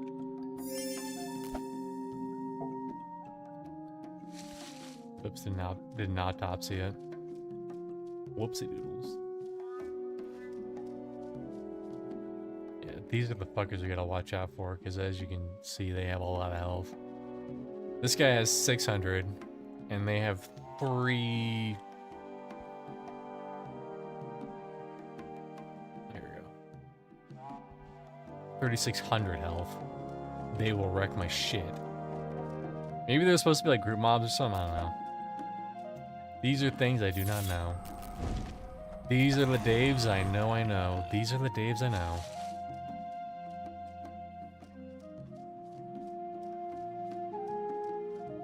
Oops, did not autopsy it. Whoopsie doodles. Yeah, these are the fuckers we gotta watch out for, because as you can see, they have a lot of health. This guy has 600, and they have 3... There we go. 3,600 health. They will wreck my shit. Maybe they're supposed to be like group mobs or something, I don't know. These are things I do not know. These are the Daves I know. These are the Daves I know.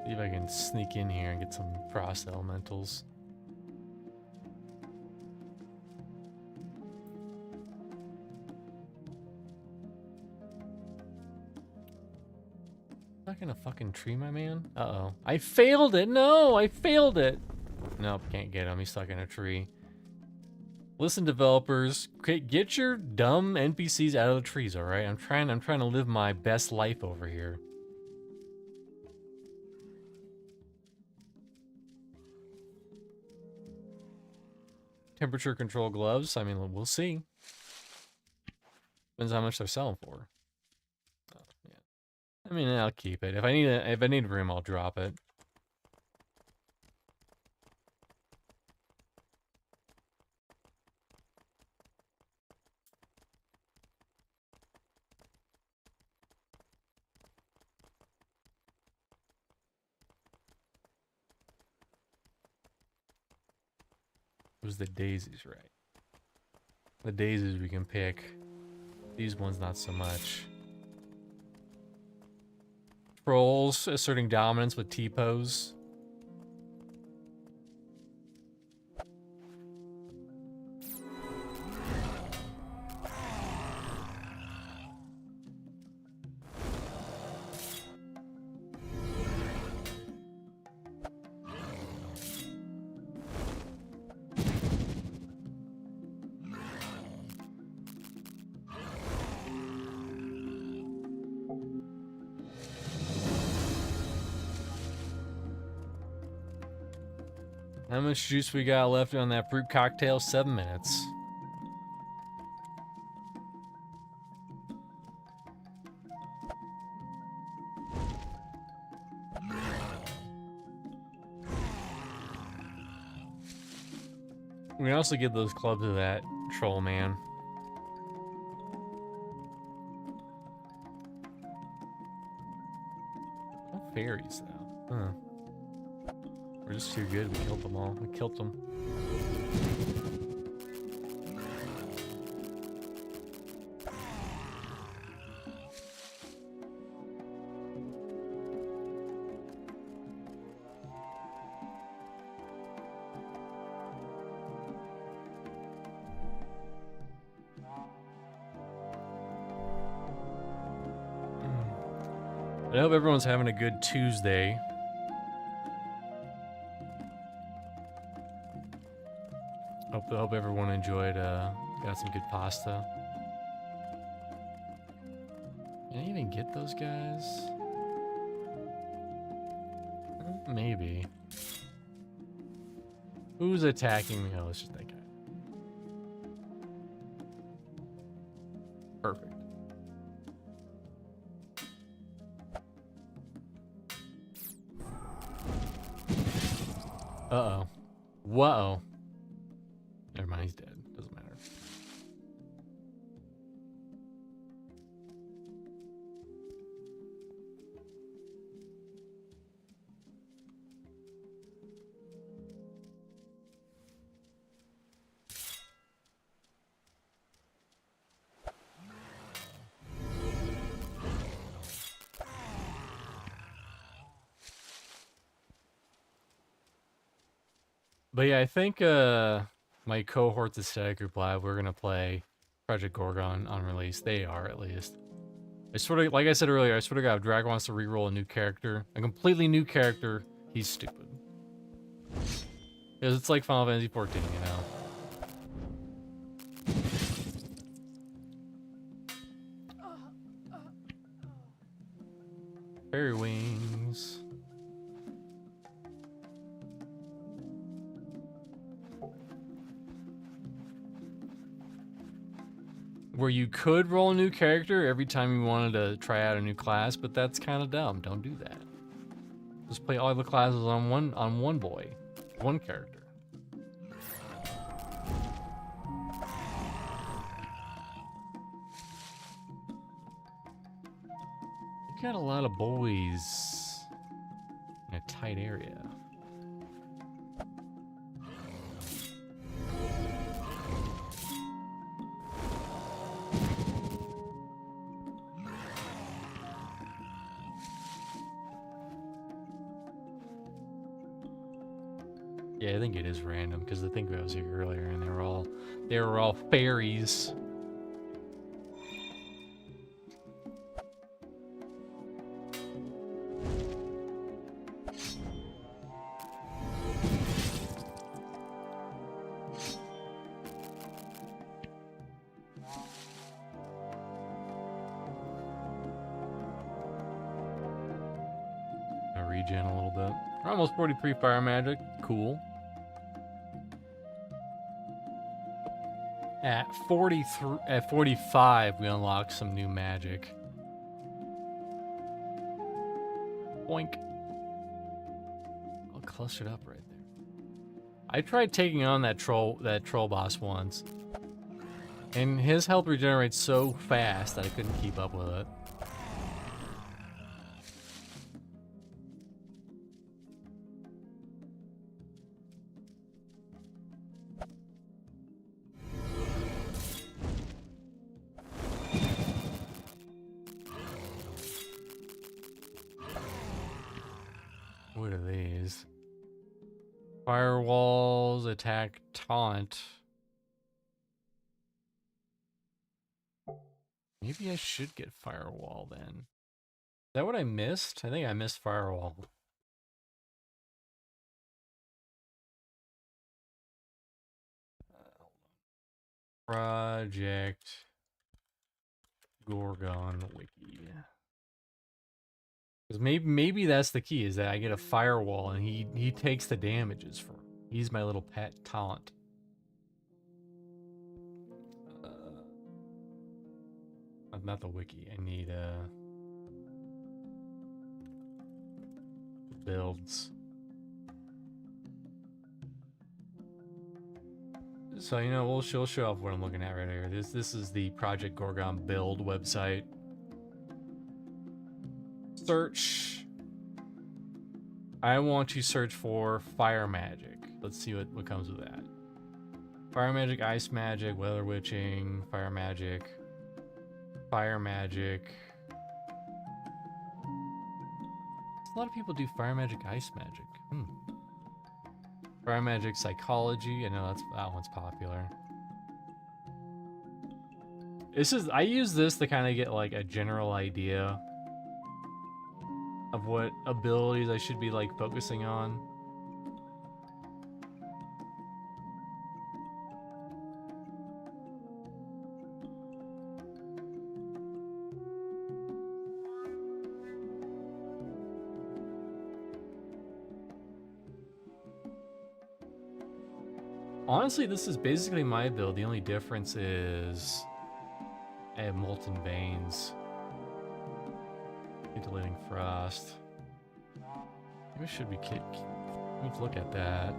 See if I can sneak in here and get some frost elementals. Stuck in a fucking tree, my man? Uh-oh. I failed it! No! I failed it! Nope, can't get him. He's stuck in a tree. Listen, developers, get your dumb NPCs out of the trees, alright? I'm trying to live my best life over here. Temperature control gloves. I mean, we'll see. Depends how much they're selling for. Oh, yeah. I mean, I'll keep it. If I need room, I'll drop it. It was the daisies, right? The daisies we can pick. These ones not so much. Trolls asserting dominance with T-pose. How much juice we got left on that fruit cocktail? 7 minutes. We can also give those clubs to that troll man. No fairies though. Huh. We're just too good. We killed them all. We killed them. I hope everyone's having a good Tuesday. Hope everyone enjoyed, got some good pasta. And even even get those guys? Maybe. Who's attacking me? Oh, it's just that guy. Perfect. Uh-oh. Whoa. Never mind, he's dead. Doesn't matter. But yeah, I think my cohort's aesthetic group live, we're gonna play Project Gorgon on release. They are, at least. I sort of, like I said earlier, I sort of got if Drag wants to reroll a new character, a completely new character, he's stupid. Because it's like Final Fantasy 14, you know? Fairy wings. Where you could roll a new character every time you wanted to try out a new class, but that's kind of dumb. Don't do that. Just play all the classes on one boy, one character. You got a lot of boys in a tight area. Yeah, I think it is random because I think I was here earlier and they were all fairies. A regen a little bit. We're almost 43 fire magic. Cool. At 45, we unlock some new magic. Boink. All clustered up right there. I tried taking on that troll boss once, and his health regenerates so fast that I couldn't keep up with it. What are these? Firewalls, attack, taunt. Maybe I should get firewall then. Is that what I missed? I think I missed firewall. Project Gorgon wiki. Because maybe that's the key, is that I get a firewall and he takes the damages for me. He's my little pet taunt. Not the wiki. I need builds. So you know, she'll show off what I'm looking at right here. This is the Project Gorgon build website. Search. I want to search for fire magic. Let's see what comes with that. Fire magic, ice magic, weather witching, fire magic, fire magic. A lot of people do fire magic, ice magic. Fire magic, psychology. I know that one's popular. I use this to kind of get like a general idea of what abilities I should be like focusing on. Honestly, this is basically my build. The only difference is I have molten veins. Scintillating frost. Maybe should we kick? We need to look at that.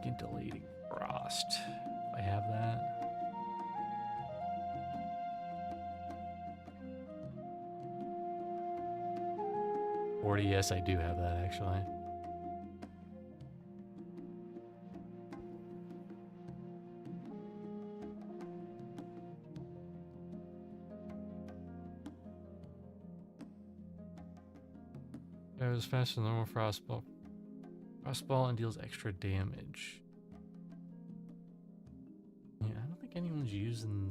Scintillating frost. I have that. Yes, I do have that actually. It was faster than normal frostball. Frostball and deals extra damage. Yeah, I don't think anyone's using.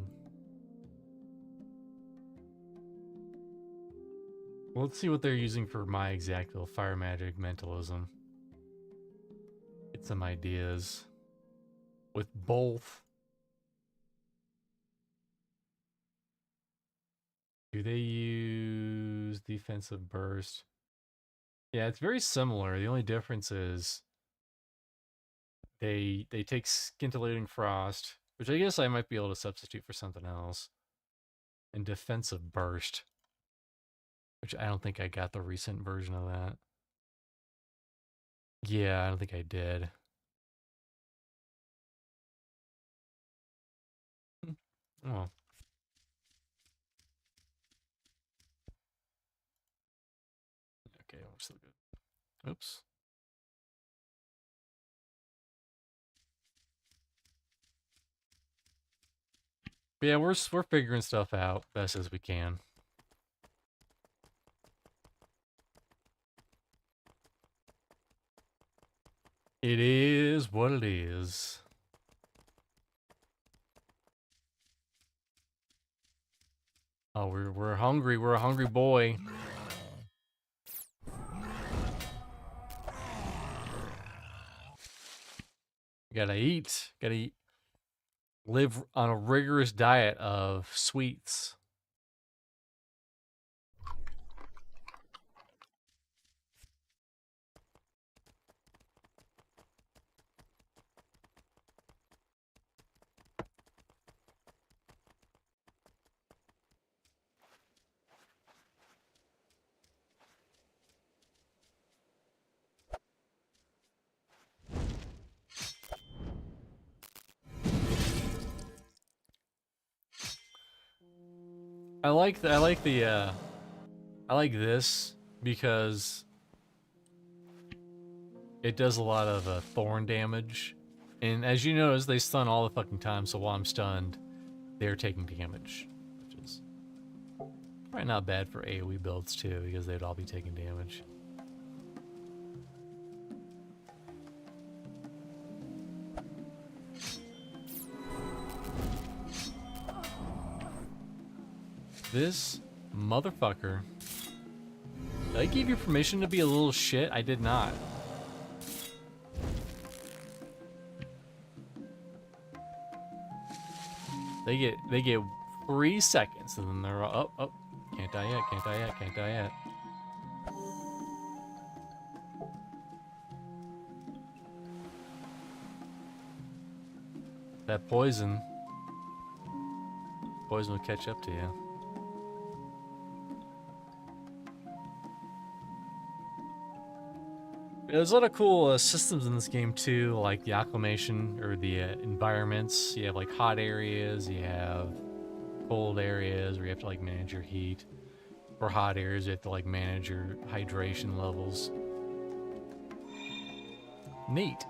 Well, let's see what they're using for my exact little fire magic mentalism. Get some ideas. With both. Do they use defensive burst? Yeah, it's very similar. The only difference is they take scintillating frost, which I guess I might be able to substitute for something else. And defensive burst. Which I don't think I got the recent version of that. Yeah, I don't think I did. Oh. Okay, we're still good. Oops. But yeah, we're figuring stuff out best as we can. It is what it is. Oh, we're hungry. We're a hungry boy. Gotta eat. Gotta eat. Live on a rigorous diet of sweets. I like this because it does a lot of thorn damage. And as you notice, they stun all the fucking time, so while I'm stunned, they're taking damage. Which is probably not bad for AoE builds too, because they'd all be taking damage. This motherfucker. Did I give you permission to be a little shit? I did not. They get 3 seconds and then they're all, oh, can't die yet, can't die yet, can't die yet. That poison will catch up to you. There's a lot of cool systems in this game too, like the acclimation or the environments. You have like hot areas, you have cold areas where you have to like manage your heat. For hot areas, you have to like manage your hydration levels. Neat.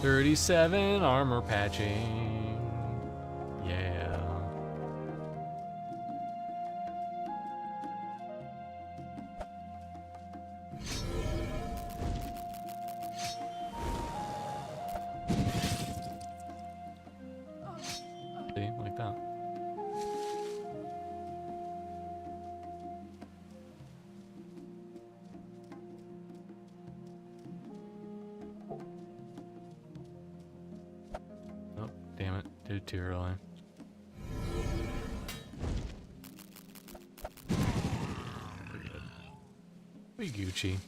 $37 armor patching. Yeah. See, like that. Oh, damn it. Did it too early. We Gucci.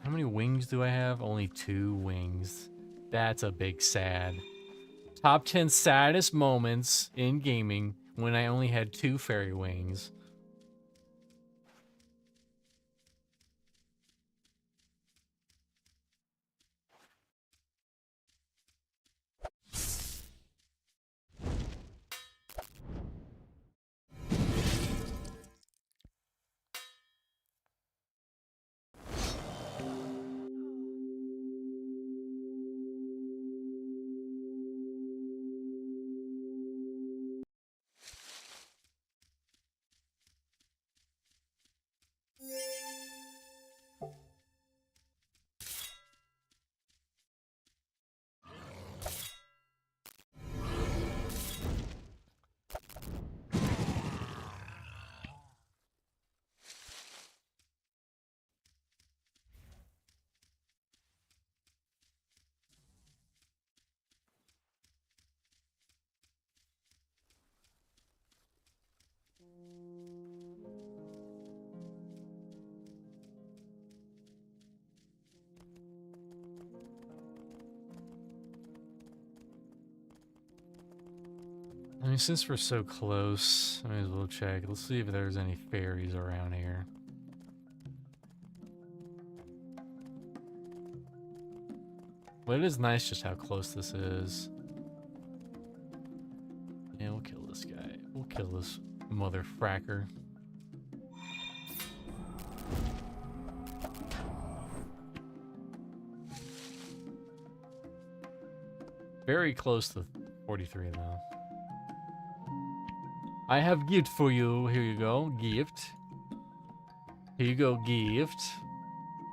How many wings do I have? Only 2 wings. That's a big sad. Top 10 saddest moments in gaming when I only had 2 fairy wings. I mean, since we're so close, I may as well check. Let's see if there's any fairies around here. But it is nice just how close this is. Yeah, we'll kill this guy. We'll kill this motherfracker. Very close to 43 though. I have gift for you. Here you go. Gift. Here you go, gift.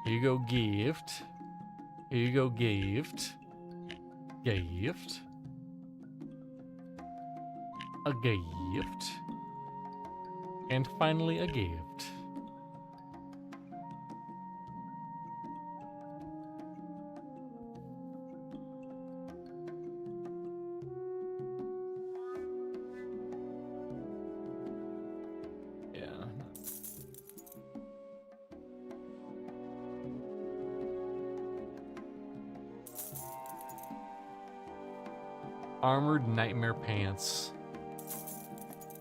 Here you go, gift. Here you go, gift. Gift. A gift. And finally a gift. Armored nightmare pants.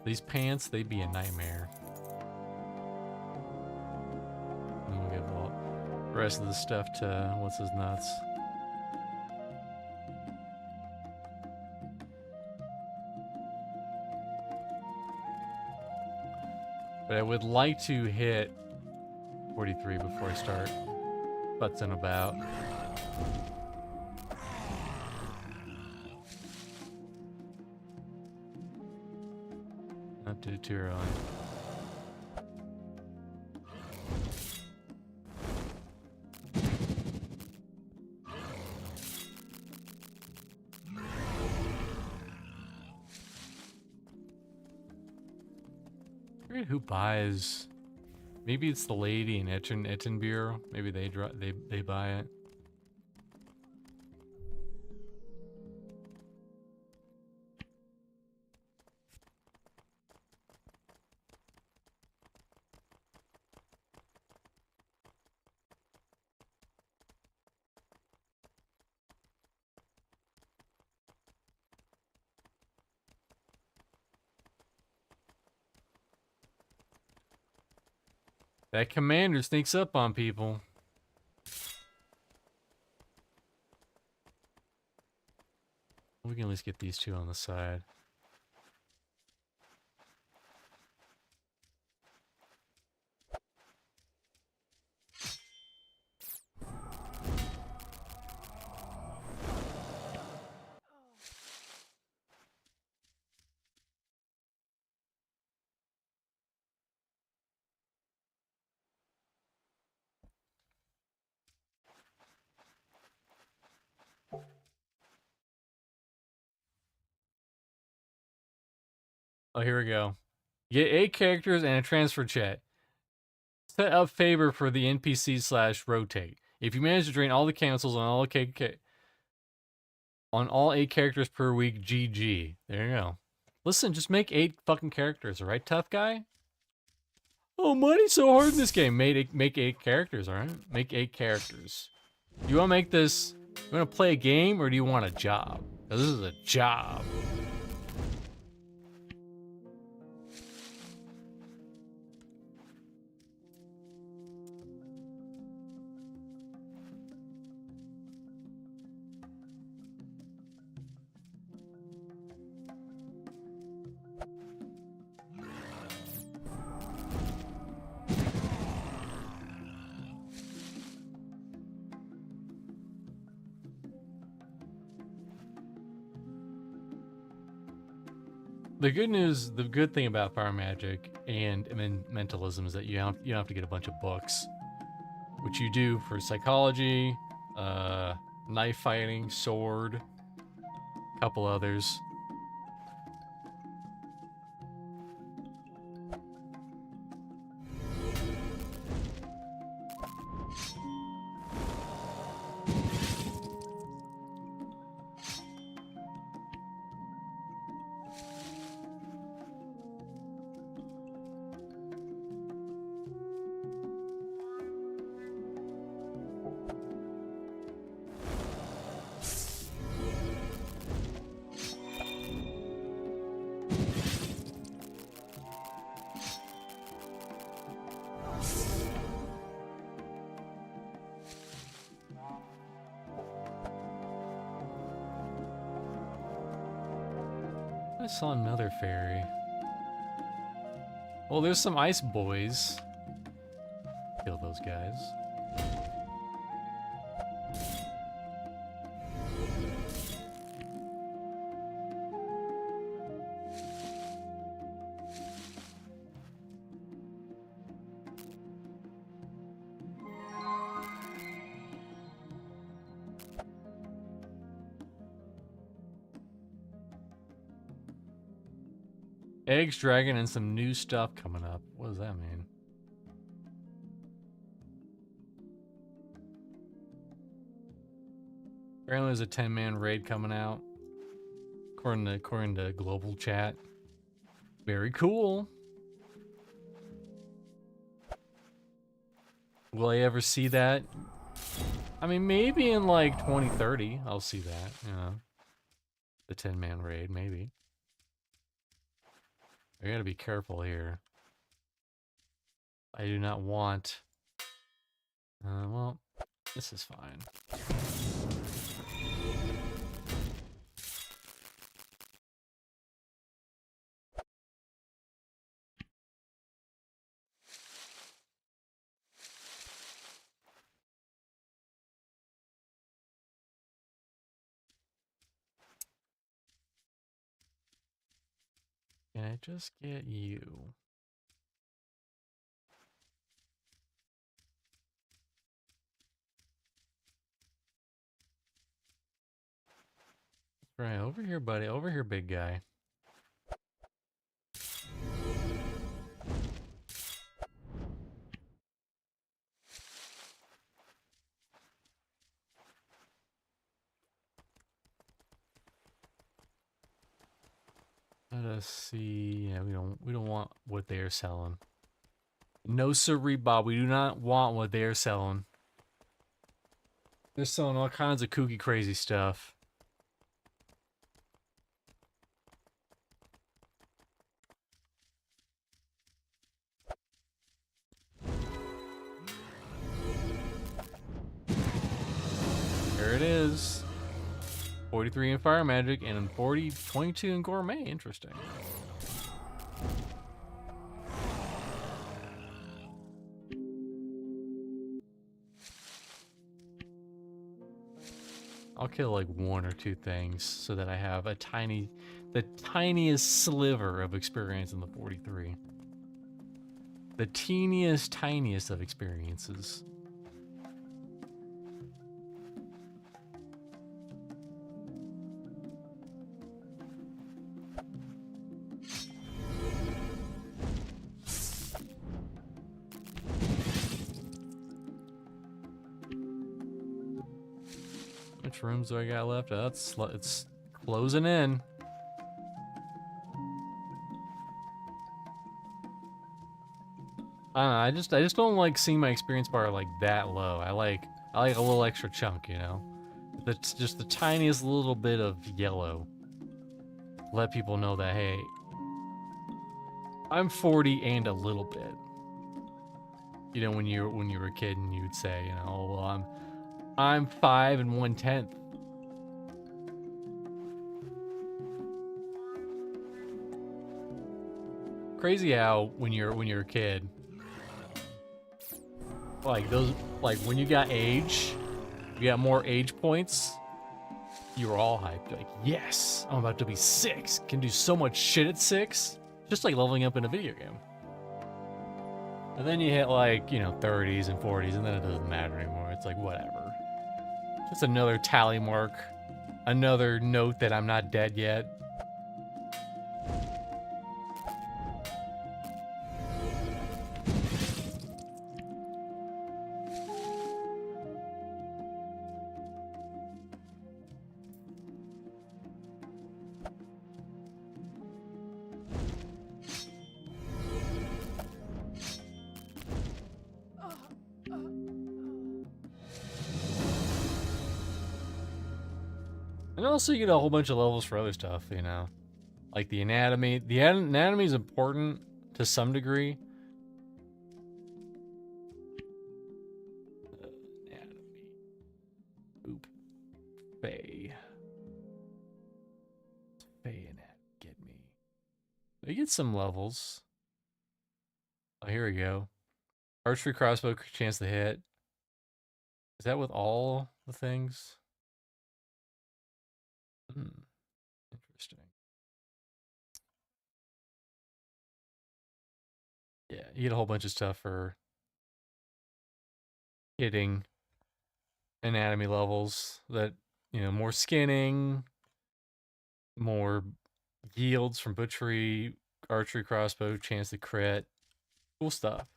These pants, they be a nightmare. And we'll give all the rest of the stuff to what's his nuts. But I would like to hit 43 before I start futzing about. Not too early. Who buys? Maybe it's the lady in Ettenbureau. Maybe they buy it. That commander sneaks up on people. We can at least get these 2 on the side. Oh, here we go. Get 8 characters and a transfer chat. Set up favor for the NPC/rotate. If you manage to drain all the cancels on all 8 characters per week, GG. There you go. Listen, just make 8 fucking characters, alright, tough guy? Oh, money's so hard in this game. Make 8 characters, all right? Make 8 characters. You want to make this? You want to play a game or do you want a job? 'Cause this is a job. The good thing about fire magic and mentalism is that you don't have to get a bunch of books, which you do for psychology, knife fighting, sword, a couple others. I saw another fairy. Well, there's some ice boys. Kill those guys. Eggs, dragon, and some new stuff coming up. What does that mean? Apparently there's a 10-man raid coming out. According to global chat. Very cool. Will I ever see that? I mean, maybe in like 2030, I'll see that, you know. The 10-man raid, maybe. I gotta be careful here. I do not want... well, this is fine. Can I just get you? Right, over here, buddy. Over here, big guy. Let us see. Yeah, we don't want what they're selling. No siree, Bob. We do not want what they're selling. They're selling all kinds of kooky, crazy stuff. There it is. 43 in fire magic and 22 in gourmet. Interesting. I'll kill like 1 or 2 things so that I have the tiniest sliver of experience in the 43. The tiniest of experiences. Which rooms do I got left? It's closing in. I don't know, I just don't like seeing my experience bar like that low. I like a little extra chunk, you know? That's just the tiniest little bit of yellow. Let people know that, hey, I'm 40 and a little bit. You know, when you were a kid and you would say, you know, oh, well, I'm 5 and 1/10. Crazy how when you're a kid, like when you got age, you got more age points. You were all hyped, like, yes, I'm about to be 6. Can do so much shit at 6, just like leveling up in a video game. And then you hit like, you know, 30s and 40s, and then it doesn't matter anymore. It's like whatever. Just another tally mark, another note that I'm not dead yet. And also you get a whole bunch of levels for other stuff, you know. Like the anatomy. The anatomy is important to some degree. Anatomy. Oop. Faye. Faye and that get me. They get some levels. Oh, here we go. Archery crossbow chance to hit. Is that with all the things? Interesting. Yeah, you get a whole bunch of stuff for hitting anatomy levels that, you know, more skinning, more yields from butchery, archery crossbow, chance to crit. Cool stuff.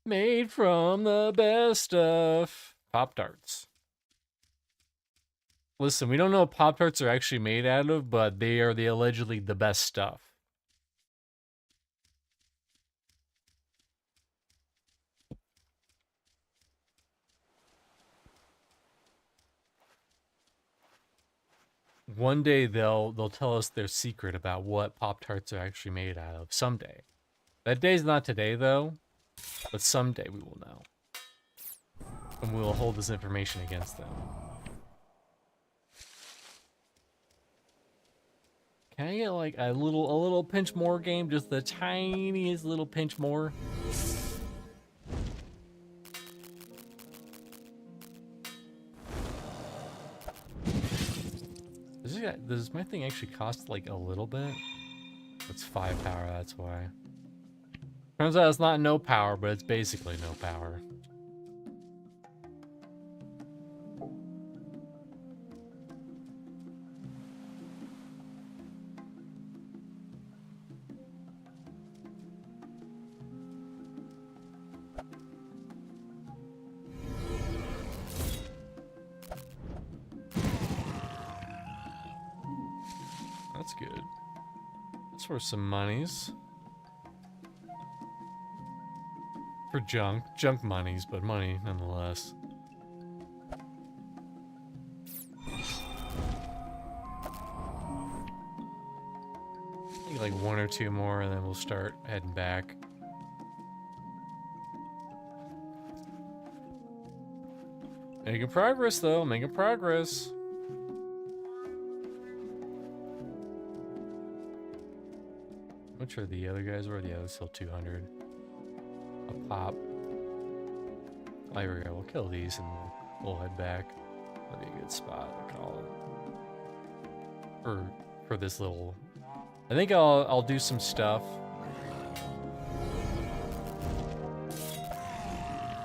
Made from the best stuff. Pop-Tarts. Listen, we don't know what Pop-Tarts are actually made out of, but they are allegedly the best stuff. One day they'll tell us their secret about what Pop-Tarts are actually made out of. Someday. That day's not today, though. But someday we will know. And we will hold this information against them. Can I get like a little pinch more game? Just the tiniest little pinch more? Does my thing actually cost like a little bit? It's 5 power, that's why. Turns out it's not no power, but it's basically no power. That's good. That's worth some monies. For junk monies, but money nonetheless. I think like 1 or 2 more and then we'll start heading back. Making progress though, making progress. How much are the other guys were? The other still 200. A pop. Oh, here we go. We'll kill these and we'll head back. That'd be a good spot to call it. For this little. I think I'll do some stuff.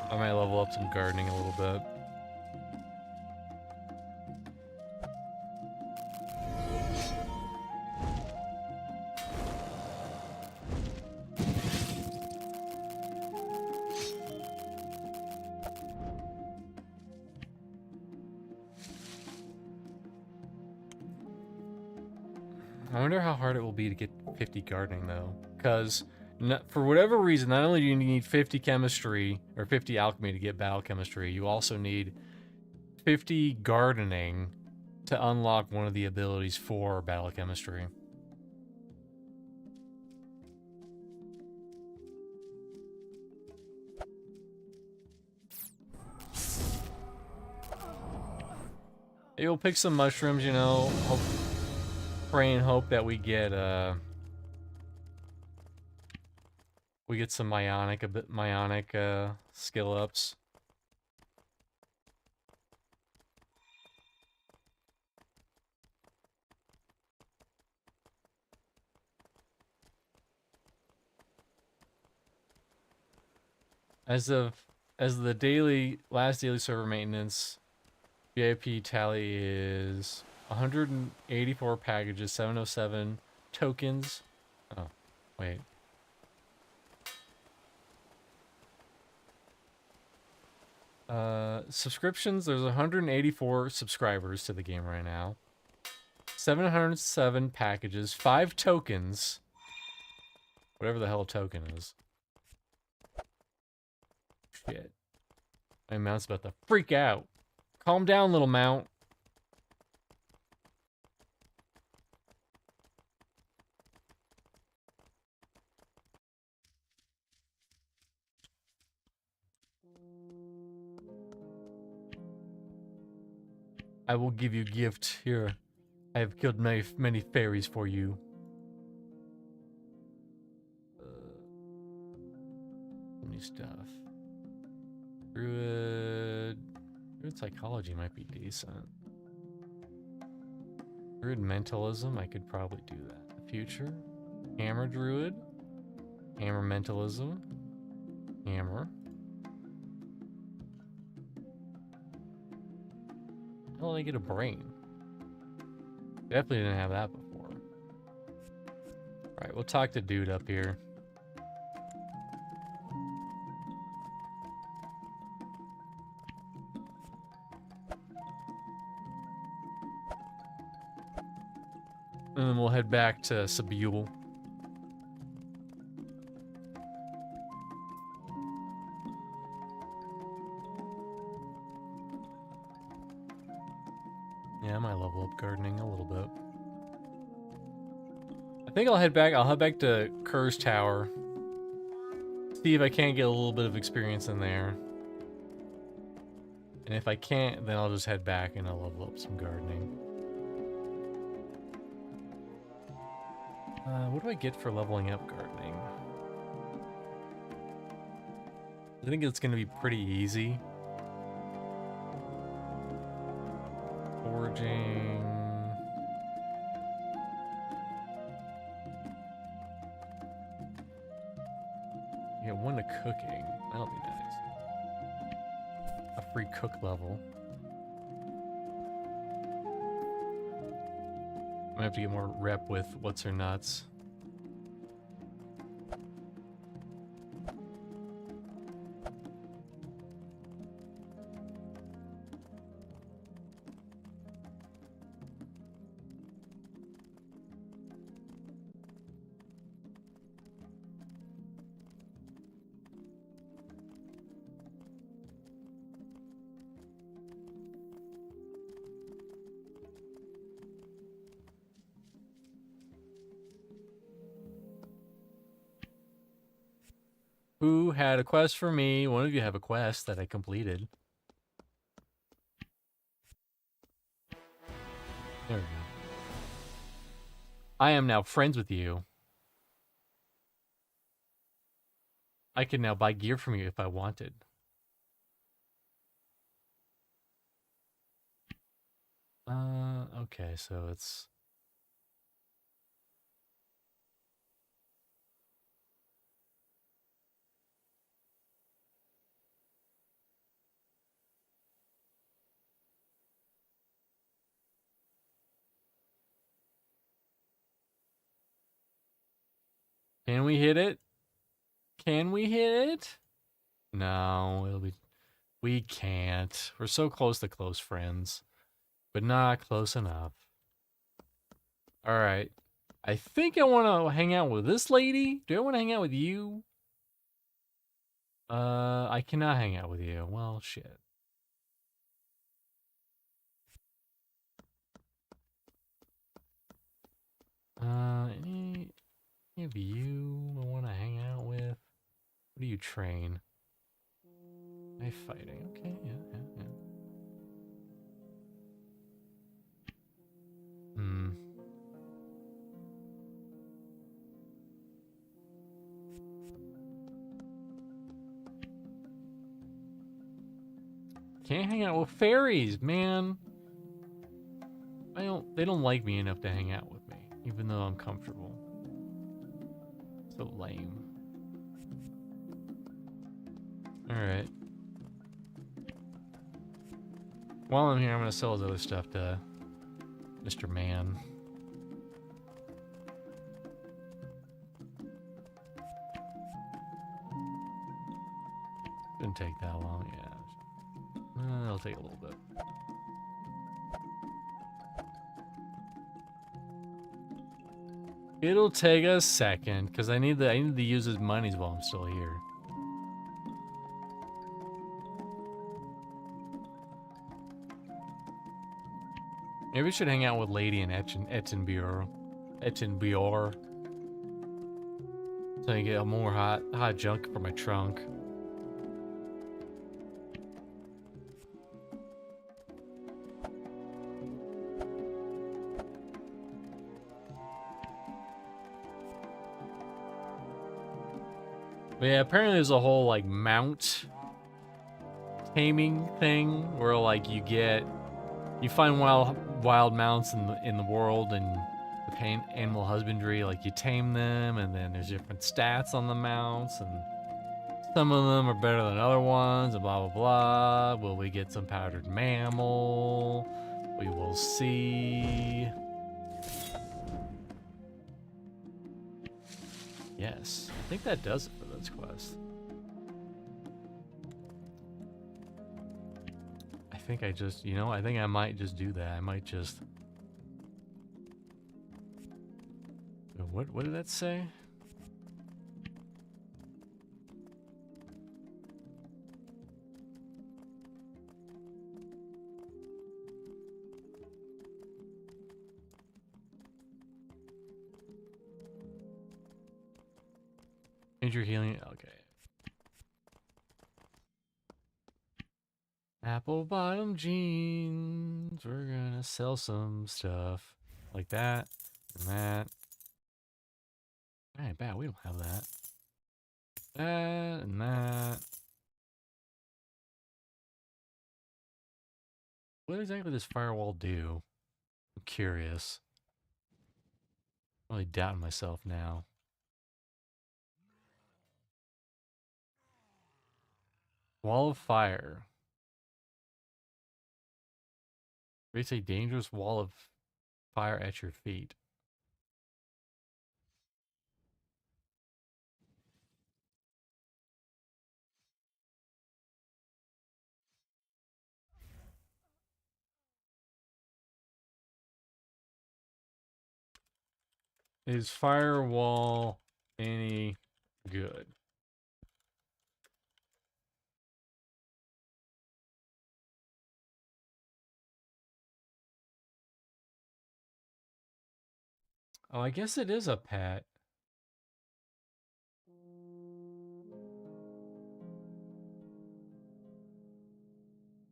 I might level up some gardening a little bit. I wonder how hard it will be to get 50 gardening, though. Because, for whatever reason, not only do you need 50 chemistry, or 50 alchemy to get battle chemistry, you also need 50 gardening to unlock one of the abilities for battle chemistry. Maybe we'll pick some mushrooms, you know, pray and hope that we get some Myonic skill ups. As the last daily server maintenance, VIP tally is 184 packages, 707 tokens. Oh, wait. Subscriptions, there's 184 subscribers to the game right now. 707 packages, 5 tokens. Whatever the hell a token is. Shit. My mount's about to freak out. Calm down, little mount. I will give you gift. Here, I have killed many fairies for you. New stuff. Druid psychology might be decent. Druid mentalism, I could probably do that. Future. Hammer druid. Hammer mentalism. Hammer. How did I get a brain? Definitely didn't have that before. Alright, we'll talk to dude up here. And then we'll head back to Sebule. Yeah, I might level up gardening a little bit. I think I'll head back to Kerr's Tower. See if I can't get a little bit of experience in there. And if I can't, then I'll just head back and I'll level up some gardening. What do I get for leveling up gardening? I think it's gonna be pretty easy. Foraging. Yeah, 1 to cooking. That'll be nice. A free cook level. I'm gonna have to get more rep with what's her nuts. Who had a quest for me? One of you have a quest that I completed. There we go. I am now friends with you. I can now buy gear from you if I wanted. Okay, so it's... Can we hit it? Can we hit it? No, it'll be... We can't. We're so close to close friends. But not close enough. Alright. I think I want to hang out with this lady. Do I want to hang out with you? I cannot hang out with you. Well, shit. Any of you I want to hang out with? What do you train? Knife fighting. Okay, yeah. Can't hang out with fairies, man. They don't like me enough to hang out with me, even though I'm comfortable. So lame. Alright. While I'm here, I'm gonna sell his other stuff to Mr. Man. Didn't take that long, yeah. It'll take a little bit. It'll take a second, because I need to use his monies while I'm still here. Maybe we should hang out with Lady in Ettenbior. So I can get more hot junk for my trunk. But yeah, apparently there's a whole like mount taming thing where like you find wild mounts in the world, and with animal husbandry, like you tame them, and then there's different stats on the mounts, and some of them are better than other ones, and blah blah blah. Will we get some powdered mammal? We will see. Yes, I think that does it for this quest. I think I just, I think I might just do that. I might just... What did that say? Major healing, okay. Apple bottom jeans. We're gonna sell some stuff like that and that. Alright, bad. We don't have that. That and that. What exactly does firewall do? I'm curious. I'm really doubting myself now. Wall of fire. Creates a dangerous wall of fire at your feet. Is firewall any good? Oh, I guess it is a pet.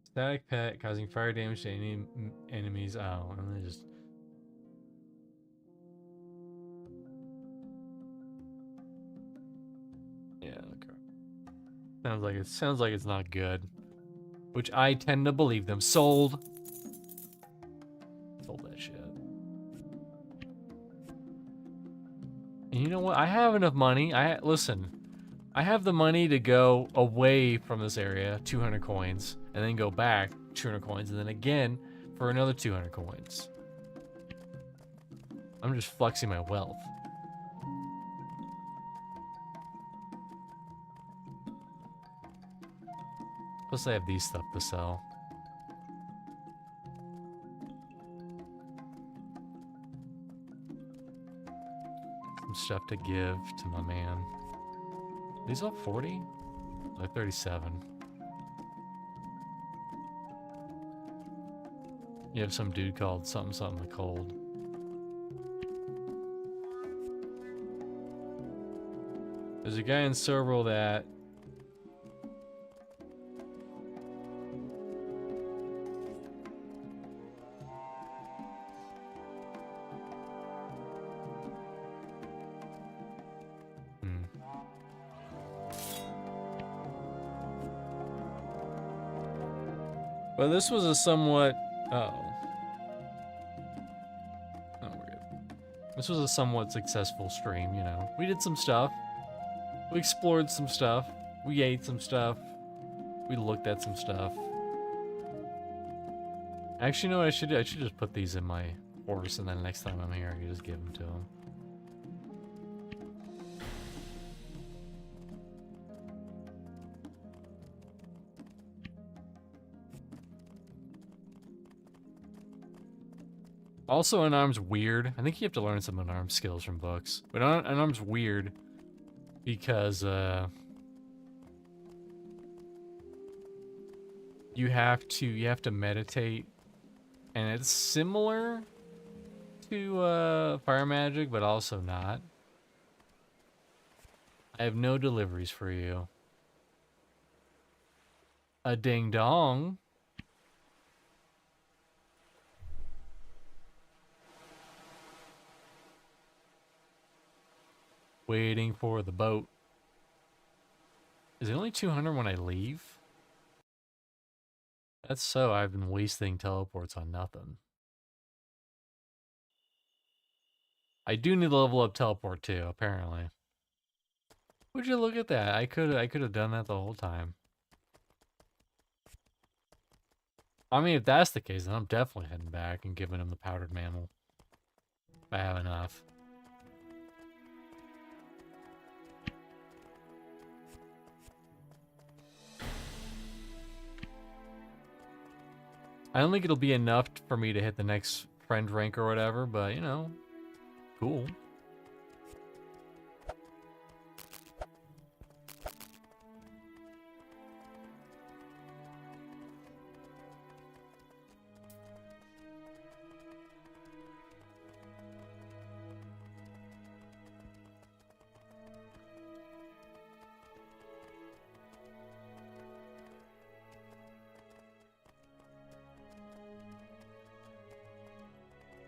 Static pet causing fire damage to any enemies. Oh, and they just... Yeah, okay. Sounds like it's not good. Which I tend to believe them. Sold. Sold that shit. And you know what? I have enough money. Listen. I have the money to go away from this area, 200 coins, and then go back, 200 coins, and then again for another 200 coins. I'm just flexing my wealth. Plus I have these stuff to sell. some stuff to give to my man. These all 40? They're 37. You have some dude called something something the cold. There's a guy in Serval that Well, this was a somewhat... Uh-oh. Oh, we're good. This was a somewhat successful stream, you know. We did some stuff. We explored some stuff. We ate some stuff. We looked at some stuff. Actually, no, I should just put these in my horse, and then next time I'm here, I can just give them to him. Also, unarmed's weird. I think you have to learn some unarmed skills from books. But unarmed's weird because you have to meditate, and it's similar to fire magic, but also not. I have no deliveries for you. A ding dong. Waiting for the boat. Is it only 200 when I leave? That's so. I've been wasting teleports on nothing. I do need to level up teleport too, apparently. Would you look at that? I could have done that the whole time. I mean, if that's the case, then I'm definitely heading back and giving him the powdered mammal. If I have enough. I don't think it'll be enough for me to hit the next friend rank or whatever, but, you know, cool.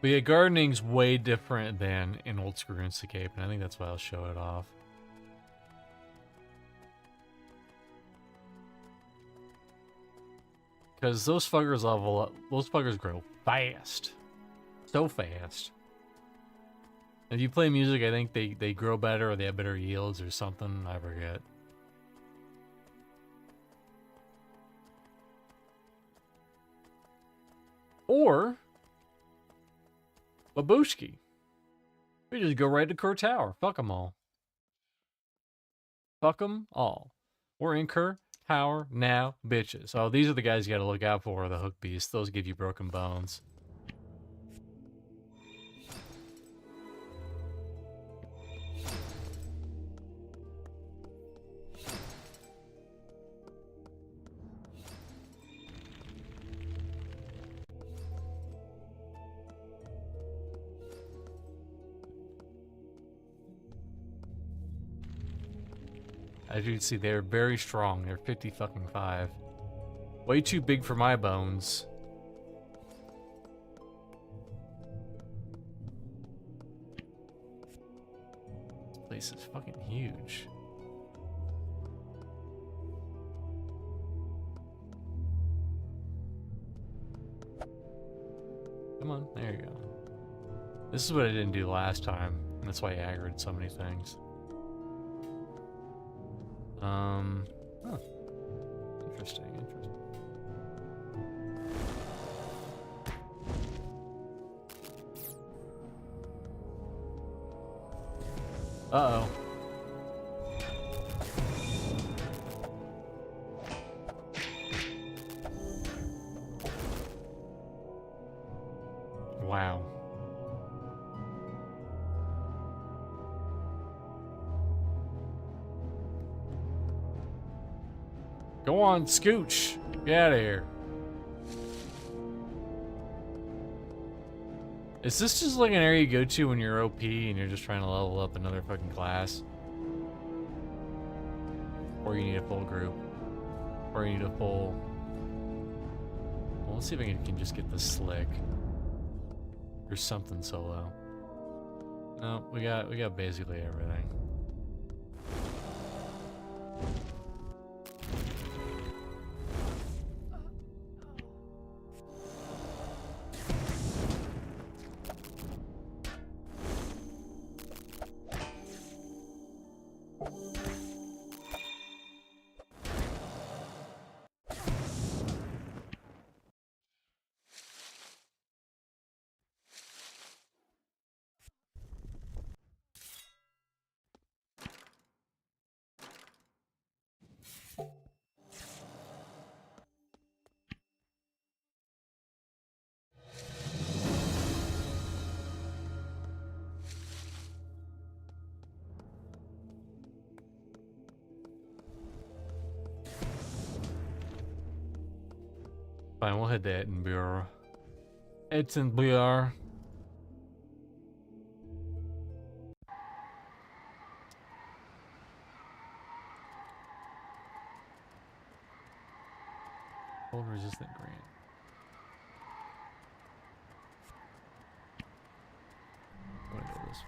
But yeah, gardening's way different than in old school RuneScape, and I think that's why I'll show it off. Because those fuckers level up, those fuckers grow fast. So fast. If you play music, I think they grow better or they have better yields or something, I forget. Or BlueSky. We just go right to Kerr Tower. Fuck them all. Fuck them all. We're in Kerr Tower now, bitches. Oh, these are the guys you gotta look out for, the hook beasts. Those give you broken bones. As you can see, they're very strong. They're 50 fucking 5. Way too big for my bones. This place is fucking huge. Come on, there you go. This is what I didn't do last time. And that's why I aggroed so many things. Huh. Interesting. Uh-oh. Wow. Go on, scooch. Get out of here. Is this just like an area you go to when you're OP and you're just trying to level up another fucking class? Or you need a full group? Or you need a full... Well, let's see if I can just get the slick. Or something solo. No, we got basically everything. Fine, we'll hit the Edinburgh. Edinburgh. Cold resistant green. I'm gonna go this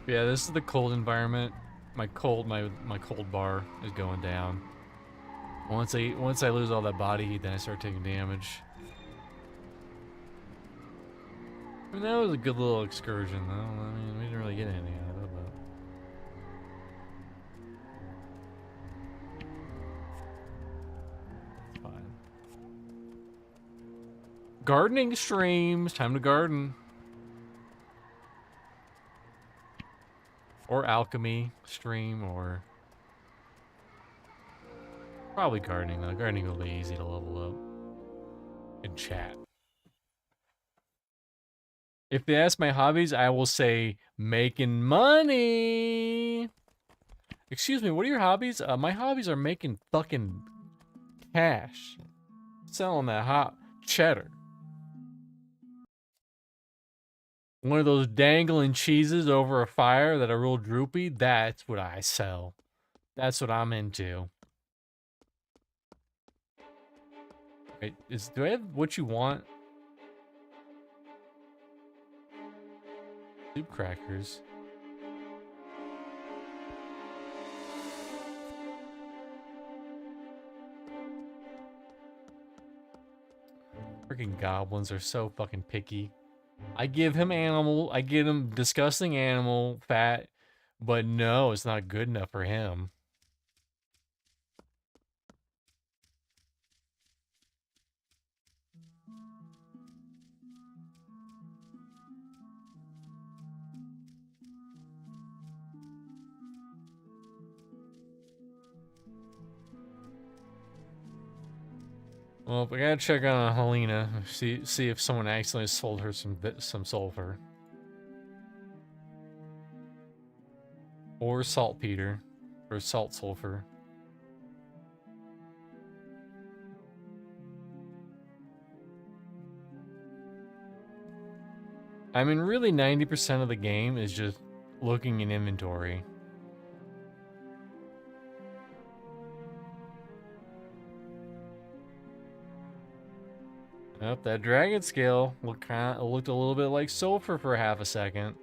way. Yeah, this is the cold environment. My cold bar is going down. Once I lose all that body heat, then I start taking damage. I mean, that was a good little excursion, though. I mean, we didn't really get anything out of it, but... It's fine. Gardening streams! Time to garden. Or alchemy stream, or... Probably gardening, though. Gardening will be easy to level up. And chat. If they ask my hobbies, I will say making money. Excuse me, what are your hobbies? My hobbies are making fucking cash. Selling that hot cheddar. One of those dangling cheeses over a fire that are real droopy, that's what I sell. That's what I'm into. Wait, do I have what you want? Soup crackers. Freaking goblins are so fucking picky. I give him disgusting animal fat, but no, it's not good enough for him. Well, we gotta check on Helena. See if someone accidentally sold her some sulfur. Or saltpeter. Or salt sulfur. I mean, really 90% of the game is just looking in inventory. Yep, that dragon scale looked a little bit like sulfur for half a second.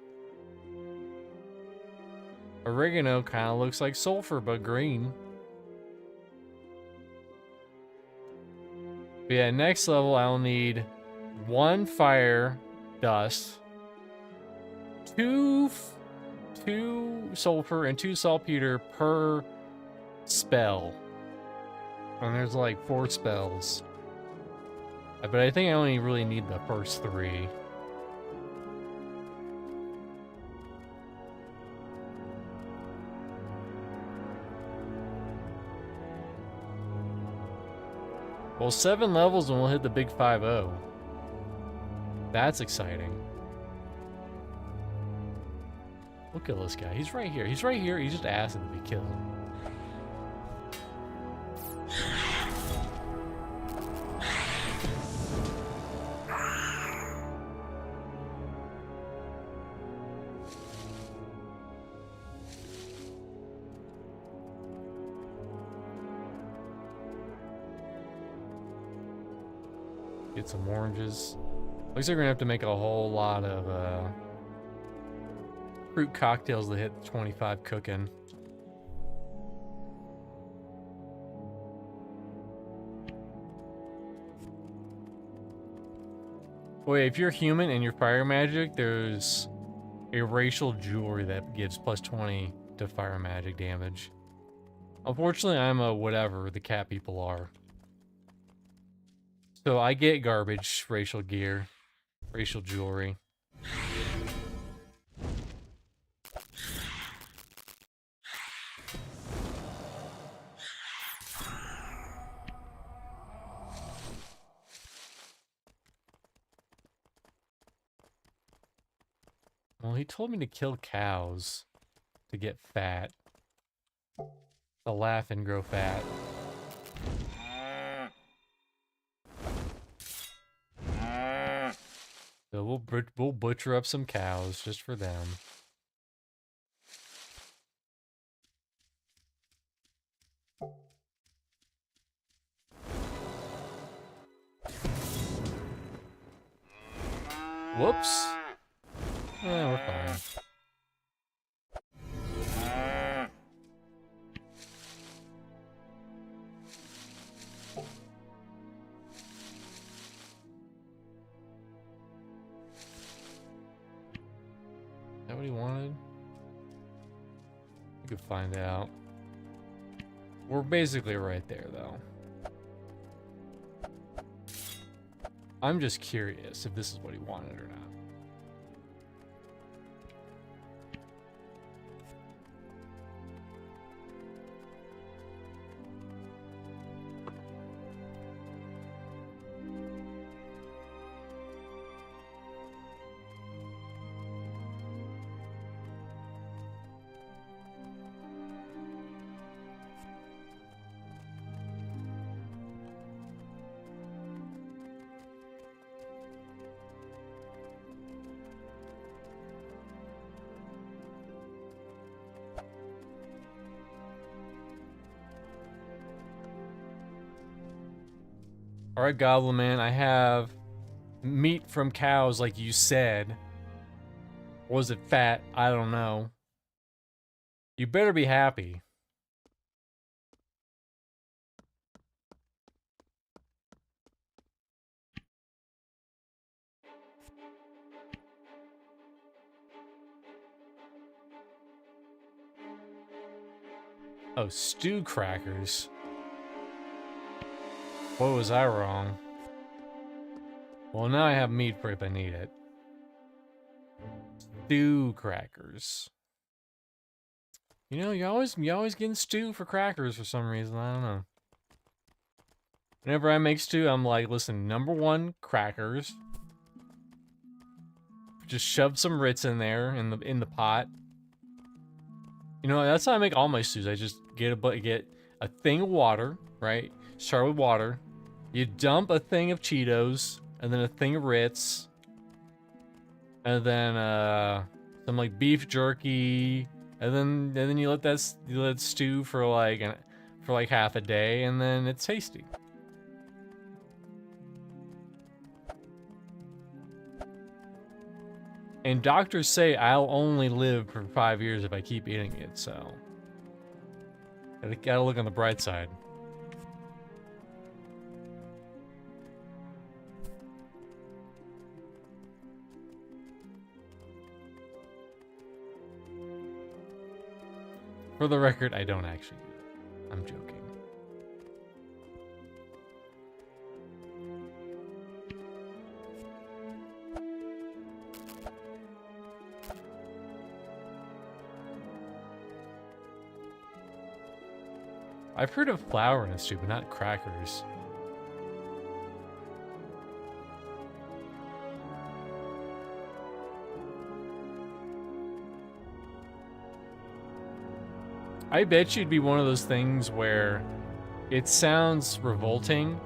Oregano kind of looks like sulfur, but green. But yeah, next level I'll need 1 fire dust, 2 sulfur, and 2 saltpeter per spell. And there's like 4 spells. But I think I only really need the first 3. Well, 7 levels and we'll hit the big 5-0. That's exciting. We'll kill this guy. He's right here. He's right here. He's just asking to be killed. Get some oranges. Looks like we're gonna have to make a whole lot of fruit cocktails that hit 25 cooking. Wait, if you're human and you're fire magic, there's a racial jewelry that gives plus 20 to fire magic damage. Unfortunately, I'm a whatever the cat people are. So I get garbage racial gear, racial jewelry. Well, he told me to kill cows to get fat. To laugh and grow fat. So we'll butcher up some cows just for them. Whoops. We're fine. Is that what he wanted? We could find out. We're basically right there, though. I'm just curious if this is what he wanted or not. Alright, Goblin Man, I have meat from cows like you said. Was it fat? I don't know. You better be happy. Oh, stew crackers. What was I wrong? Well, now I have meat for if I need it. Stew crackers. You know, you always getting stew for crackers for some reason. I don't know. Whenever I make stew, I'm like, listen, number one, crackers. Just shove some Ritz in there in the pot. You know, that's how I make all my stews. I just get a thing of water, right? Start with water. You dump a thing of Cheetos, and then a thing of Ritz, and then some like beef jerky, and then you let that stew for like half a day, and then it's tasty. And doctors say I'll only live for 5 years if I keep eating it, so gotta look on the bright side. For the record, I don't actually do that. I'm joking. I've heard of flour in a stew, but not crackers. I bet you it'd be one of those things where it sounds revolting,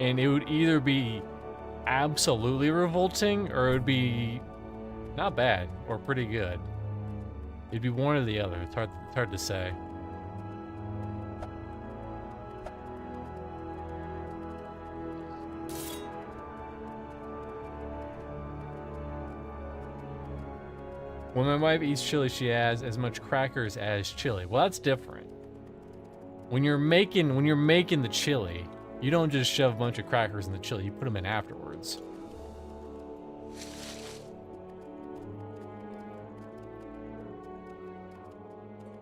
and it would either be absolutely revolting or it would be not bad or pretty good. It'd be one or the other. It's hard to say. When my wife eats chili, she adds as much crackers as chili. Well, that's different. When you're making the chili, you don't just shove a bunch of crackers in the chili. You put them in afterwards.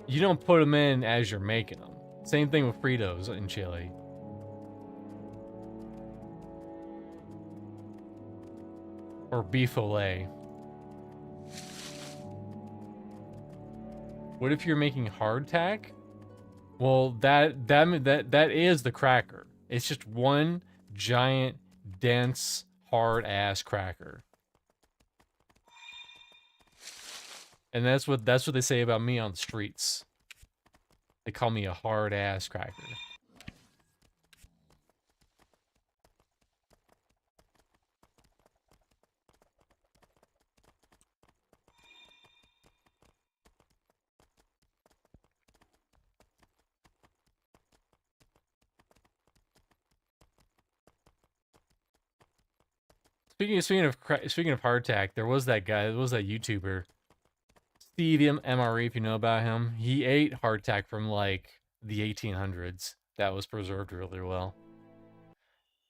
You don't put them in as you're making them. Same thing with Fritos and chili. Or beef fillet. What if you're making hardtack? Well, that is the cracker. It's just one giant, dense, hard-ass cracker. And that's what they say about me on the streets. They call me a hard-ass cracker. Speaking of hardtack, there was that guy, there was that YouTuber, Steve MRE, if you know about him. He ate hardtack from like the 1800s. That was preserved really well.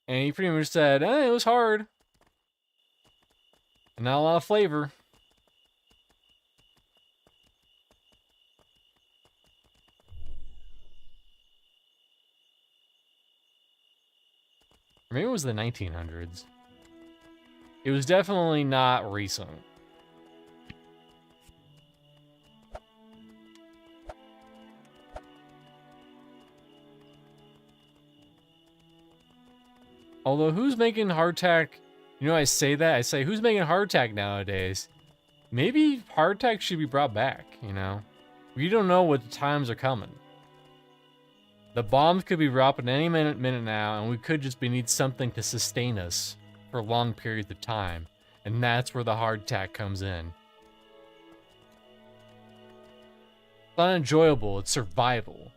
And he pretty much said, it was hard. And not a lot of flavor. Or maybe it was the 1900s. It was definitely not recent. Although, who's making hardtack? You know, I say, who's making hardtack nowadays? Maybe hardtack should be brought back, you know? We don't know what the times are coming. The bombs could be dropping any minute now, and we could just need something to sustain us for long periods of time. And that's where the hardtack comes in. It's not enjoyable, it's survival.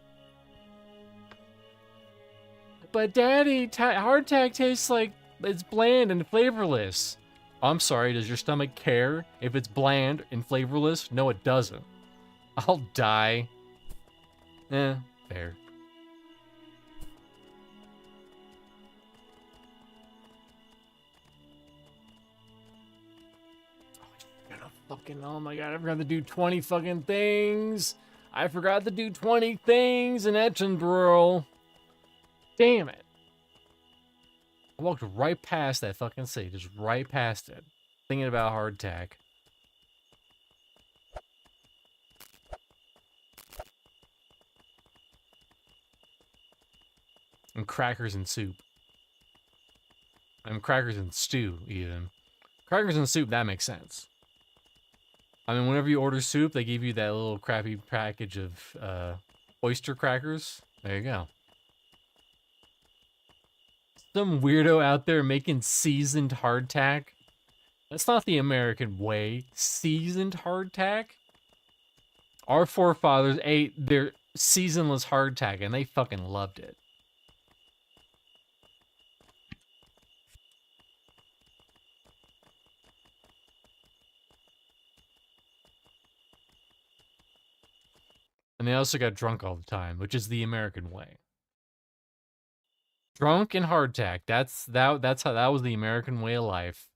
But Daddy, hardtack tastes like it's bland and flavorless. I'm sorry, does your stomach care if it's bland and flavorless? No, it doesn't. I'll die. Fair. Oh my god, I forgot to do 20 fucking things. I forgot to do 20 things in Edinburgh. Damn it. I walked right past that fucking city, just right past it. Thinking about hardtack. And crackers and soup. And crackers and stew, even. Crackers and soup, that makes sense. I mean, whenever you order soup, they give you that little crappy package of oyster crackers. There you go. Some weirdo out there making seasoned hardtack. That's not the American way. Seasoned hardtack? Our forefathers ate their seasonless hardtack and they fucking loved it. And they also got drunk all the time, which is the American way. Drunk and hardtack. That's how that was the American way of life.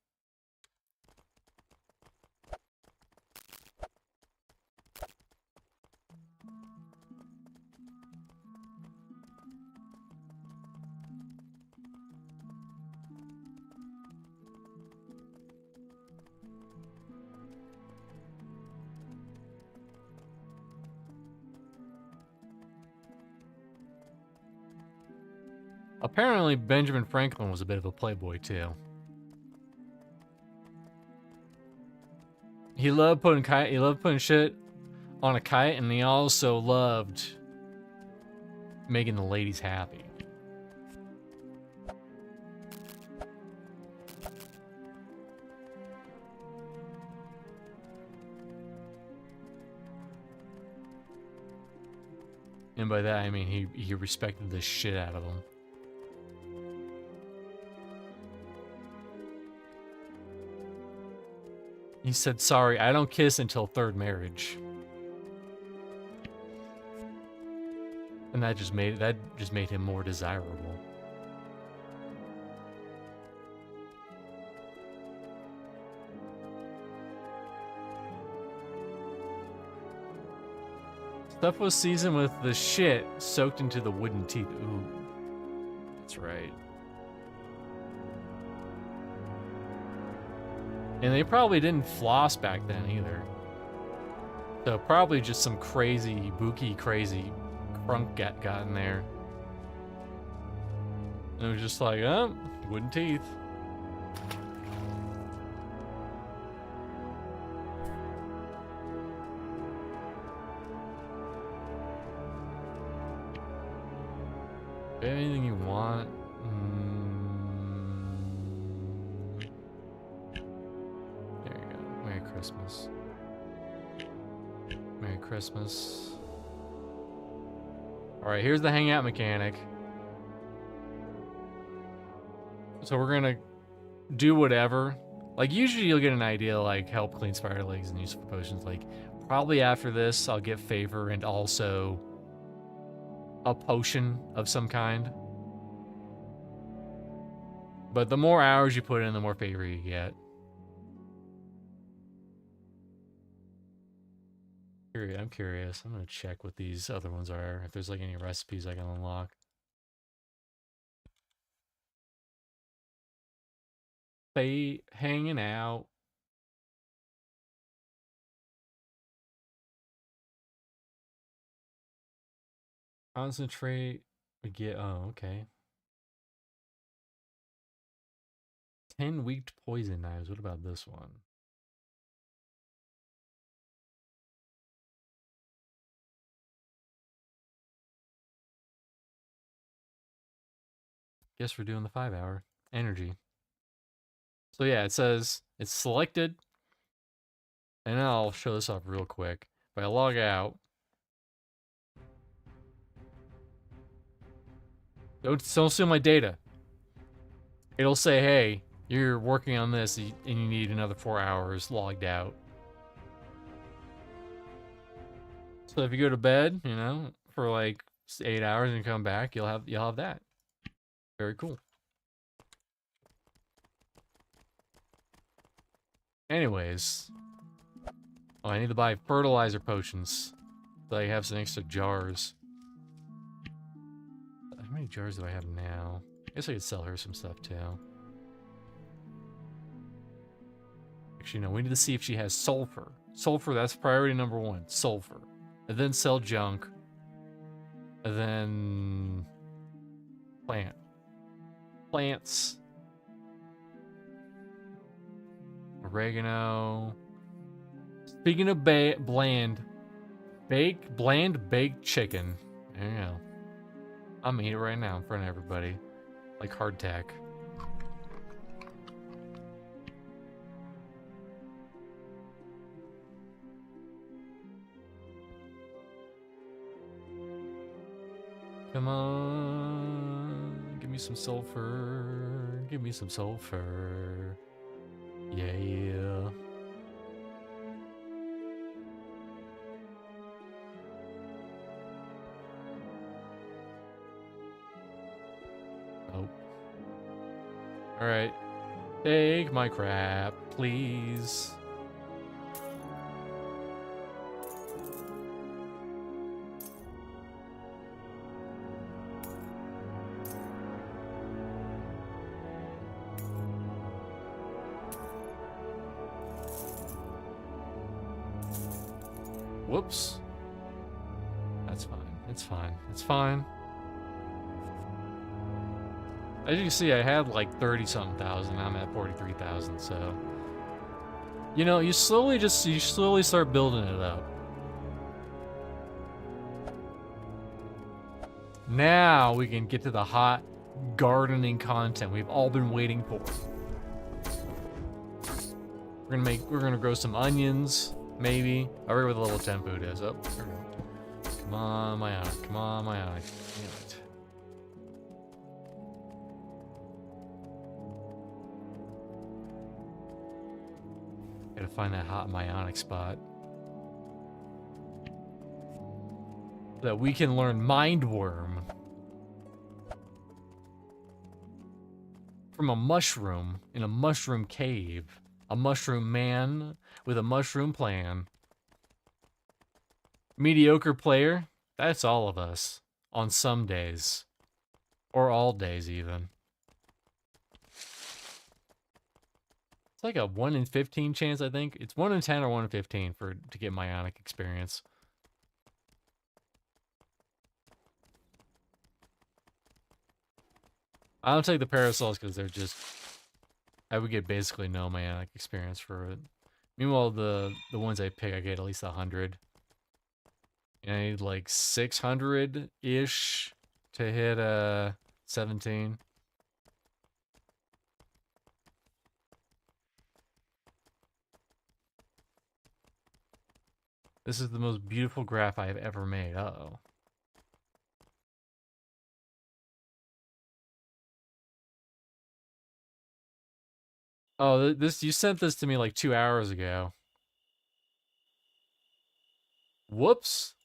Apparently, Benjamin Franklin was a bit of a playboy, too. He loved putting shit on a kite, and he also loved making the ladies happy. And by that I mean he respected the shit out of him. He said, "Sorry, I don't kiss until third marriage." And that just made him more desirable. Stuff was seasoned with the shit soaked into the wooden teeth. Ooh. That's right. And they probably didn't floss back then either. So probably just some crazy, booky, crazy crunk got in there. And it was just like, oh, wooden teeth. Anything you want. There you go. Merry Christmas. Merry Christmas. Alright, here's the hangout mechanic. So we're gonna do whatever. Like, usually you'll get an idea, like, help clean spider legs and use for potions. Like, probably after this, I'll get favor and also a potion of some kind. But the more hours you put in, the more favor you get. I'm curious. I'm gonna check what these other ones are, if there's like any recipes I can unlock. They hanging out. Concentrate. We get, oh, okay. 10 weak poison knives. What about this one? Guess we're doing the 5-hour energy. So yeah, it says it's selected. And I'll show this off real quick. If I log out, don't steal my data. It'll say, hey, you're working on this and you need another 4 hours logged out. So if you go to bed, you know, for like 8 hours and come back, you'll have that. Very cool. Anyways, oh, I need to buy fertilizer potions so I have some extra jars. How many jars do I have now? I guess I could sell her some stuff too. Actually, no, we need to see if she has sulfur. Sulfur, that's priority number 1. Sulfur. And then sell junk. And then plants. Oregano. Speaking of bland baked chicken. There you go. I'm gonna eat it right now in front of everybody. Like hardtack. Come on, give me some sulfur. Give me some sulfur. Yeah. Oh. Alright. Take my crap, please. Whoops. That's fine. It's fine. It's fine. As you can see, I had like 30-something thousand. I'm at 43,000, so... You know, you slowly start building it up. Now we can get to the hot gardening content we've all been waiting for. We're gonna grow some onions, maybe. I forget what the level 10 food is. Oh, here we go. Come on, my eye. Come on, my eye. Damn it. Gotta find that hot Myonic spot. So that we can learn Mindworm. From a mushroom in a mushroom cave. A mushroom man with a mushroom plan. Mediocre player? That's all of us. On some days. Or all days, even. It's like a 1 in 15 chance, I think. It's 1 in 10 or 1 in 15 to get Myonic experience. I don't take the parasols because they're just... I would get basically no Myonic experience for it. Meanwhile, the ones I pick, I get at least 100. And I need like 600-ish to hit 17. This is the most beautiful graph I have ever made. Uh-oh. Oh, this you sent this to me like 2 hours ago. Whoops.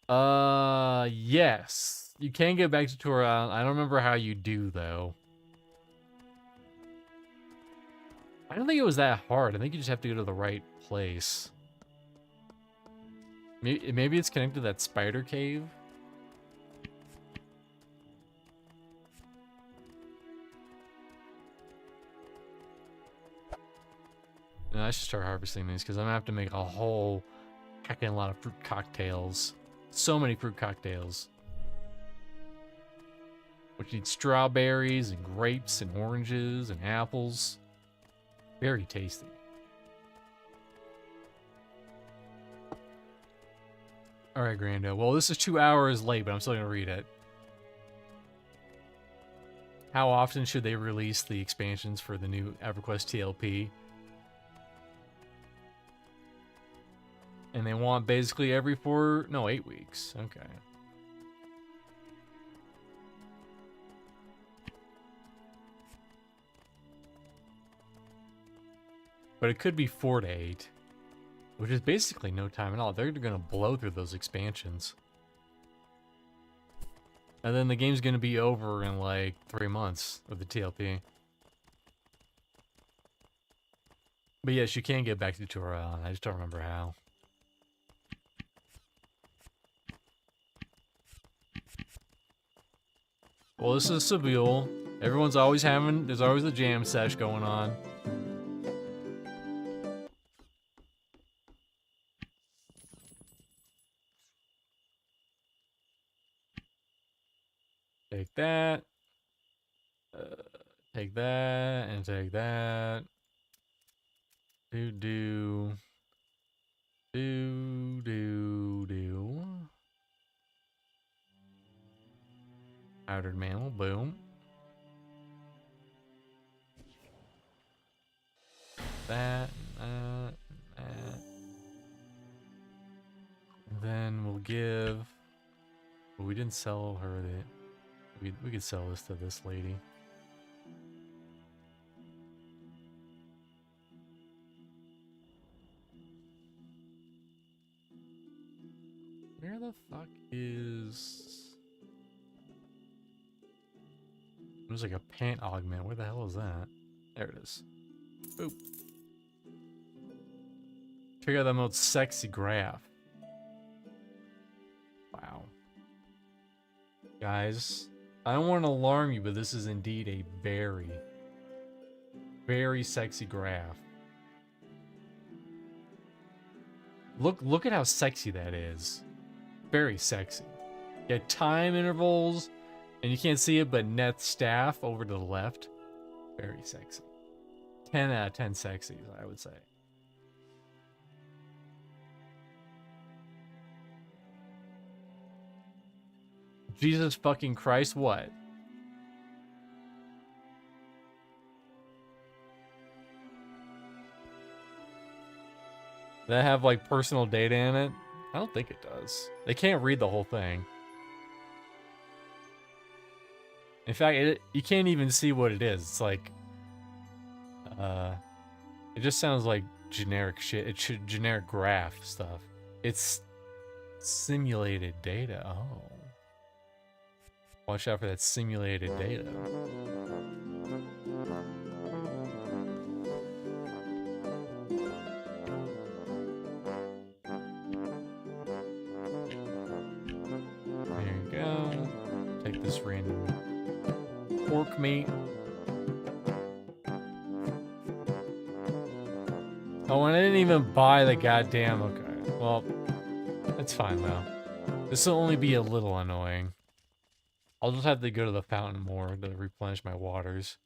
Yes. You can get back to Tour Island. I don't remember how you do, though. I don't think it was that hard. I think you just have to go to the right place. Maybe it's connected to that spider cave? And I should start harvesting these because I'm gonna have to make a whole heckin' lot of fruit cocktails. So many fruit cocktails. Which need strawberries and grapes and oranges and apples. Very tasty. Alright, Grando. Well, this is 2 hours late, but I'm still gonna read it. How often should they release the expansions for the new EverQuest TLP? And they want basically every 8 weeks. Okay. But it could be 4 to 8. Which is basically no time at all. They're going to blow through those expansions. And then the game's going to be over in like 3 months of the TLP. But yes, you can get back to Tour Island. I just don't remember how. Well, this is Seville. Everyone's always there's always a jam sesh going on. Take that. Take that, and take that. Do. Powdered mammal, boom. That, that. And then we'll give... Well, we didn't sell her the... We could sell this to this lady. Where the fuck is... There's like a pant augment. Where the hell is that? There it is. Boop. Check out that most sexy graph. Wow. Guys, I don't want to alarm you, but this is indeed a very, very sexy graph. Look at how sexy that is. Very sexy. You got time intervals, and you can't see it, but net staff over to the left. Very sexy. 10 out of 10 sexy, I would say. Jesus fucking Christ, what? Does that have like personal data in it? I don't think it does. They can't read the whole thing. In fact, you can't even see what it is. It's like, it just sounds like generic shit. It's generic graph stuff. It's simulated data. Oh. Watch out for that simulated data. There you go. Take this random pork meat. Oh, and I didn't even buy the goddamn... Okay, well, that's fine, though. This will only be a little annoying. I'll just have to go to the fountain more to replenish my waters.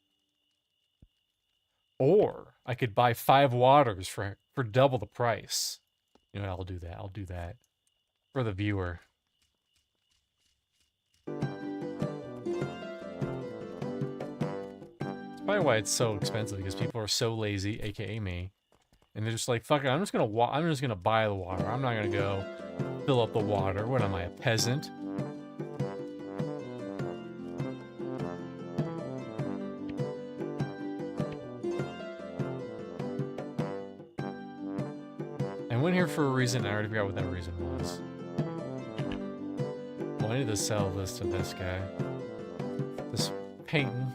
Or, I could buy 5 waters for double the price. You know what, I'll do that. I'll do that. For the viewer. That's probably why it's so expensive, because people are so lazy, aka me. And they're just like, fuck it, I'm just gonna buy the water. I'm not gonna go fill up the water. What am I, a peasant? I went here for a reason. I already forgot what that reason was. Well, I need to sell this to this guy. This painting.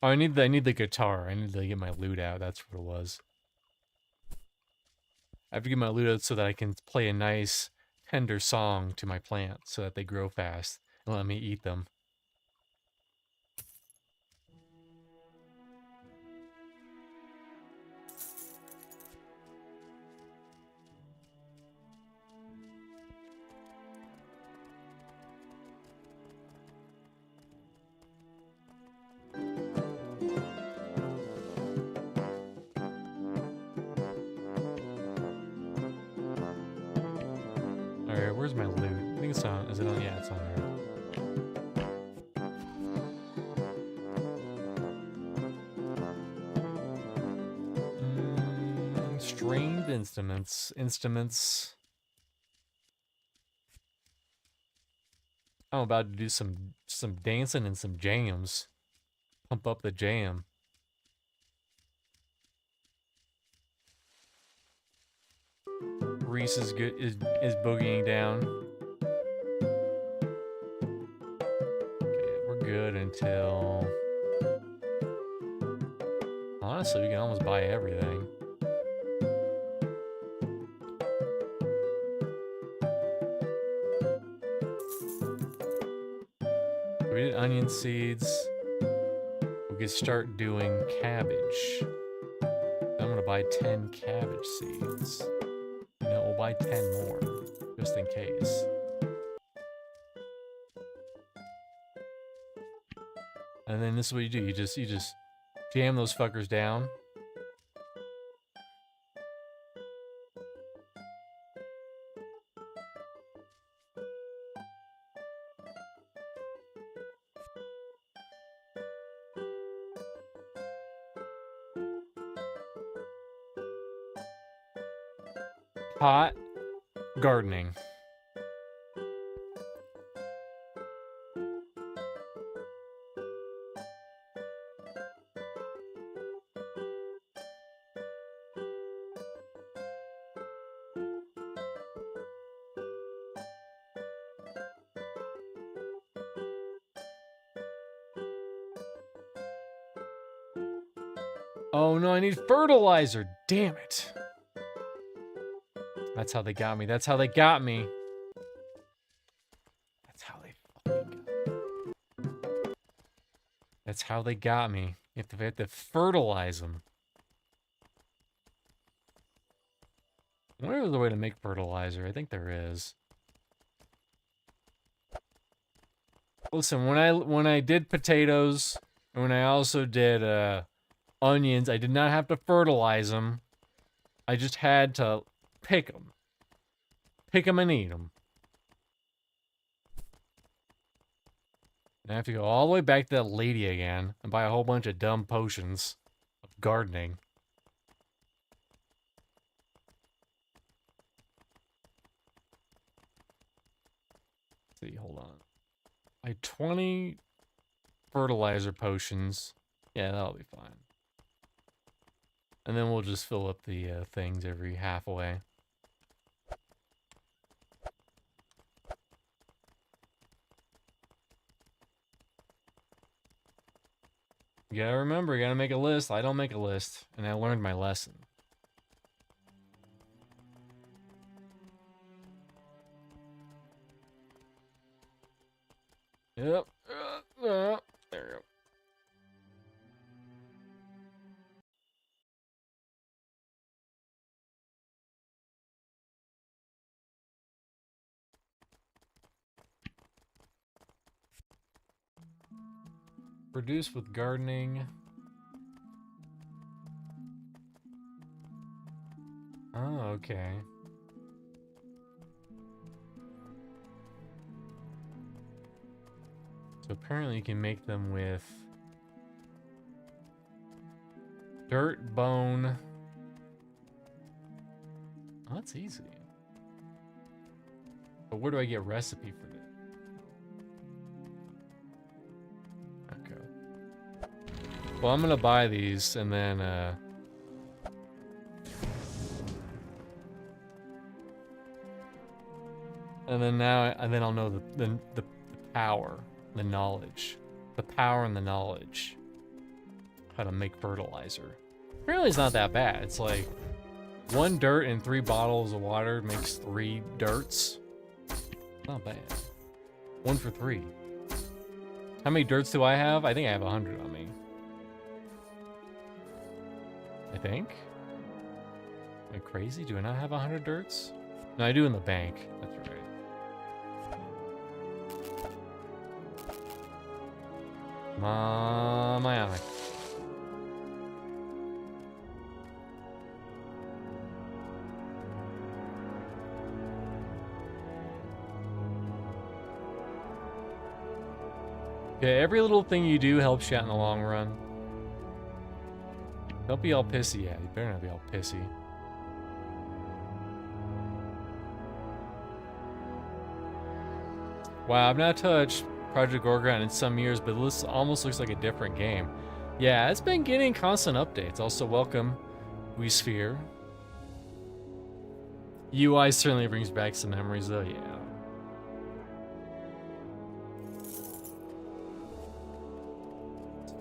Oh, I need the guitar. I need to get my lute out. That's what it was. I have to get my lute out so that I can play a nice, tender song to my plants so that they grow fast and let me eat them. Where's my loot? I think it's on. Is it on? Yeah, it's on there. Stringed instruments. I'm about to do some dancing and some jams. Pump up the jam. Reese is good. Is boogieing down. Okay, we're good until. Honestly, we can almost buy everything. We did onion seeds. We could start doing cabbage. I'm gonna buy 10 cabbage seeds. You know, we'll buy 10 more, just in case. And then this is what you do. You just jam those fuckers down. Hot gardening. Oh no, I need fertilizer. Damn it. That's how they got me. That's how they got me. That's how they fucking got me. That's how they got me. You have to fertilize them. I wonder if there's a way to make fertilizer. I think there is. Listen, when I did potatoes, and when I also did onions, I did not have to fertilize them. I just had to pick them. pick them and eat them. And I have to go all the way back to that lady again and buy a whole bunch of dumb potions of gardening. Let's see, hold on. I had 20 fertilizer potions. Yeah, that'll be fine. And then we'll just fill up the things every halfway. You gotta remember, you gotta make a list. I don't make a list, and I learned my lesson. Yep. There we go. Produce with gardening. Oh, okay. So apparently you can make them with dirt, bone. Oh, that's easy. But where do I get recipe for this? Okay. Well, I'm gonna buy these and then I'll know the power, the knowledge. The power and the knowledge. How to make fertilizer. Apparently it's not that bad. It's like 1 dirt and 3 bottles of water makes 3 dirts. Not bad. 1 for 3. How many dirts do I have? I think I have 100 on me. I think. Am I crazy? Do I not have 100 dirts? No, I do in the bank. That's right. My eye. Okay, every little thing you do helps you out in the long run. Don't be all pissy. Yeah, you better not be all pissy. Wow, I've not touched Project Gorgon in some years, but this almost looks like a different game. Yeah, it's been getting constant updates. Also, welcome, WeSphere. UI certainly brings back some memories, though, yeah.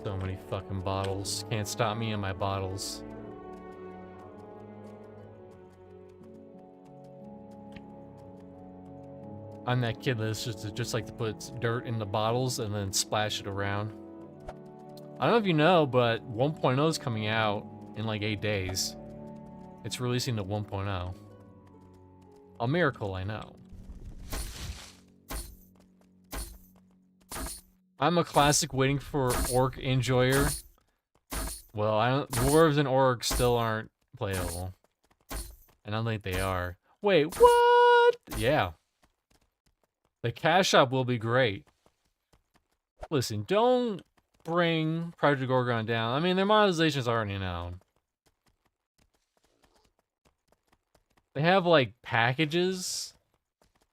So many fucking bottles. Can't stop me and my bottles. I'm that kid that's just like to put dirt in the bottles and then splash it around. I don't know if you know, but 1.0 is coming out in like 8 days. It's releasing the 1.0. A miracle, I know. I'm a classic waiting for orc enjoyer. Well, dwarves and orcs still aren't playable. I don't think they are. Wait, what? Yeah. The cash shop will be great. Listen, don't bring Project Gorgon down. I mean, their monetization is already known. They have, like, packages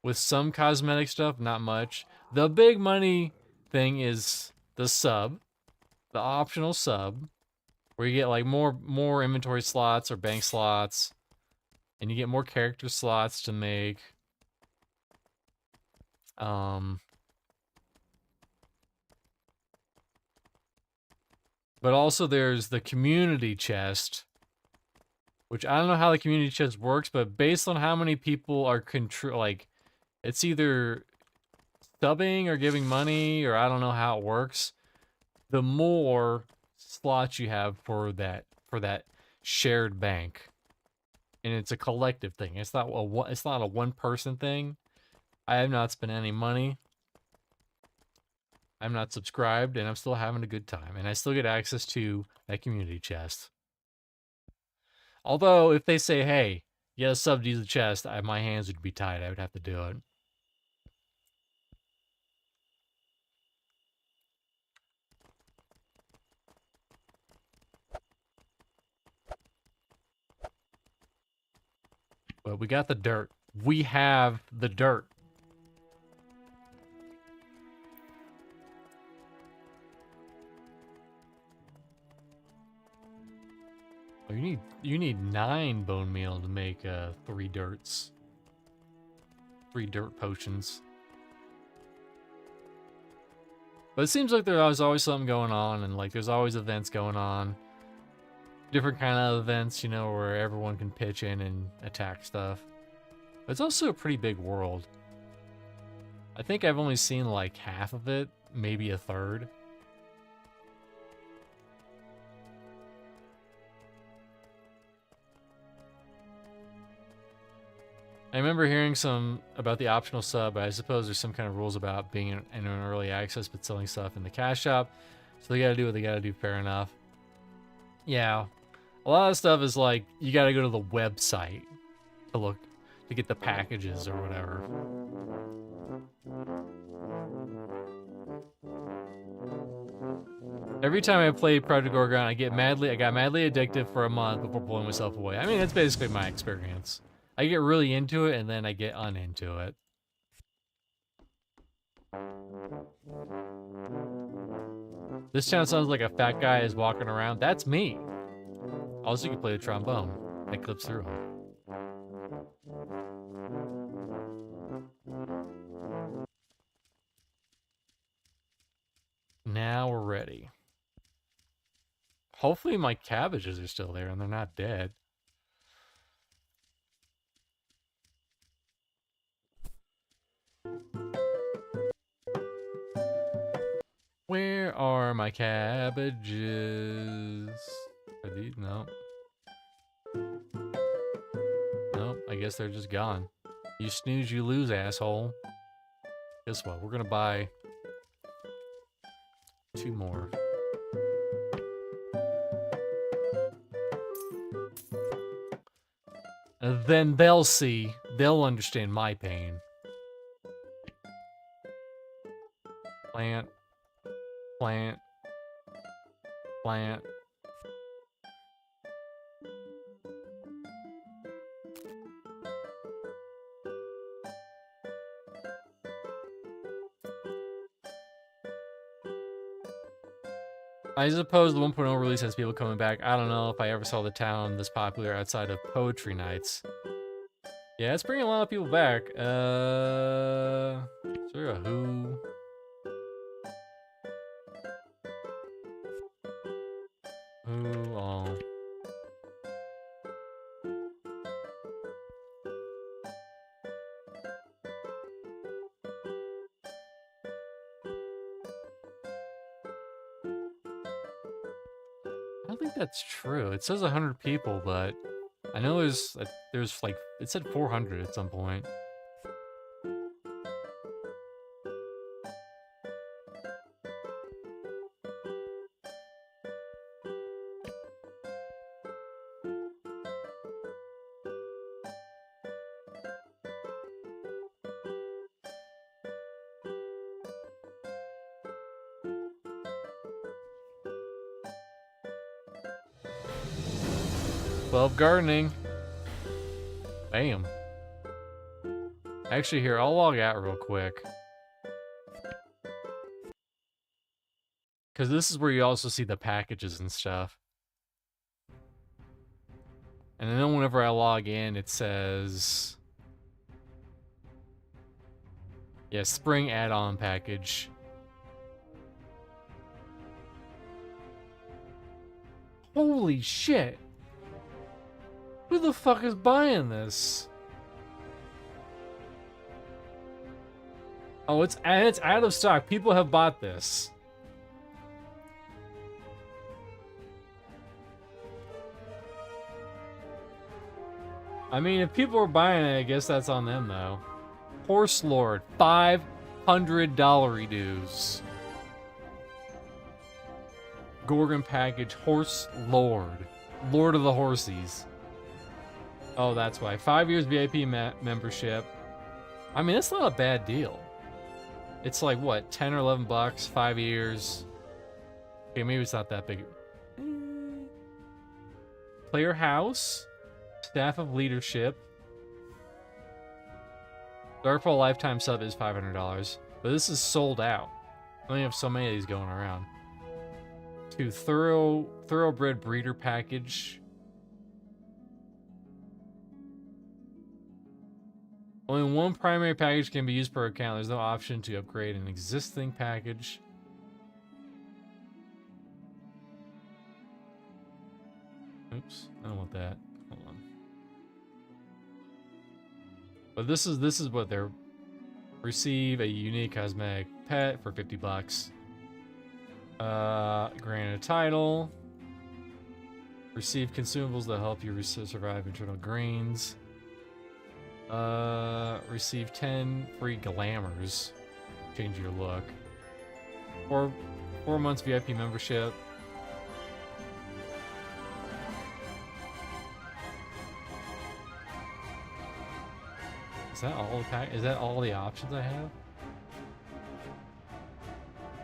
with some cosmetic stuff, not much. The big money thing is the sub, the optional sub, where you get, like, more inventory slots or bank slots, and you get more character slots to make. But also there's the community chest, which I don't know how the community chest works, but based on how many people are like, it's either subbing or giving money, or I don't know how it works. The more slots you have for that shared bank, and it's a collective thing. It's not a one-person thing. I have not spent any money. I'm not subscribed, and I'm still having a good time, and I still get access to that community chest. Although, if they say, hey, You gotta subdue the chest. My hands would be tied. I would have to do it. But we got the dirt. We have the dirt. Oh, you need 9 bone meal to make 3 dirts. 3 dirt potions. But it seems like there's always something going on, and like there's always events going on. Different kind of events, you know, where everyone can pitch in and attack stuff. But it's also a pretty big world. I think I've only seen like half of it, maybe a third. I remember hearing some about the optional sub, but I suppose there's some kind of rules about being in an early access but selling stuff in the cash shop. So they gotta do what they gotta do, fair enough. Yeah. A lot of stuff is like, you gotta go to the website to get the packages or whatever. Every time I play Project Gorgon, I got madly addicted for a month before pulling myself away. I mean, that's basically my experience. I get really into it, and then I get uninto it. This town sounds like a fat guy is walking around. That's me. Also, you can play the trombone. That clips through him. Now we're ready. Hopefully my cabbages are still there and they're not dead. Where are my cabbages? Are these? No. Nope, I guess they're just gone. You snooze, you lose, asshole. Guess what? We're gonna buy 2 more. And then they'll see. They'll understand my pain. Plant. Plant. Plant. I suppose the 1.0 release has people coming back. I don't know if I ever saw the town this popular outside of poetry nights. Yeah, it's bringing a lot of people back. Is there a who? Who? Oh. I don't think that's true. It says 100 people, but I know there's like, it said 400 at some point. Gardening. Bam. Actually, here, I'll log out real quick. Because this is where you also see the packages and stuff. And then whenever I log in, it says... yeah, spring add-on package. Holy shit! Who the fuck is buying this? Oh, it's out of stock. People have bought this. I mean, if people are buying it, I guess that's on them, though. Horse Lord, $500 dues. Gorgon package, Horse Lord. Lord of the Horsies. Oh, that's why. 5 years VIP membership. I mean, that's not a bad deal. It's like, what, 10 or 11 bucks, 5 years. Okay, maybe it's not that big. Player house. Staff of leadership. Darkfall lifetime sub is $500. But this is sold out. I only have so many of these going around. 2 thoroughbred breeder package. Only 1 primary package can be used per account. There's no option to upgrade an existing package. Oops, I don't want that. Hold on. But this is what they're receive a unique cosmetic pet for 50 bucks. Granted a title. Receive consumables that help you survive internal grains. Receive 10 free glamours. Change your look. 4 months VIP membership. Is that all the options I have?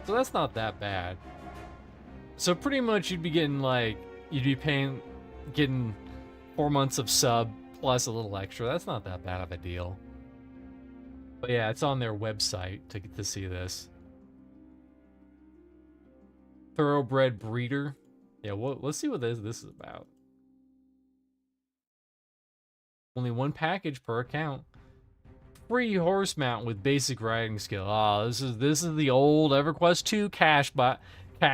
So that's not that bad. So pretty much you'd be getting getting 4 months of sub plus a little extra. That's not that bad of a deal. But yeah, it's on their website to see this. Thoroughbred breeder. Yeah, well, let's see what this is about. Only 1 package per account. Free horse mount with basic riding skill. Ah, this is the old EverQuest 2 cash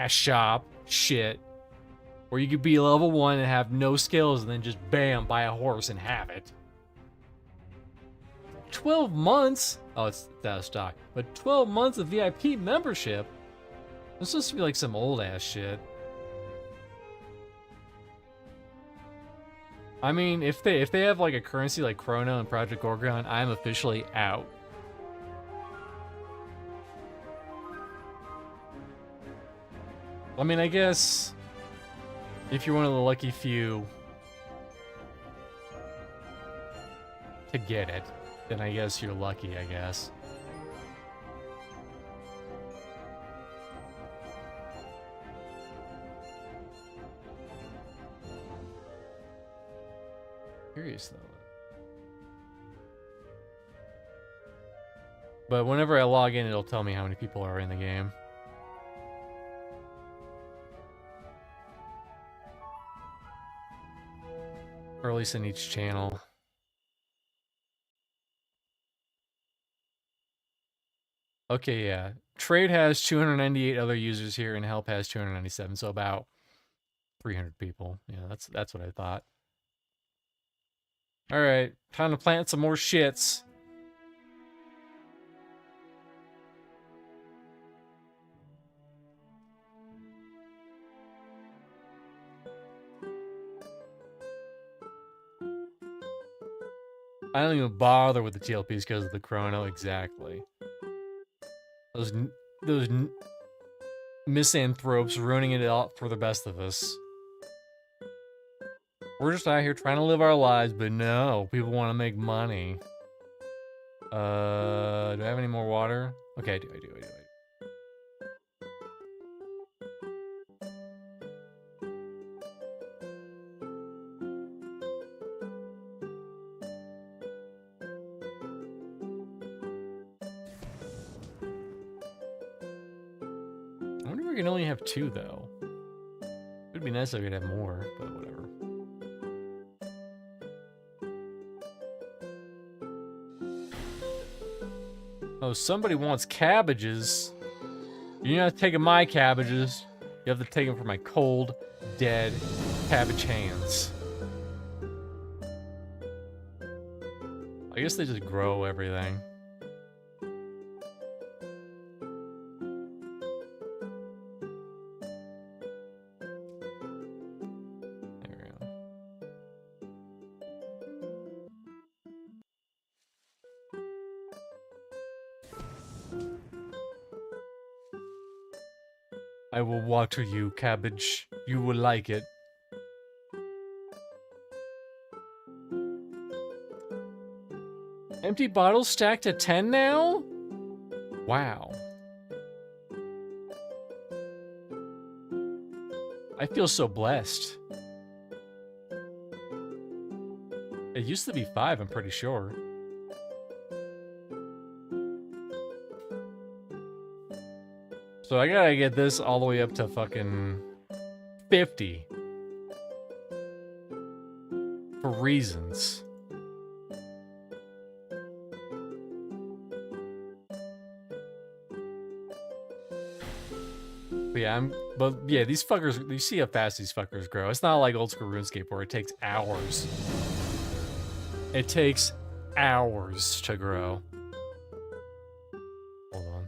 shop shit. Where you could be level 1 and have no skills and then just bam, buy a horse and have it. 12 months? Oh, it's out of stock. But 12 months of VIP membership? This supposed to be like some old ass shit. I mean, if they have like a currency like Chrono and Project Gorgon, I'm officially out. I mean, I guess if you're one of the lucky few to get it, then I guess you're lucky, I guess. Curious though. But whenever I log in, it'll tell me how many people are in the game. Or at least in each channel. Okay, yeah. Trade has 298 other users here, and Help has 297, so about 300 people. Yeah, that's what I thought. Alright, time to plant some more shits. I don't even bother with the TLPs because of the chrono, exactly. Those misanthropes ruining it all for the best of us. We're just out here trying to live our lives, but no, people want to make money. Do I have any more water? Okay, I do. I wonder if we can only have 2, though. It'd be nice if we could have more, but whatever. Oh, somebody wants cabbages. You're not taking my cabbages. You have to take them from my cold, dead cabbage hands. I guess they just grow everything. There we go. I will water you, cabbage. You will like it. Empty bottles stacked at 10 now? Wow. I feel so blessed. It used to be 5, I'm pretty sure. So I gotta get this all the way up to fucking 50. For reasons. But yeah, these fuckers, you see how fast these fuckers grow. It's not like old school RuneScape where it takes hours. It takes hours to grow. Hold on.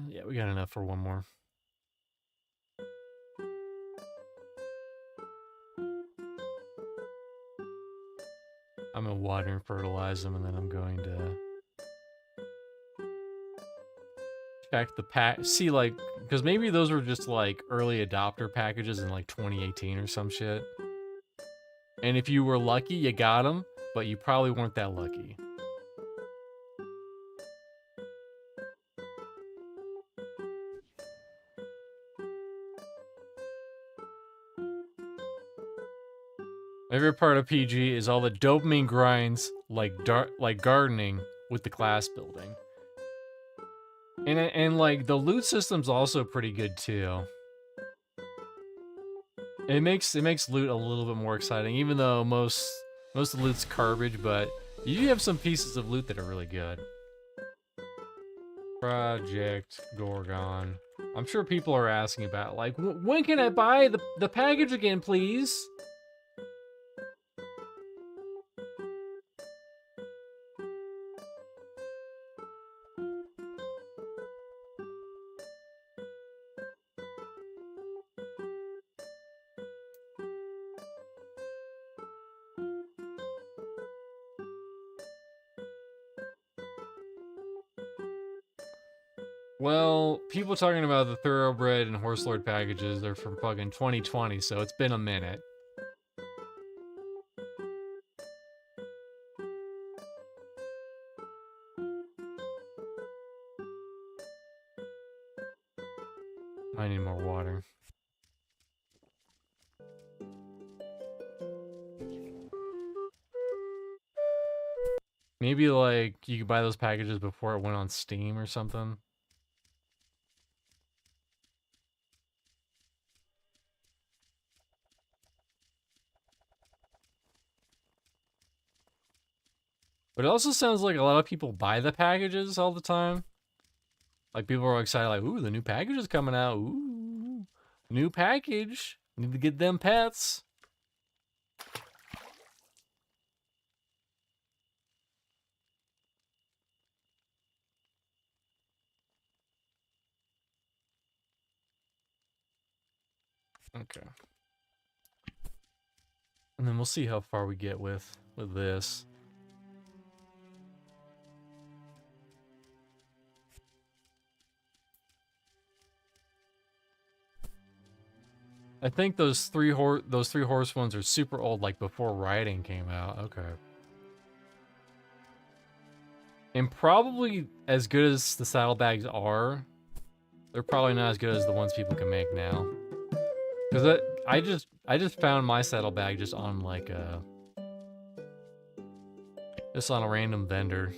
Yeah, we got enough for one more. I'm gonna water and fertilize them, and then I'm going to check the pack. See, like, because maybe those were just like early adopter packages in like 2018 or some shit. And if you were lucky, you got them, but you probably weren't that lucky. My favorite part of PG is all the dopamine grinds, like gardening with the class building. And like the loot system's also pretty good too. It makes loot a little bit more exciting, even though most of the loot's garbage, but you do have some pieces of loot that are really good. Project Gorgon. I'm sure people are asking about, like, when can I buy the package again, please? Well, people talking about the Thoroughbred and Horse Lord packages, they're from fucking 2020, so it's been a minute. I need more water. Maybe, like, you could buy those packages before it went on Steam or something. But it also sounds like a lot of people buy the packages all the time. Like, people are excited, like, ooh, the new package is coming out. Ooh, new package. Need to get them pets. Okay. And then we'll see how far we get with this. I think those three horse ones are super old, like before riding came out. Okay. And probably as good as the saddlebags are, they're probably not as good as the ones people can make now. Because I just found my saddlebag just on like just on a random vendor.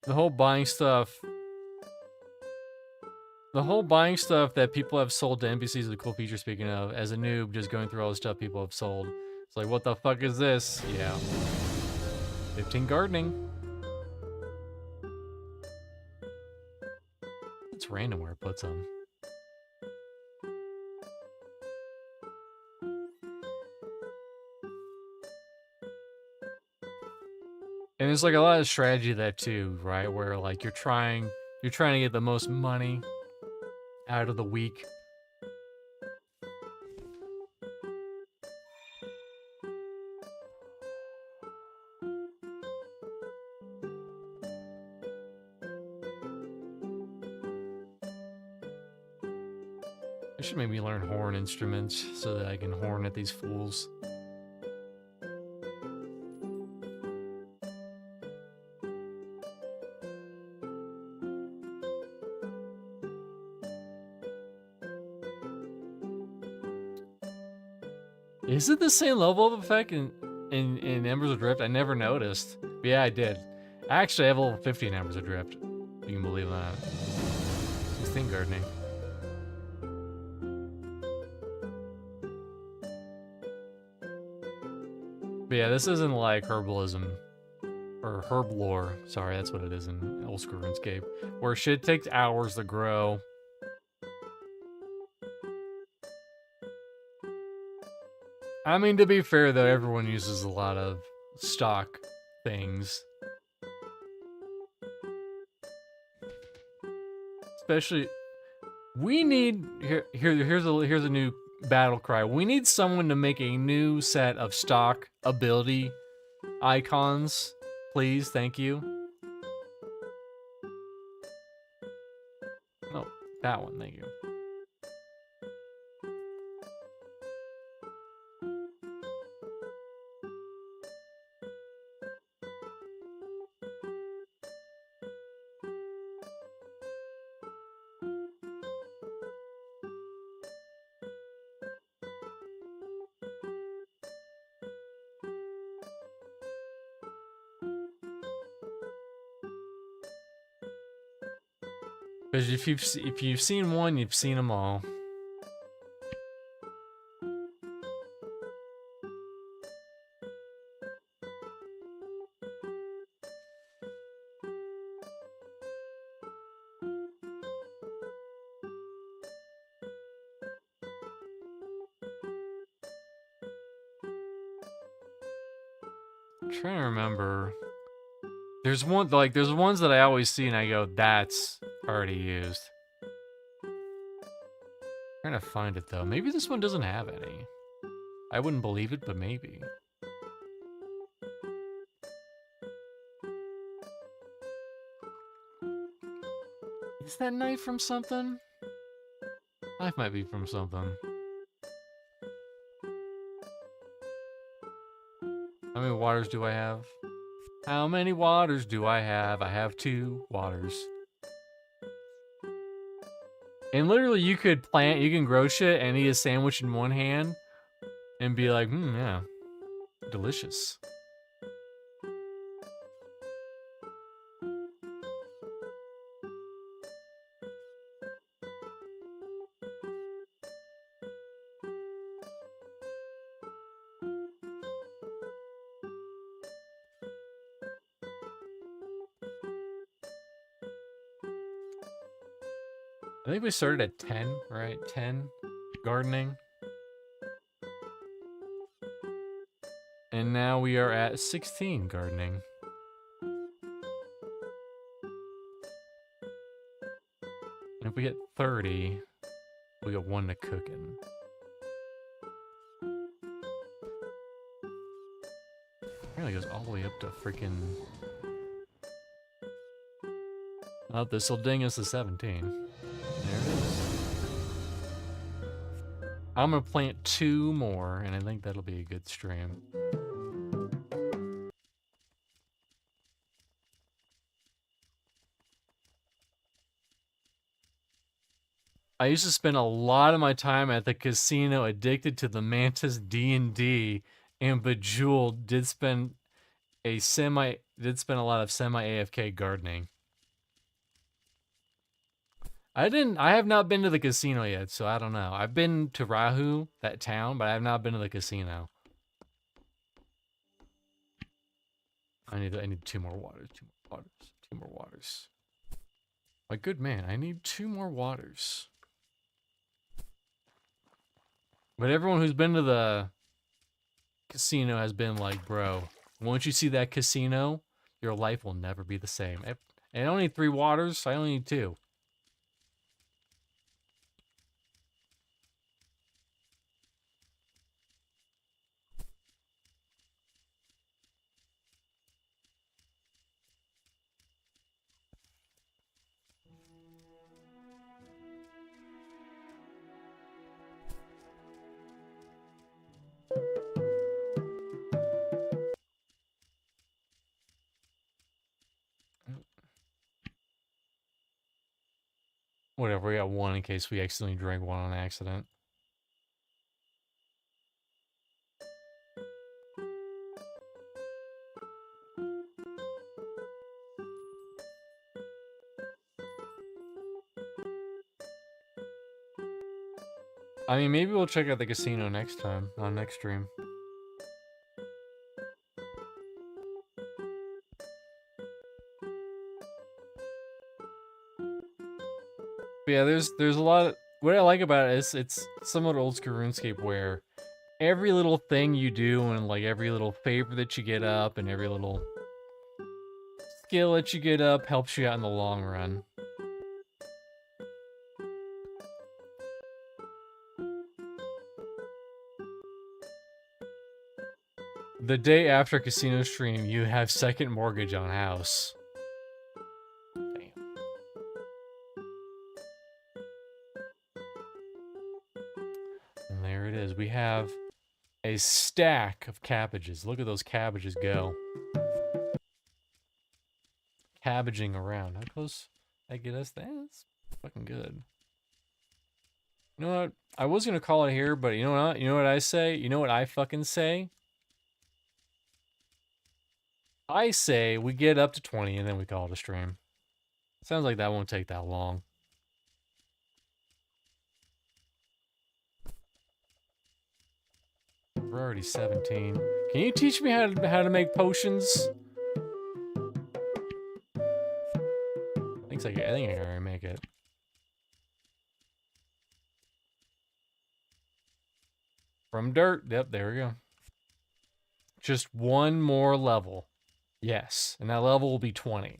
The whole buying stuff. The whole buying stuff that people have sold to NPCs is a cool feature, speaking of. As a noob, just going through all the stuff people have sold. It's like, what the fuck is this? Yeah. 15 gardening. It's random where it puts them. And there's like a lot of strategy to that too, right? Where like you're trying to get the most money out of the week. It should make me learn horn instruments so that I can horn at these fools. Is it the same level of effect in Embers of Drift? I never noticed. But yeah, I did. I actually have level 50 in Embers of Drift. You can believe that. 16 gardening. But yeah, this isn't like herbalism. Or herb lore. Sorry, that's what it is in old school RuneScape. Where shit takes hours to grow. I mean, to be fair though, everyone uses a lot of stock things. Especially, we need here's a new battle cry. We need someone to make a new set of stock ability icons, please. Thank you. Oh, that one. Thank you. Because if you've seen one, you've seen them all. I'm trying to remember. There's ones that I always see and I go, that's already used. I'm trying to find it though. Maybe this one doesn't have any. I wouldn't believe it, but maybe. Is that knife from something? Knife might be from something. How many waters do I have? How many waters do I have? I have 2 waters. And literally you can grow shit and eat a sandwich in one hand and be like, yeah, delicious. I think we started at 10, right? 10 gardening. And now we are at 16 gardening. And if we hit 30, we got 1 to cooking. Apparently goes all the way up to freaking... Oh, this will ding us to 17. There it is. I'm gonna plant 2 more, and I think that'll be a good stream. I used to spend a lot of my time at the casino addicted to the Mantis D&D, and Bejeweled did spend a lot of semi-AFK gardening. I have not been to the casino yet, so I don't know. I've been to Rahu, that town, but I have not been to the casino. I need 2 more waters, 2 more waters, 2 more waters. My good man, I need 2 more waters. But everyone who's been to the casino has been like, bro, once you see that casino, your life will never be the same. And I only need 3 waters, I only need 2. Whatever, we got 1 in case we accidentally drank 1 on accident. I mean, maybe we'll check out the casino next time, on next stream. But yeah, there's a lot of, what I like about it is it's somewhat old school RuneScape where every little thing you do and like every little favor that you get up and every little skill that you get up helps you out in the long run. The day after casino stream, you have second mortgage on house. Damn. And there it is. We have a stack of cabbages. Look at those cabbages go. Cabbaging around. How close I get us? That's fucking good. You know what? I was gonna call it here, but you know what? You know what I say? You know what I fucking say? I say we get up to 20 and then we call it a stream. Sounds like that won't take that long. We're already 17. Can you teach me how to make potions? I think I can already make it. From dirt. Yep, there we go. Just 1 more level. Yes, and that level will be 20.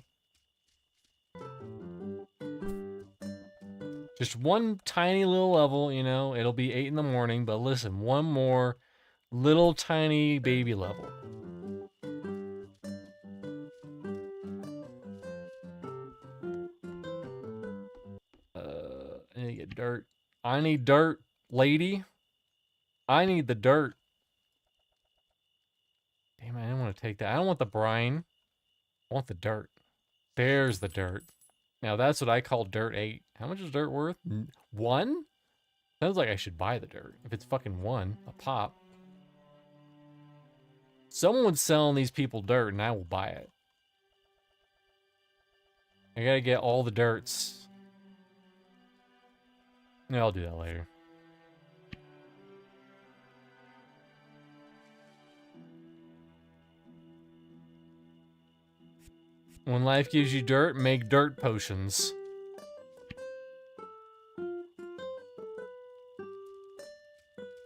Just 1 tiny little level, you know, it'll be 8 in the morning, but listen, 1 more little tiny baby level. I need to get dirt. I need dirt, lady. I need the dirt. Damn, I didn't want to take that. I don't want the brine. I want the dirt. There's the dirt. Now that's what I call dirt 8. How much is dirt worth? 1? Sounds like I should buy the dirt. If it's fucking 1, a pop. Someone's selling these people dirt and I will buy it. I gotta get all the dirts. Yeah, I'll do that later. When life gives you dirt, make dirt potions.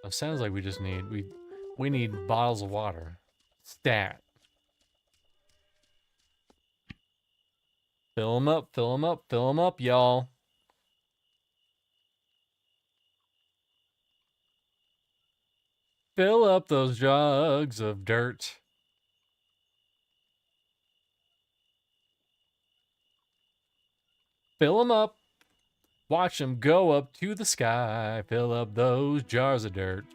It sounds like we just need, we need bottles of water. Stat. Fill them up, fill them up, fill them up, y'all. Fill up those jugs of dirt. Fill them up. Watch them go up to the sky. Fill up those jars of dirt.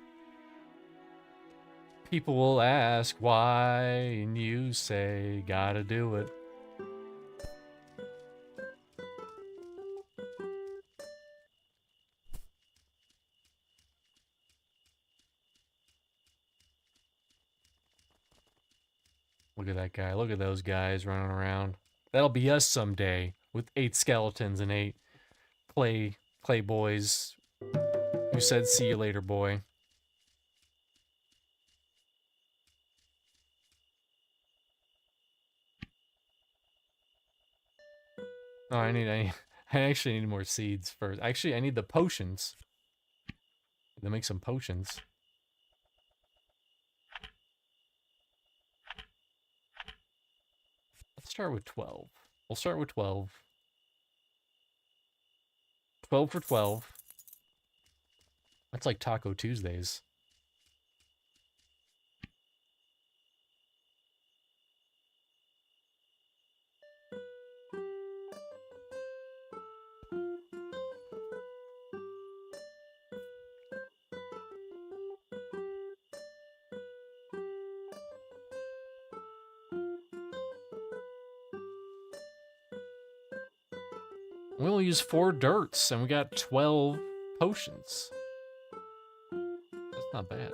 People will ask why, and you say, gotta do it. Look at that guy. Look at those guys running around. That'll be us someday with 8 skeletons and 8 clay boys who said see you later, boy. Oh, I actually need more seeds first. Actually, I need the potions. To make some potions. Let's start with 12. We'll start with 12. 12 for 12. That's like Taco Tuesdays. We only use 4 dirts, and we got 12 potions. That's not bad.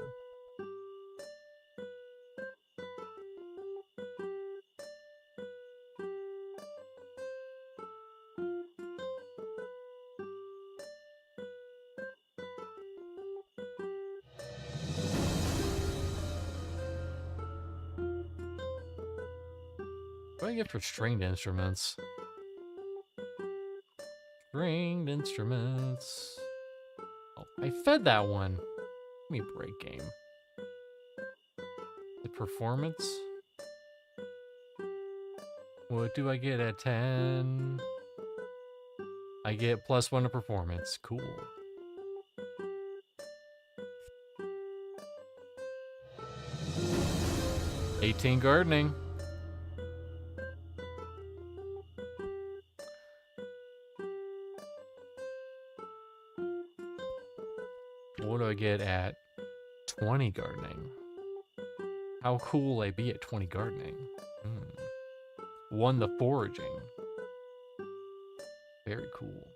What do I get for stringed instruments? Stringed instruments. Oh, I fed that one. Give me a break, game. The performance. What do I get at 10? I get +1 to performance. Cool. $18 gardening. What do I get at 20 gardening? How cool will I be at 20 gardening? 1 the foraging. Very cool.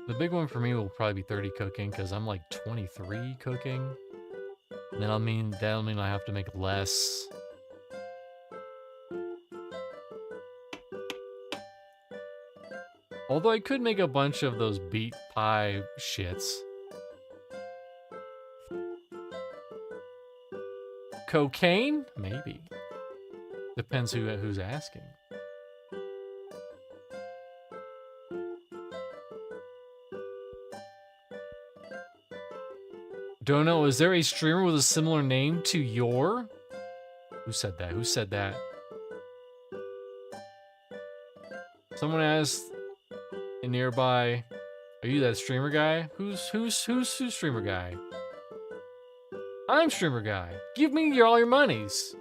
The big one for me will probably be 30 cooking, because I'm like 23 cooking. And that'll mean I have to make less. Although I could make a bunch of those beet pie shits. Cocaine? Maybe. Depends who's asking. Don't know, is there a streamer with a similar name to your? Who said that? Who said that? Someone asked in nearby, are you that streamer guy? Who's streamer guy? I'm streamer guy. Give me all your monies.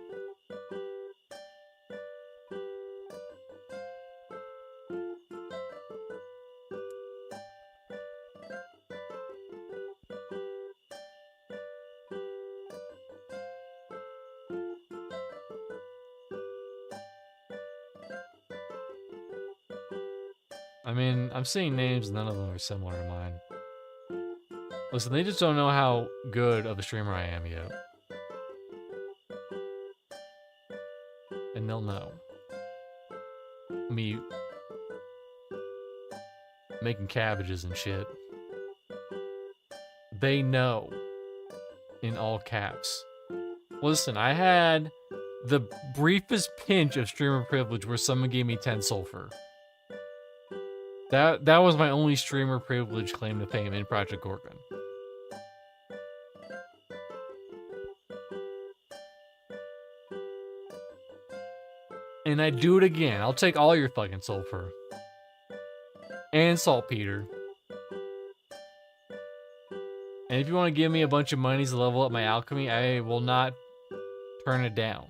I mean, I'm seeing names, none of them are similar to mine. Listen, they just don't know how good of a streamer I am yet. And they'll know. Me making cabbages and shit. They know. In all caps. Listen, I had the briefest pinch of streamer privilege where someone gave me 10 sulfur. That was my only streamer privilege claim to fame in Project Gorgon. And I'd do it again. I'll take all your fucking sulfur. And saltpeter. And if you want to give me a bunch of monies to level up my alchemy, I will not turn it down.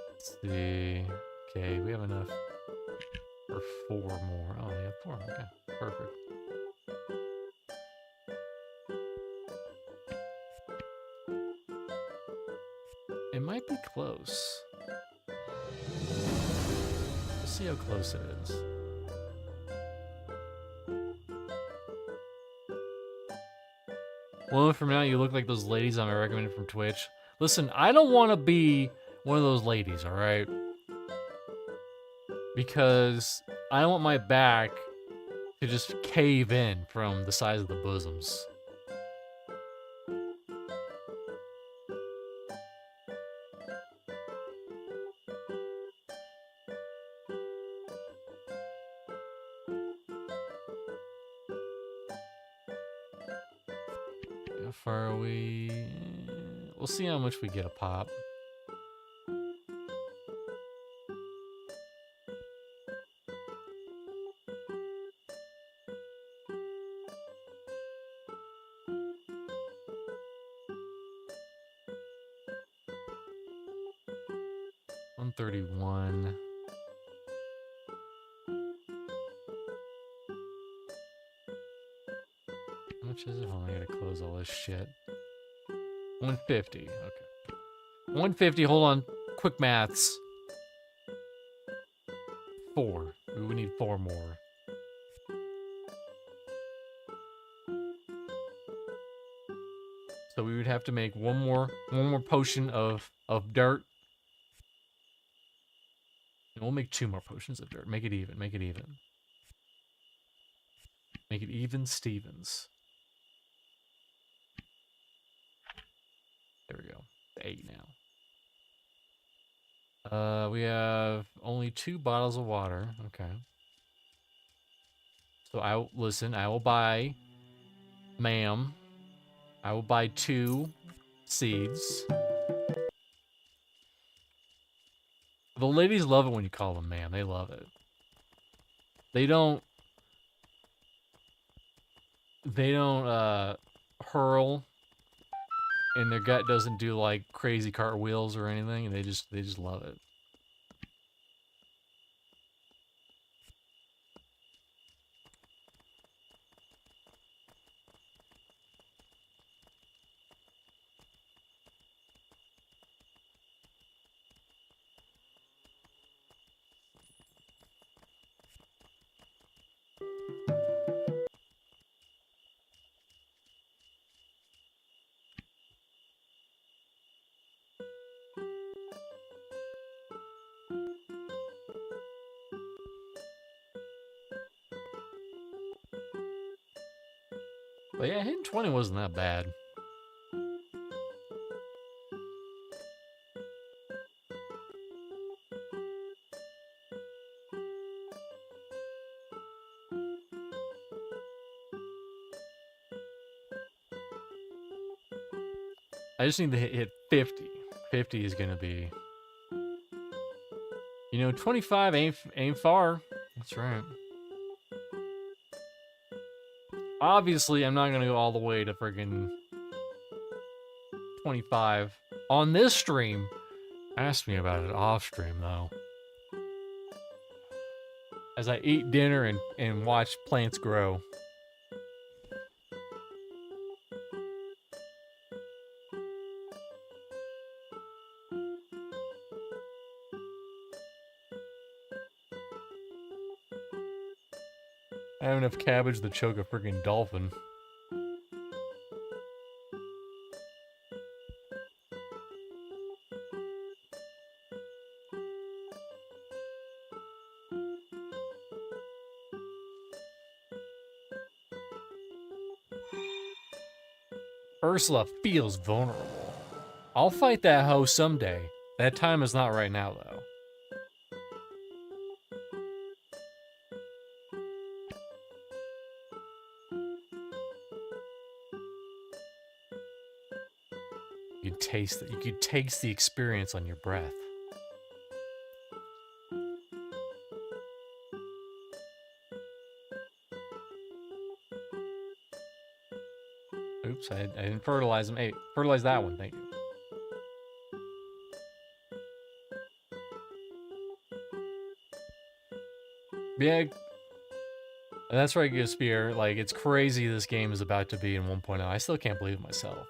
Let's see. Okay, we have enough for 4 more. Oh, we have 4. Okay, perfect. be close. Let's see how close it is. Well, from now you look like those ladies I recommended from Twitch. Listen, I don't want to be one of those ladies, all right? Because I want my back to just cave in from the size of the bosoms. How far are we? We'll see how much we get a pop. $131. How much is it? Hold on, I gotta close all this shit. 150. Okay. 150. Hold on. Quick maths. 4. We need 4 more. So we would have to make one more potion of dirt. And we'll make 2 more potions of dirt. Make it even. Make it even. Make it even, Stevens. There we go. 8 now. We have only 2 bottles of water. Okay. So I will buy, ma'am. I will buy 2 seeds. The ladies love it when you call them ma'am. They love it. They don't hurl, and their gut doesn't do like crazy cartwheels or anything, and they just love it. But yeah, hitting 20 wasn't that bad. I just need to hit 50. 50 is gonna be... You know, 25 ain't far. That's right. Obviously, I'm not gonna go all the way to friggin' 25 on this stream. Ask me about it off stream, though. As I eat dinner and watch plants grow. I have enough cabbage to choke a freaking dolphin. Ursula feels vulnerable. I'll fight that hoe someday. That time is not right now, though. You could taste it. You could taste the experience on your breath. Oops, I didn't fertilize them. Hey, fertilize that one, thank you. Yeah, that's right, Gisphere. Like, it's crazy this game is about to be in 1.0. I still can't believe it myself.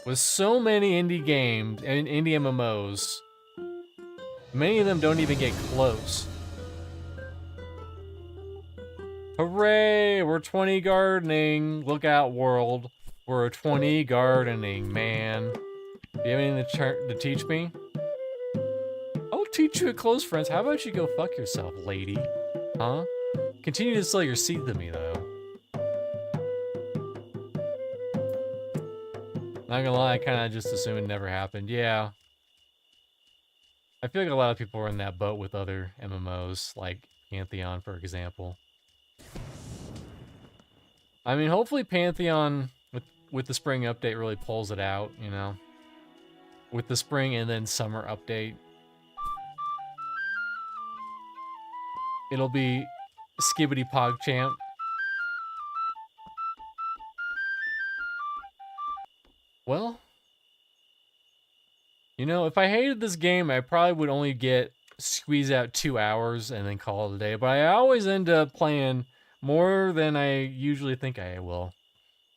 With so many indie games and indie MMOs, many of them don't even get close. Hooray! We're 20 gardening. Look out, world. We're 20 gardening, man. Do you have anything to teach me? I'll teach you at close friends. How about you go fuck yourself, lady? Huh? Continue to sell your seed to me, though. Not gonna lie, I kind of just assumed it never happened. Yeah. I feel like a lot of people are in that boat with other MMOs, like Pantheon, for example. I mean, hopefully Pantheon, with the spring update, really pulls it out, you know? With the spring and then summer update. It'll be Skibbity PogChamp. Well, you know, if I hated this game, I probably would only squeeze out 2 hours and then call it a day. But I always end up playing more than I usually think I will.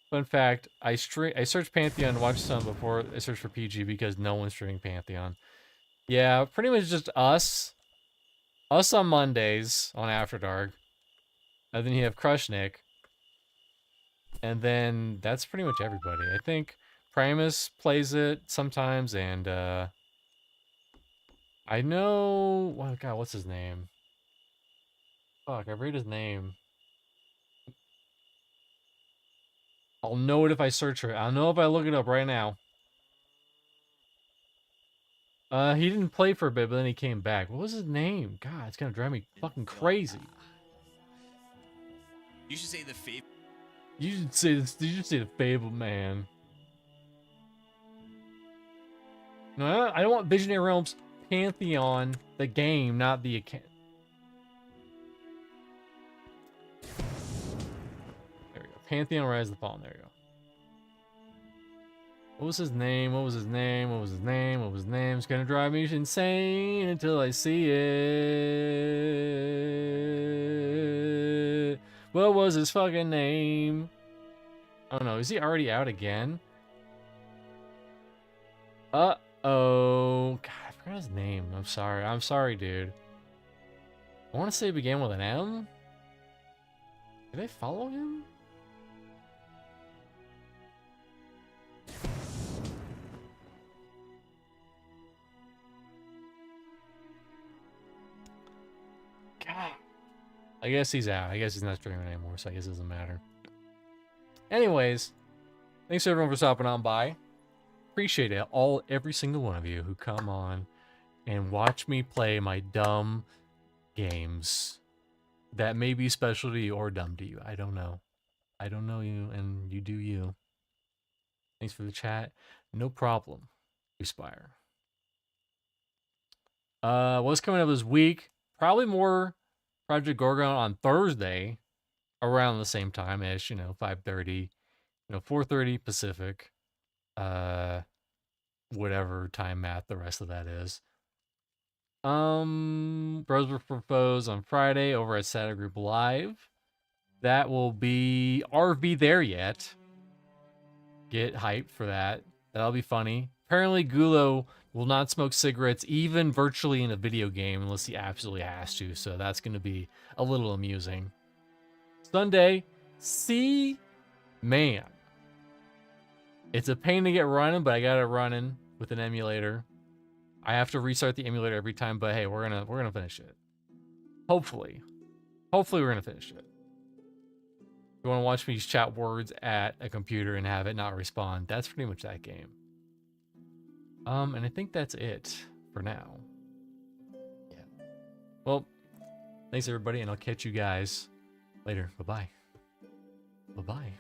Fun fact, I searched Pantheon to watch some before I searched for PG because no one's streaming Pantheon. Yeah, pretty much just us. Us on Mondays on After Dark. And then you have Crushnick. And then that's pretty much everybody. I think Primus plays it sometimes, and I know... Oh god, what's his name? Fuck, I read his name. I'll know it if I search for it. I'll know if I look it up right now. He didn't play for a bit, but then he came back. What was his name? God, it's gonna drive me fucking crazy. You should say the Fable. You should say this. You should say the Fable Man. No, I don't want Visionary Realms Pantheon, the game, not the account. There we go. Pantheon Rise of the Fallen. There we go. What was his name? What was his name? What was his name? What was his name? It's gonna drive me insane until I see it. What was his fucking name? Oh no, is he already out again? Uh-oh. God, I forgot his name. I'm sorry. I'm sorry, dude. I want to say it began with an M? Did I follow him? God. I guess he's out. I guess he's not streaming anymore, so I guess it doesn't matter. Anyways, thanks everyone for stopping on by. Appreciate it. Every single one of you who come on and watch me play my dumb games that may be special to you or dumb to you. I don't know. I don't know you, and you do you. Thanks for the chat. No problem. Respire. What's coming up this week? Probably more Project Gorgon on Thursday around the same time-ish, 5:30, 4:30 Pacific. Whatever time math the rest of that is. Bros for Foes on Friday over at Saturday Group Live. That will be RV There Yet. Get hyped for that. That'll be funny. Apparently Gulo will not smoke cigarettes even virtually in a video game unless he absolutely has to, so that's going to be a little amusing. Sunday, man. It's a pain to get running, but I got it running with an emulator. I have to restart the emulator every time, but hey, we're gonna finish it. Hopefully we're gonna finish it. If you want to watch me chat words at a computer and have it not respond, that's pretty much that game. And I think that's it for now. Yeah. Well, thanks everybody, and I'll catch you guys later. Bye-bye. Bye-bye.